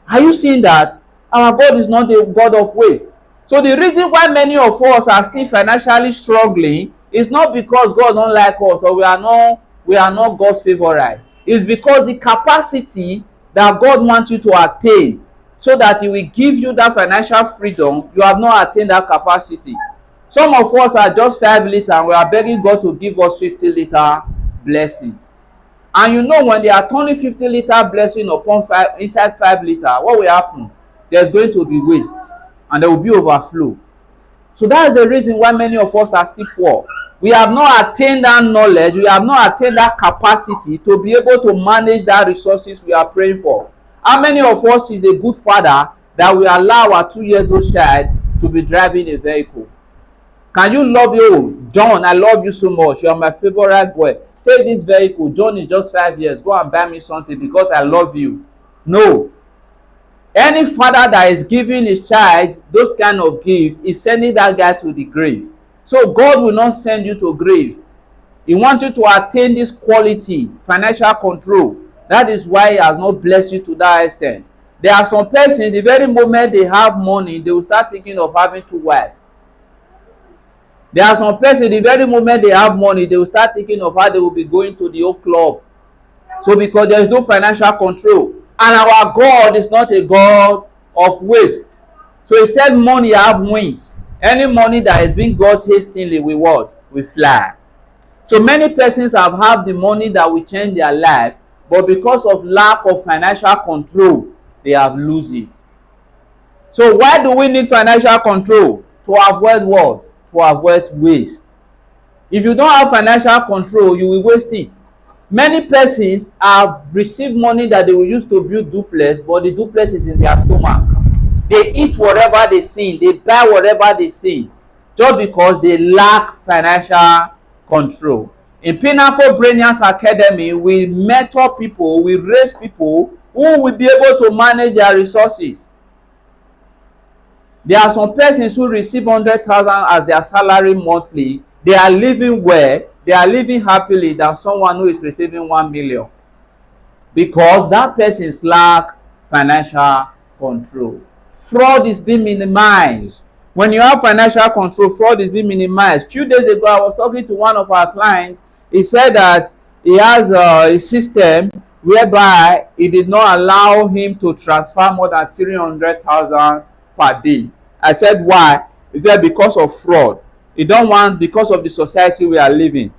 Are you seeing that? Our God is not a God of waste. So the reason why many of us are still financially struggling is not because God don't like us or we are not God's favorite. It's because the capacity that God wants you to attain so that He will give you that financial freedom, you have not attained that capacity. Some of us are just 5 liters and we are begging God to give us 50-liter blessing. And you know, when they are turning 50-liter blessing upon inside 5 liters, what will happen? There's going to be waste and there will be overflow. So that is the reason why many of us are still poor. We have not attained that knowledge, we have not attained that capacity to be able to manage that resources we are praying for. How many of us is a good father that will allow our 2-year-old child to be driving a vehicle? Can you love you? John, I love you so much. You are my favorite boy. Take this vehicle. John is just 5 years. Go and buy me something because I love you. No. Any father that is giving his child those kind of gifts is sending that guy to the grave. So God will not send you to grave. He wants you to attain this quality, financial control. That is why He has not blessed you to that extent. There are some persons, the very moment they have money, they will start thinking of having 2 wives. There are some persons, the very moment they have money, they will start thinking of how they will be going to the old club. So because there is no financial control. And our God is not a God of waste. So He said money have wings. Any money that is being got hastily will what? Will fly. So many persons have had the money that will change their life, but because of lack of financial control, they have lost it. So why do we need financial control? To avoid what? To avoid waste. If you don't have financial control, you will waste it. Many persons have received money that they will use to build duplex, but the duplex is in their stomach. They eat whatever they see, they buy whatever they see, just because they lack financial control. In Pinnacle Brainiacs Academy, we mentor people, we raise people who will be able to manage their resources. There are some persons who receive 100,000 as their salary monthly. They are living well, they are living happily than someone who is receiving 1 million. Because that person lack financial control. Fraud is being minimized. When you have financial control, fraud is being minimized. A few days ago, I was talking to one of our clients. He said that he has a system whereby it did not allow him to transfer more than 300,000 per day. I said, why? He said, because of fraud. He don't want, because of the society we are living.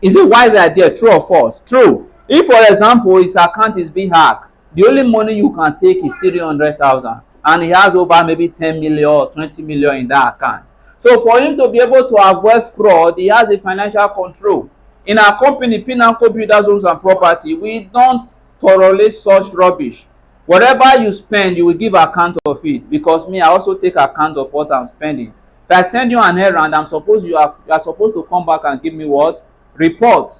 Is it wise idea? True or false? True. If, for example, his account is being hacked, the only money you can take is 300,000, and he has over maybe 10 million or 20 million in that account. So for him to be able to avoid fraud, he has a financial control. In our company, Pinnacle Builders, Homes and Property, we don't thoroughly search rubbish. Whatever you spend, you will give account of it, because me, I also take account of what I'm spending. If I send you an errand, you are supposed to come back and give me what? Report.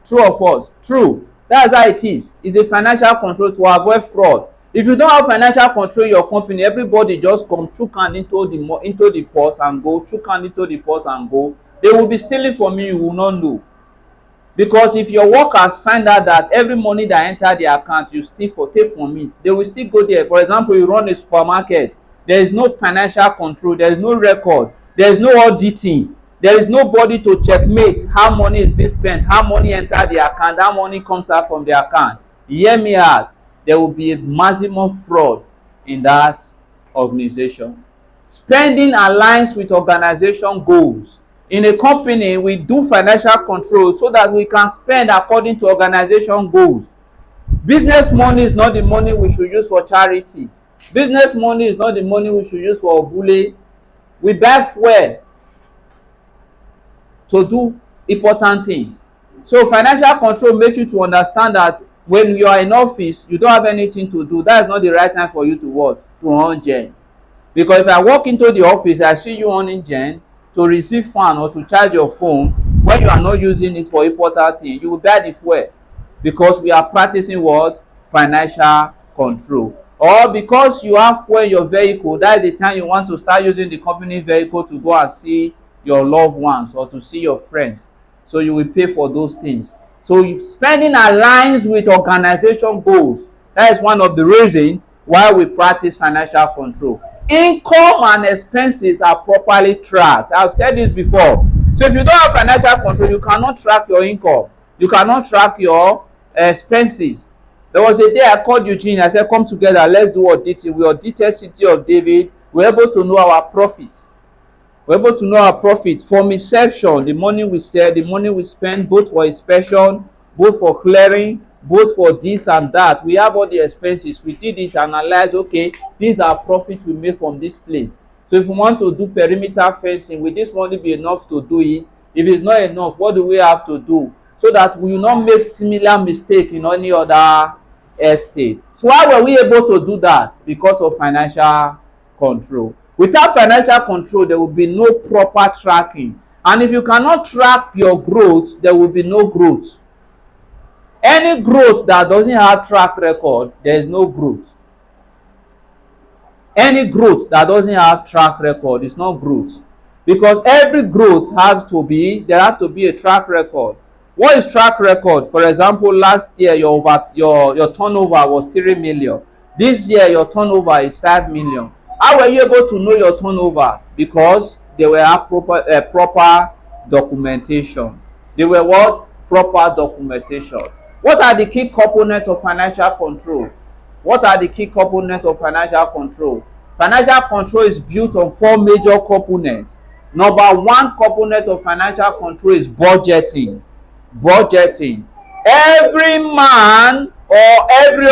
True or false? True. That's how it is. It's a financial control to avoid fraud. If you don't have financial control in your company, everybody just come chook hand into the purse and go, chook hand into the purse and go. They will be stealing from you will not know. Because if your workers find out that every money that enter the account you take from it, they will still go there. For example, you run a supermarket, there is no financial control, there is no record, there is no auditing, there is nobody to checkmate how money is being spent, how money enter the account, how money comes out from the account. Hear me out. There will be a maximum fraud in that organization. Spending aligns with organization goals. In a company, we do financial control so that we can spend according to organization goals. Business money is not the money we should use for charity. Business money is not the money we should use for obule. We buy fuel to do important things. So financial control make you to understand that when you are in office, you don't have anything to do. That is not the right time for you to work, to earn gen. Because if I walk into the office, I see you earning gen to receive fan or to charge your phone when you are not using it for important things, you will buy the fuel. Because we are practicing what? Financial control. Or because you have fuel in your vehicle, that is the time you want to start using the company vehicle to go and see your loved ones or to see your friends. So you will pay for those things. So spending aligns with organization goals. That is one of the reasons why we practice financial control. Income and expenses are properly tracked. I've said this before. So if you don't have financial control, you cannot track your income. You cannot track your expenses. There was a day I called Eugene. I said, come together, let's do auditing. We audited City of David. We're able to know our profits. We're able to know our profits from inception, the money we sell, the money we spend, both for inspection, both for clearing, both for this and that. We have all the expenses. We did it, analyze, okay, these are profits we made from this place. So if we want to do perimeter fencing, will this money be enough to do it? If it's not enough, what do we have to do? So that we will not make similar mistake in any other estate. So why were we able to do that? Because of financial control. Without financial control, there will be no proper tracking. And if you cannot track your growth, there will be no growth. Any growth that doesn't have track record, there is no growth. Any growth that doesn't have track record is not growth. Because every growth there has to be a track record. What is track record? For example, last year your turnover was 3 million. This year your turnover is 5 million. How were you able to know your turnover? Because they were proper documentation. They were what? Proper documentation. What are the key components of financial control? What are the key components of financial control? Financial control is built on 4 major components. Number 1 component of financial control is budgeting. Budgeting. Every man or every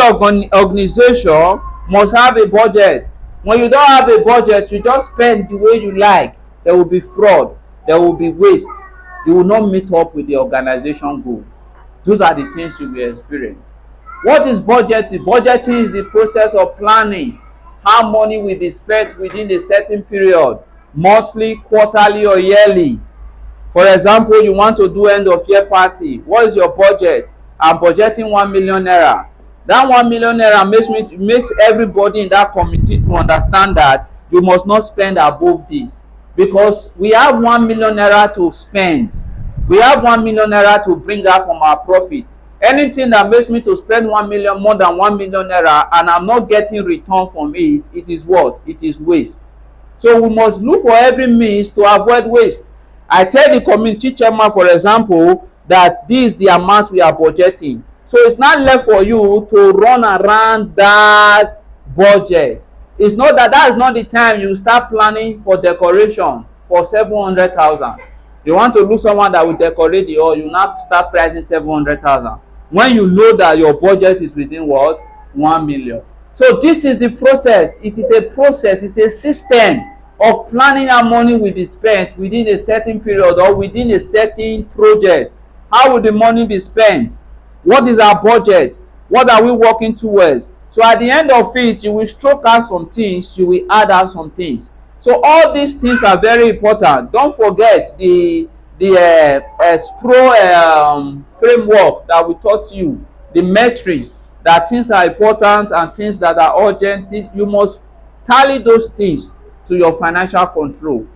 organization must have a budget. When you don't have a budget, you just spend the way you like. There will be fraud. There will be waste. You will not meet up with the organization goal. Those are the things you will experience. What is budgeting? Budgeting is the process of planning how money will be spent within a certain period, monthly, quarterly, or yearly. For example, you want to do end of year party. What is your budget? I'm budgeting 1 million naira. That 1 million naira makes everybody in that committee to understand that you must not spend above this, because we have 1 million naira to spend. We have 1 million naira to bring out from our profit. Anything that makes me to spend 1 million, more than 1 million naira, and I'm not getting return from it, it is what? It is waste. So we must look for every means to avoid waste. I tell the community chairman, for example, that this is the amount we are budgeting. So it's not left for you to run around that budget. It's not that is not the time you start planning for decoration for 700,000. You want to look someone that will decorate the hall, you now start pricing 700,000. When you know that your budget is within what? 1 million. So this is the process. It is a process. It's a system of planning how money will be spent within a certain period or within a certain project. How will the money be spent? What is our budget? What are we working towards? So at the end of it, you will stroke out some things, you will add out some things. So all these things are very important. Don't forget the SPRO framework that we taught you, the metrics, that things are important and things that are urgent. You must tally those things to your financial control.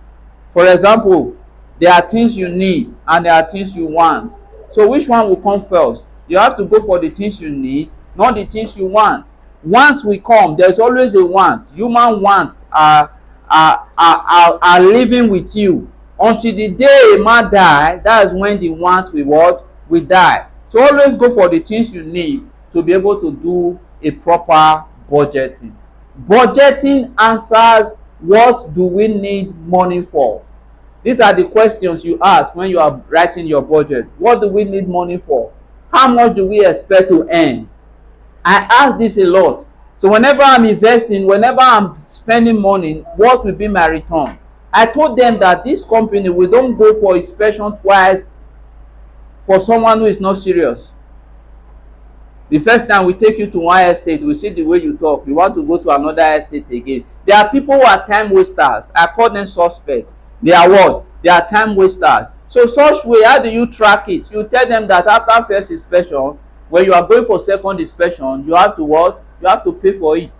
For example, there are things you need and there are things you want. So which one will come first? You have to go for the things you need, not the things you want. Wants will come. There's always a want. Human wants are living with you until the day a man die. That is when the want will what? Will die. So always go for the things you need to be able to do a proper budgeting. Budgeting answers what do we need money for. These are the questions you ask when you are writing your budget. What do we need money for? How much do we expect to earn? I ask this a lot. So whenever I'm investing, whenever I'm spending money, what will be my return? I told them that this company, we don't go for inspection twice for someone who is not serious. The first time we take you to one estate, we see the way you talk. You want to go to another estate again. There are people who are time wasters. I call them suspects. They are what? They are time wasters. So such way, how do you track it? You tell them that after first inspection, when you are going for second inspection, you have to what? You have to pay for it.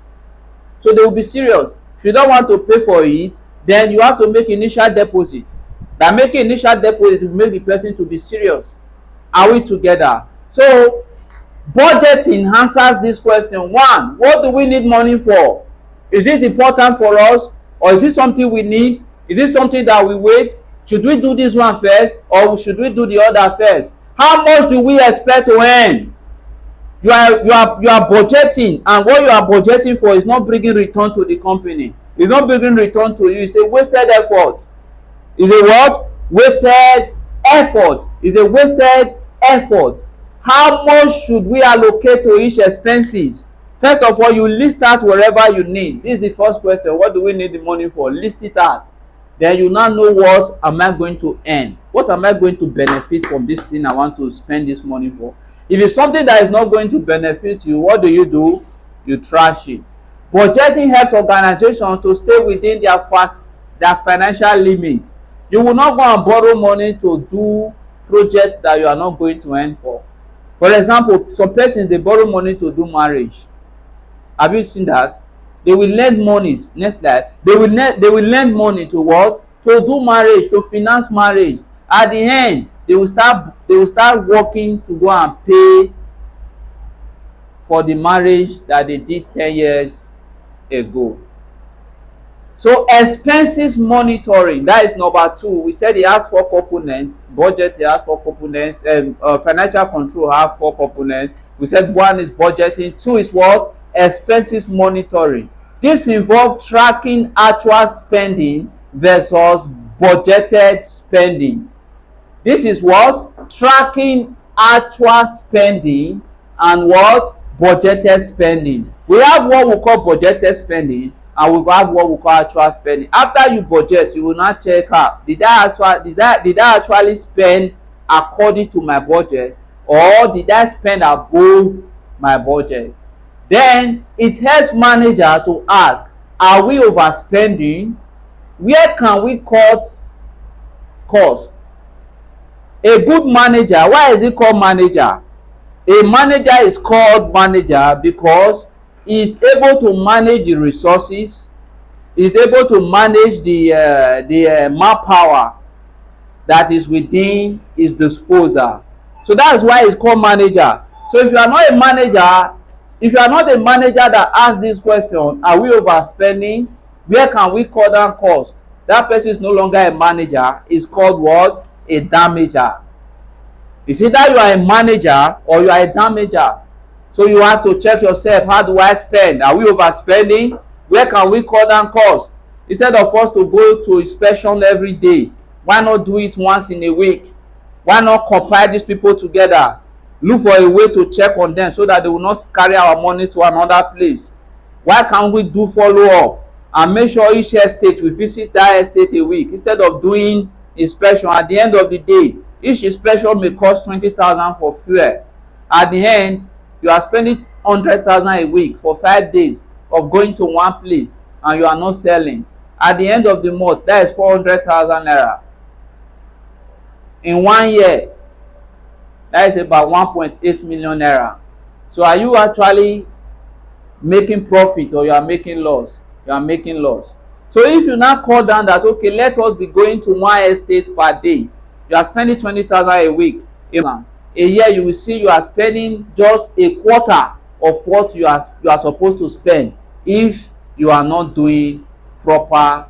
So they will be serious. If you don't want to pay for it, then you have to make initial deposit. By making initial deposit, will make the person to be serious. Are we together? So budgeting answers this question. One, what do we need money for? Is it important for us, or is it something we need? Is it something that we wait? Should we do this one first, or should we do the other first? How much do we expect to earn? You are budgeting, and what you are budgeting for is not bringing return to the company. It's not bringing return to you. It's a wasted effort. It's a what? Wasted effort. It's a wasted effort. How much should we allocate to each expenses? First of all, you list out wherever you need. This is the first question. What do we need the money for? List it out. Then you now know, what am I going to earn? What am I going to benefit from this thing I want to spend this money for? If it's something that is not going to benefit you, what do? You trash it. Budgeting helps organizations to stay within their financial limits. You will not go and borrow money to do projects that you are not going to earn for. For example, some persons, they borrow money to do marriage. Have you seen that? They will lend money. Next slide. They will lend money to what? To do marriage, to finance marriage. At the end, they will start working to go and pay for the marriage that they did 10 years ago. So expenses monitoring, that is number 2. We said it has 4 components. Budget, it has 4 components. Financial control has 4 components. We said 1 is budgeting. 2 is what? Expenses monitoring. This involves tracking actual spending versus budgeted spending. This is what? Tracking actual spending and what? Budgeted spending. We have what we call budgeted spending, and we have what we call actual spending. After you budget, you will not check out, did I actually spend according to my budget, or did I spend above my budget? Then it helps manager to ask, are we overspending? Where can we cut costs? A good manager, why is it called manager? A manager is called manager because he is able to manage the resources, he is able to manage the manpower that is within his disposal. So that's why it's called manager. So if you are not a manager, if you are not a manager that asks this question, are we overspending? Where can we cut down costs? That person is no longer a manager. It's called what? A damager. It's either you are a manager or you are a damager. So you have to check yourself. How do I spend? Are we overspending? Where can we cut down costs? Instead of us to go to inspection every day, why not do it once in a week? Why not compile these people together? Look for a way to check on them so that they will not carry our money to another place. Why can't we do follow up and make sure each estate, we visit that estate a week instead of doing inspection? At the end of the day, each inspection may cost 20,000 for fuel. At the end, you are spending 100,000 a week for 5 days of going to one place, and you are not selling. At the end of the month, that is 400,000 naira. In 1 year, that is about 1.8 million naira. So are you actually making profit, or you are making loss? You are making loss. So if you now call down that, okay, let us be going to one estate per day, you are spending 20,000 a week. A year, you will see you are spending just a quarter of what you are supposed to spend if you are not doing proper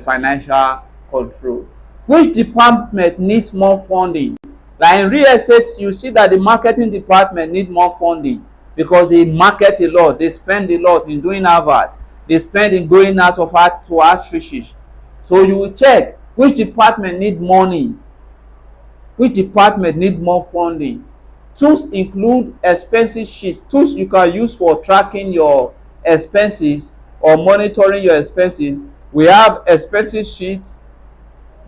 financial control. Which department needs more funding? Like in real estate, you see that the marketing department need more funding because they market a lot, they spend a lot in doing adverts, they spend in going out of art to outreaches. So you will check which department need money, which department need more funding. Tools include expenses sheet, tools you can use for tracking your expenses or monitoring your expenses. we have expenses sheets,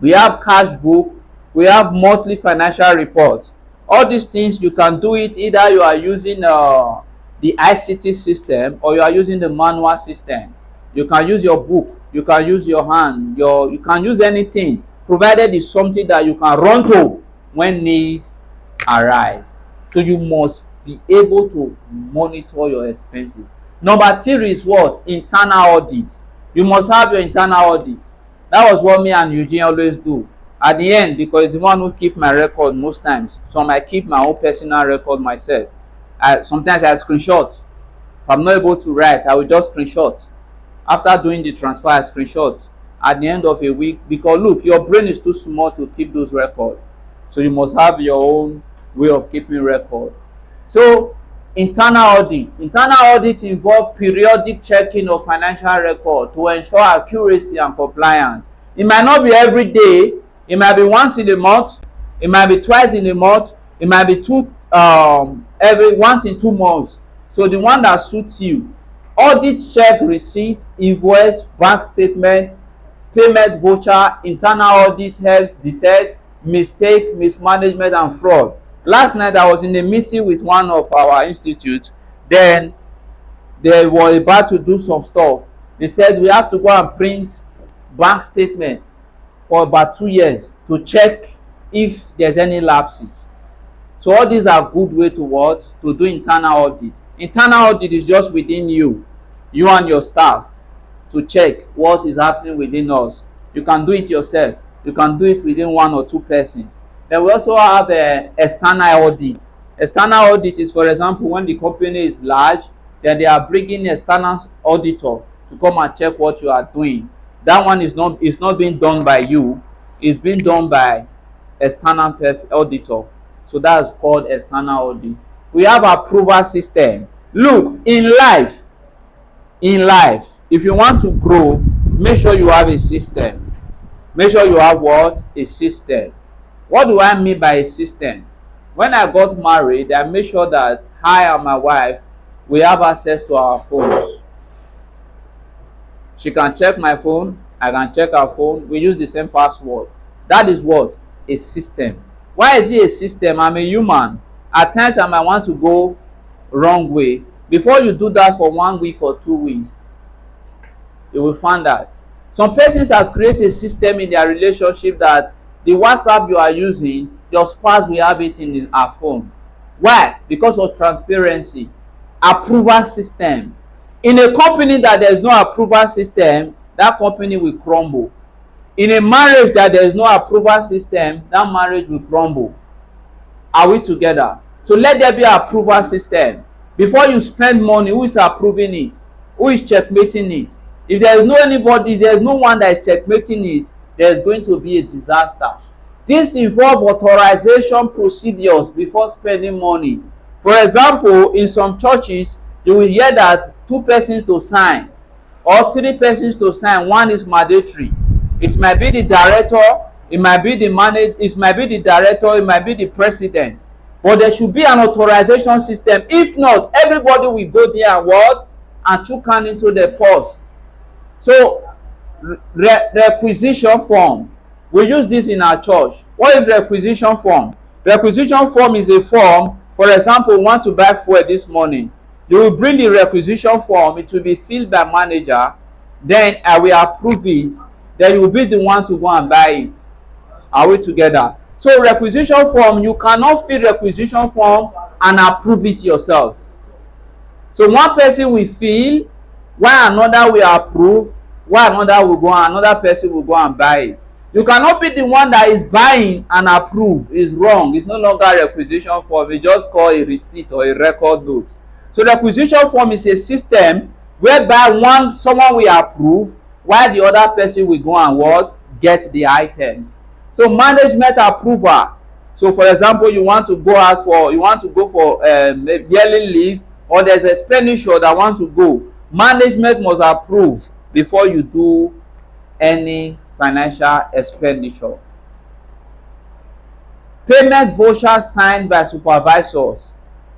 we have cash book, we have monthly financial reports. All these things you can do it either you are using the ICT system or you are using the manual system. You can use your book, you can use your hand, you can use anything, provided it's something that you can run to when need arise. So you must be able to monitor your expenses. Number three is what? Internal audit. You must have your internal audit. That was what me and Eugene always do. At the end, because it's the one who keep my record most times. So I keep my own personal record myself. Sometimes I screenshot. If I'm not able to write, I will just screenshot. After doing the transfer, I screenshot at the end of a week, because look, your brain is too small to keep those records. So you must have your own way of keeping record. So internal audit. Internal audit involves periodic checking of financial record to ensure accuracy and compliance. It might not be every day. It might be once in a month. It might be twice in a month. It might be every once in 2 months. So the one that suits you. Audit check receipt, invoice, bank statement, payment voucher. Internal audit helps detect mistake, mismanagement, and fraud. Last night I was in a meeting with one of our institutes. Then they were about to do some stuff. They said we have to go and print bank statements for about 2 years to check if there's any lapses. So all these are good way to what? To do internal audit. Internal audit is just within you and your staff, to check what is happening within us. You can do it yourself. You can do it within 1 or 2 persons. Then we also have external audit. External audit is, for example, when the company is large, then they are bringing external auditor to come and check what you are doing. That one is not being done by you. It's being done by external auditor. So that's called external audit. We have approval system. Look, in life, if you want to grow, make sure you have a system. Make sure you have what? A system. What do I mean by a system? When I got married, I made sure that I and my wife, we have access to our phones. She can check my phone, I can check her phone. We use the same password. That is what? A system. Why is it a system? I'm a human. At times I might want to go wrong way. Before you do that for 1 week or 2 weeks, you will find that some persons has created a system in their relationship that the WhatsApp you are using, your spouse will have it in her phone. Why? Because of transparency. Approval system. In a company that there is no approval system, that company will crumble. In a marriage that there is no approval system, that marriage will crumble. Are we together? So let there be an approval system. Before you spend money, who is approving it? Who is checkmating it? If there is no anybody, if there is no one that is checkmating it, there is going to be a disaster. This involves authorization procedures before spending money. For example, in some churches, you will hear that 2 persons to sign or 3 persons to sign. One is mandatory. It might be the director, it might be the manager, it might be the director, it might be the president. But there should be an authorization system. If not, everybody will go there and what? And chook hand into the purse. So requisition form. We use this in our church. What is requisition form? Requisition form is a form. For example, we want to buy fuel this morning. You will bring the requisition form. It will be filled by manager. Then I will approve it. Then you will be the one to go and buy it. Are we together? So requisition form, you cannot fill requisition form and approve it yourself. So one person will fill, while another will approve, while another person will go and buy it. You cannot be the one that is buying and approve. It's wrong. It's no longer a requisition form. It's just called a receipt or a record note. So the requisition form is a system whereby someone will approve while the other person will go and what? Get the items. So management approval. So for example, you want to go for yearly leave, or there's a expenditure that want to go. Management must approve before you do any financial expenditure. Payment voucher signed by supervisors.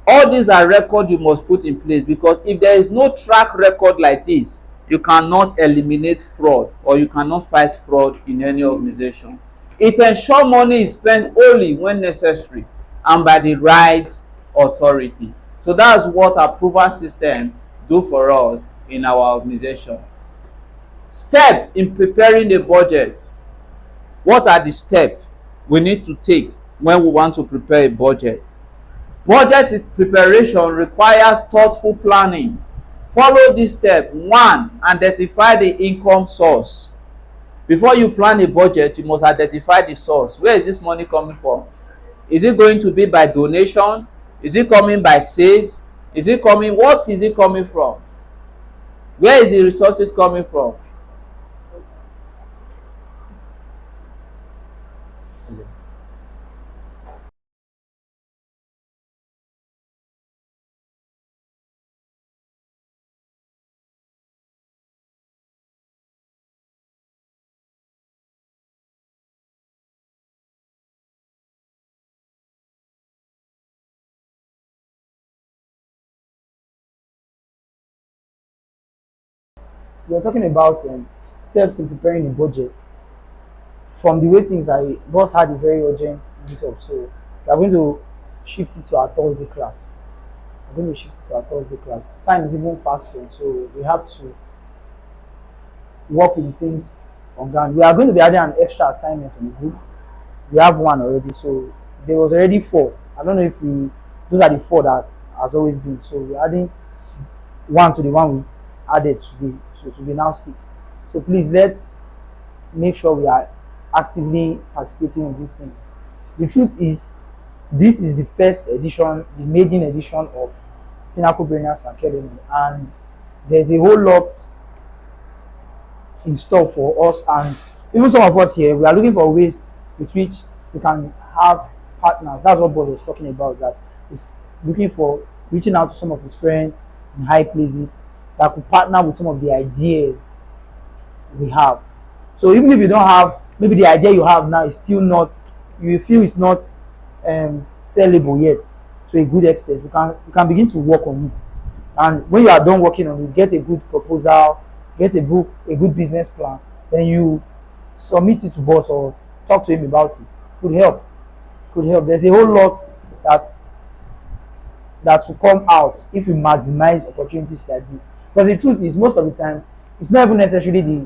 All these are records you must put in place, because if there is no track record like this, you cannot eliminate fraud or you cannot fight fraud in any organization. It ensures money is spent only when necessary and by the right authority. So that's what approval system do for us in our organization. Step in preparing a budget. What are the steps we need to take when we want to prepare a budget? Budget preparation requires thoughtful planning. Follow this step. One, identify the income source. Before you plan a budget, you must identify the source. Where is this money coming from? Is it going to be by donation? Is it coming by sales? What is it coming from? Where is the resources coming from? We are talking about steps in preparing a budget. From the way things I boss had a very urgent meetup, so we are going to shift it to our Thursday class. We're going to shift it to our Thursday class. Time is even fast spent, so we have to work with things on ground. We are going to be adding an extra assignment on the group. We have one already, so there was already 4. I don't know if we those are the 4 that has always been. So we're adding one to the one we added today, so it will be now 6. So please let's make sure we are actively participating in these things. The truth is, this is the first edition, the maiden edition of Pinnacle Brainiacs Academy, and there's a whole lot in store for us. And even some of us here, we are looking for ways with which we can have partners. That's what Boss was talking about. That is looking for reaching out to some of his friends in high places that could partner with some of the ideas we have. So even if you don't have, maybe the idea you have now is still not, you feel it's not sellable yet to a good extent, you can begin to work on it. And when you are done working on it, get a good proposal, get a book, a good business plan, then you submit it to boss or talk to him about it. Could help. There's a whole lot that will come out if you maximize opportunities like this. Because the truth is, most of the times, it's not even necessarily the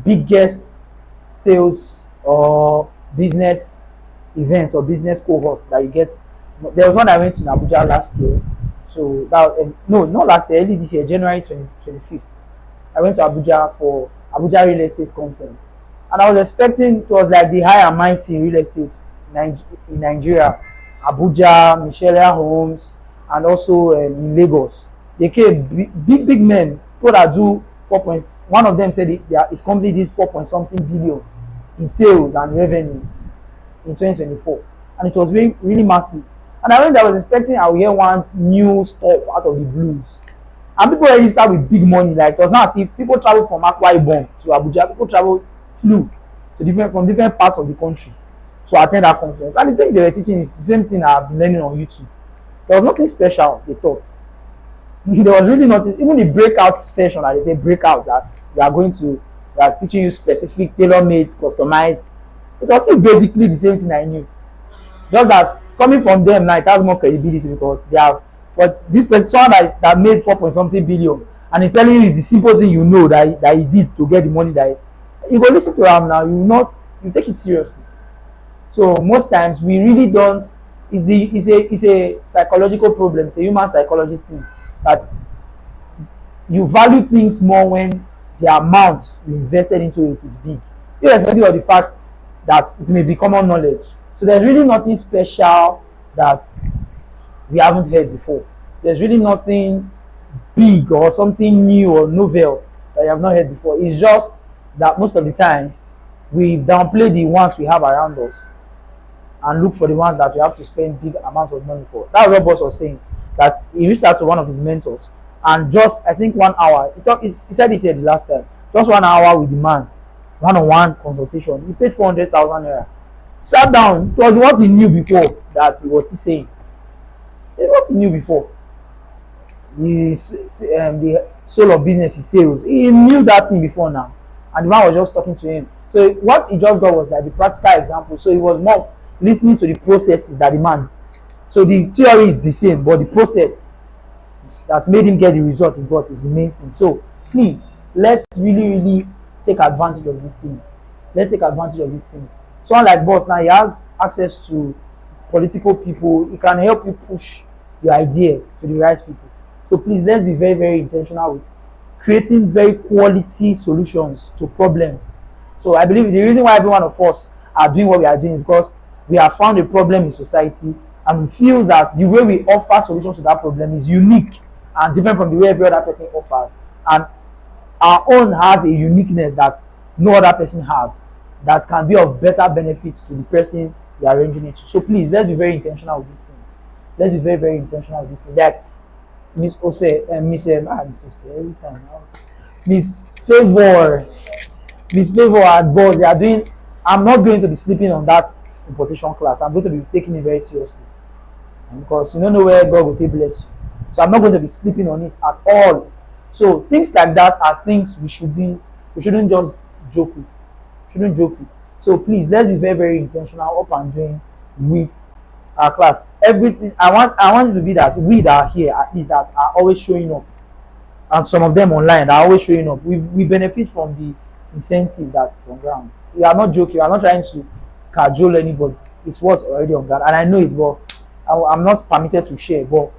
biggest sales or business events or business cohorts that you get. There was one I went to in Abuja last year. So that no, not last year, early this year, January 25th. I went to Abuja for Abuja Real Estate Conference, and I was expecting it was like the high and mighty real estate in Nigeria, Abuja, Michelia Homes, and also in Lagos. They came big men, people that do 4. One of them said his company did 4 point something billion in sales and revenue in 2024, and it was really massive. And I went there, I was expecting I would hear one new stuff out of the blues. And people already start with big money. Like it was not as if people travel from Akwa Ibom to Abuja. People flew from different parts of the country to attend that conference. And the things they were teaching is the same thing I've been learning on YouTube. There was nothing special, they thought. There was really nothing. Even the breakout session, that they say breakout, that they are teaching you specific, tailor-made, customized. It was still basically the same thing I knew. Just that coming from them now, it has more credibility because they have. But this person, someone that made 4 point something billion, and he's telling you it's the simple thing you know that he did to get the money that you go listen to him now. You take it seriously. So most times we really don't. It's a psychological problem. It's a human psychology thing that you value things more when the amount you invested into it is big, irrespective of the fact that it may be common knowledge. So there's really nothing special that we haven't heard before. There's really nothing big or something new or novel that you have not heard before. It's just that most of the times we downplay the ones we have around us and look for the ones that we have to spend big amounts of money for. That's what Boss was saying. That he reached out to one of his mentors, and just I think 1 hour. He said it here the last time. Just 1 hour with the man, one-on-one consultation. He paid 400,000 naira. Sat down. It was what he knew before that he was still saying. It's what he knew before. the soul of business is sales. He knew that thing before now, and the man was just talking to him. So what he just got was like the practical example. So he was more listening to the processes that the man. So the theory is the same, but the process that made him get the result he got is the main thing. So please, let's really take advantage of these things. Let's take advantage of these things. Someone like boss now, he has access to political people. He can help you push your idea to the right people. So please, let's be very intentional with creating very quality solutions to problems. So I believe the reason why every one of us are doing what we are doing is because we have found a problem in society, and we feel that the way we offer solutions to that problem is unique and different from the way every other person offers. And our own has a uniqueness that no other person has, that can be of better benefit to the person we are arranging it to. So please, let's be very intentional with these things. Let's be very intentional with these things. Like Miss Ose, Miss Ose, every time. Miss Favor, Miss Favor and boss, they are doing. I'm not going to be sleeping on that importation class. I'm going to be taking it very seriously, and because you don't know where God will take bless you. So I'm not going to be sleeping on it at all. So things like that are things we shouldn't just joke with. Shouldn't joke with. So please, let's be very intentional up and doing with our class. Everything I want it to be that we that are here at least that are always showing up, and some of them online are always showing up. We benefit from the incentive that is on ground. We are not joking. We are not trying to cajole anybody. It's what's already on ground, and I know it, but I'm not permitted to share. But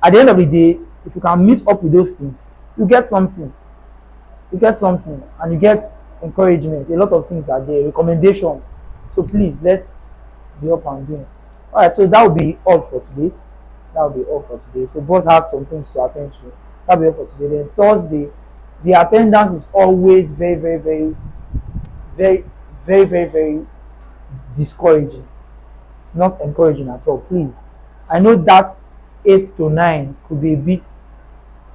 at the end of the day, if you can meet up with those things, you get something. You get something, and you get encouragement. A lot of things are there, recommendations. So please, let's be up and doing. All right, so that will be all for today. That will be all for today. So boss has some things to attend to. That will be all for today. Then Thursday, the attendance is always very, very discouraging. It's not encouraging at all. Please, I know that 8 to 9 could be a bit,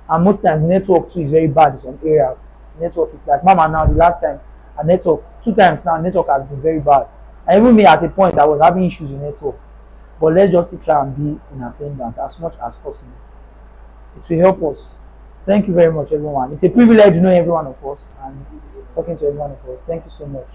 and most times network too is very bad in some areas. Network is like mama now. The last time a network 2 times now network has been very bad, and even me at a point I was having issues with network. But let's just try and be in attendance as much as possible. It will help us. Thank you very much, everyone. It's a privilege to know every one of us and talking to every one of us. Thank you so much.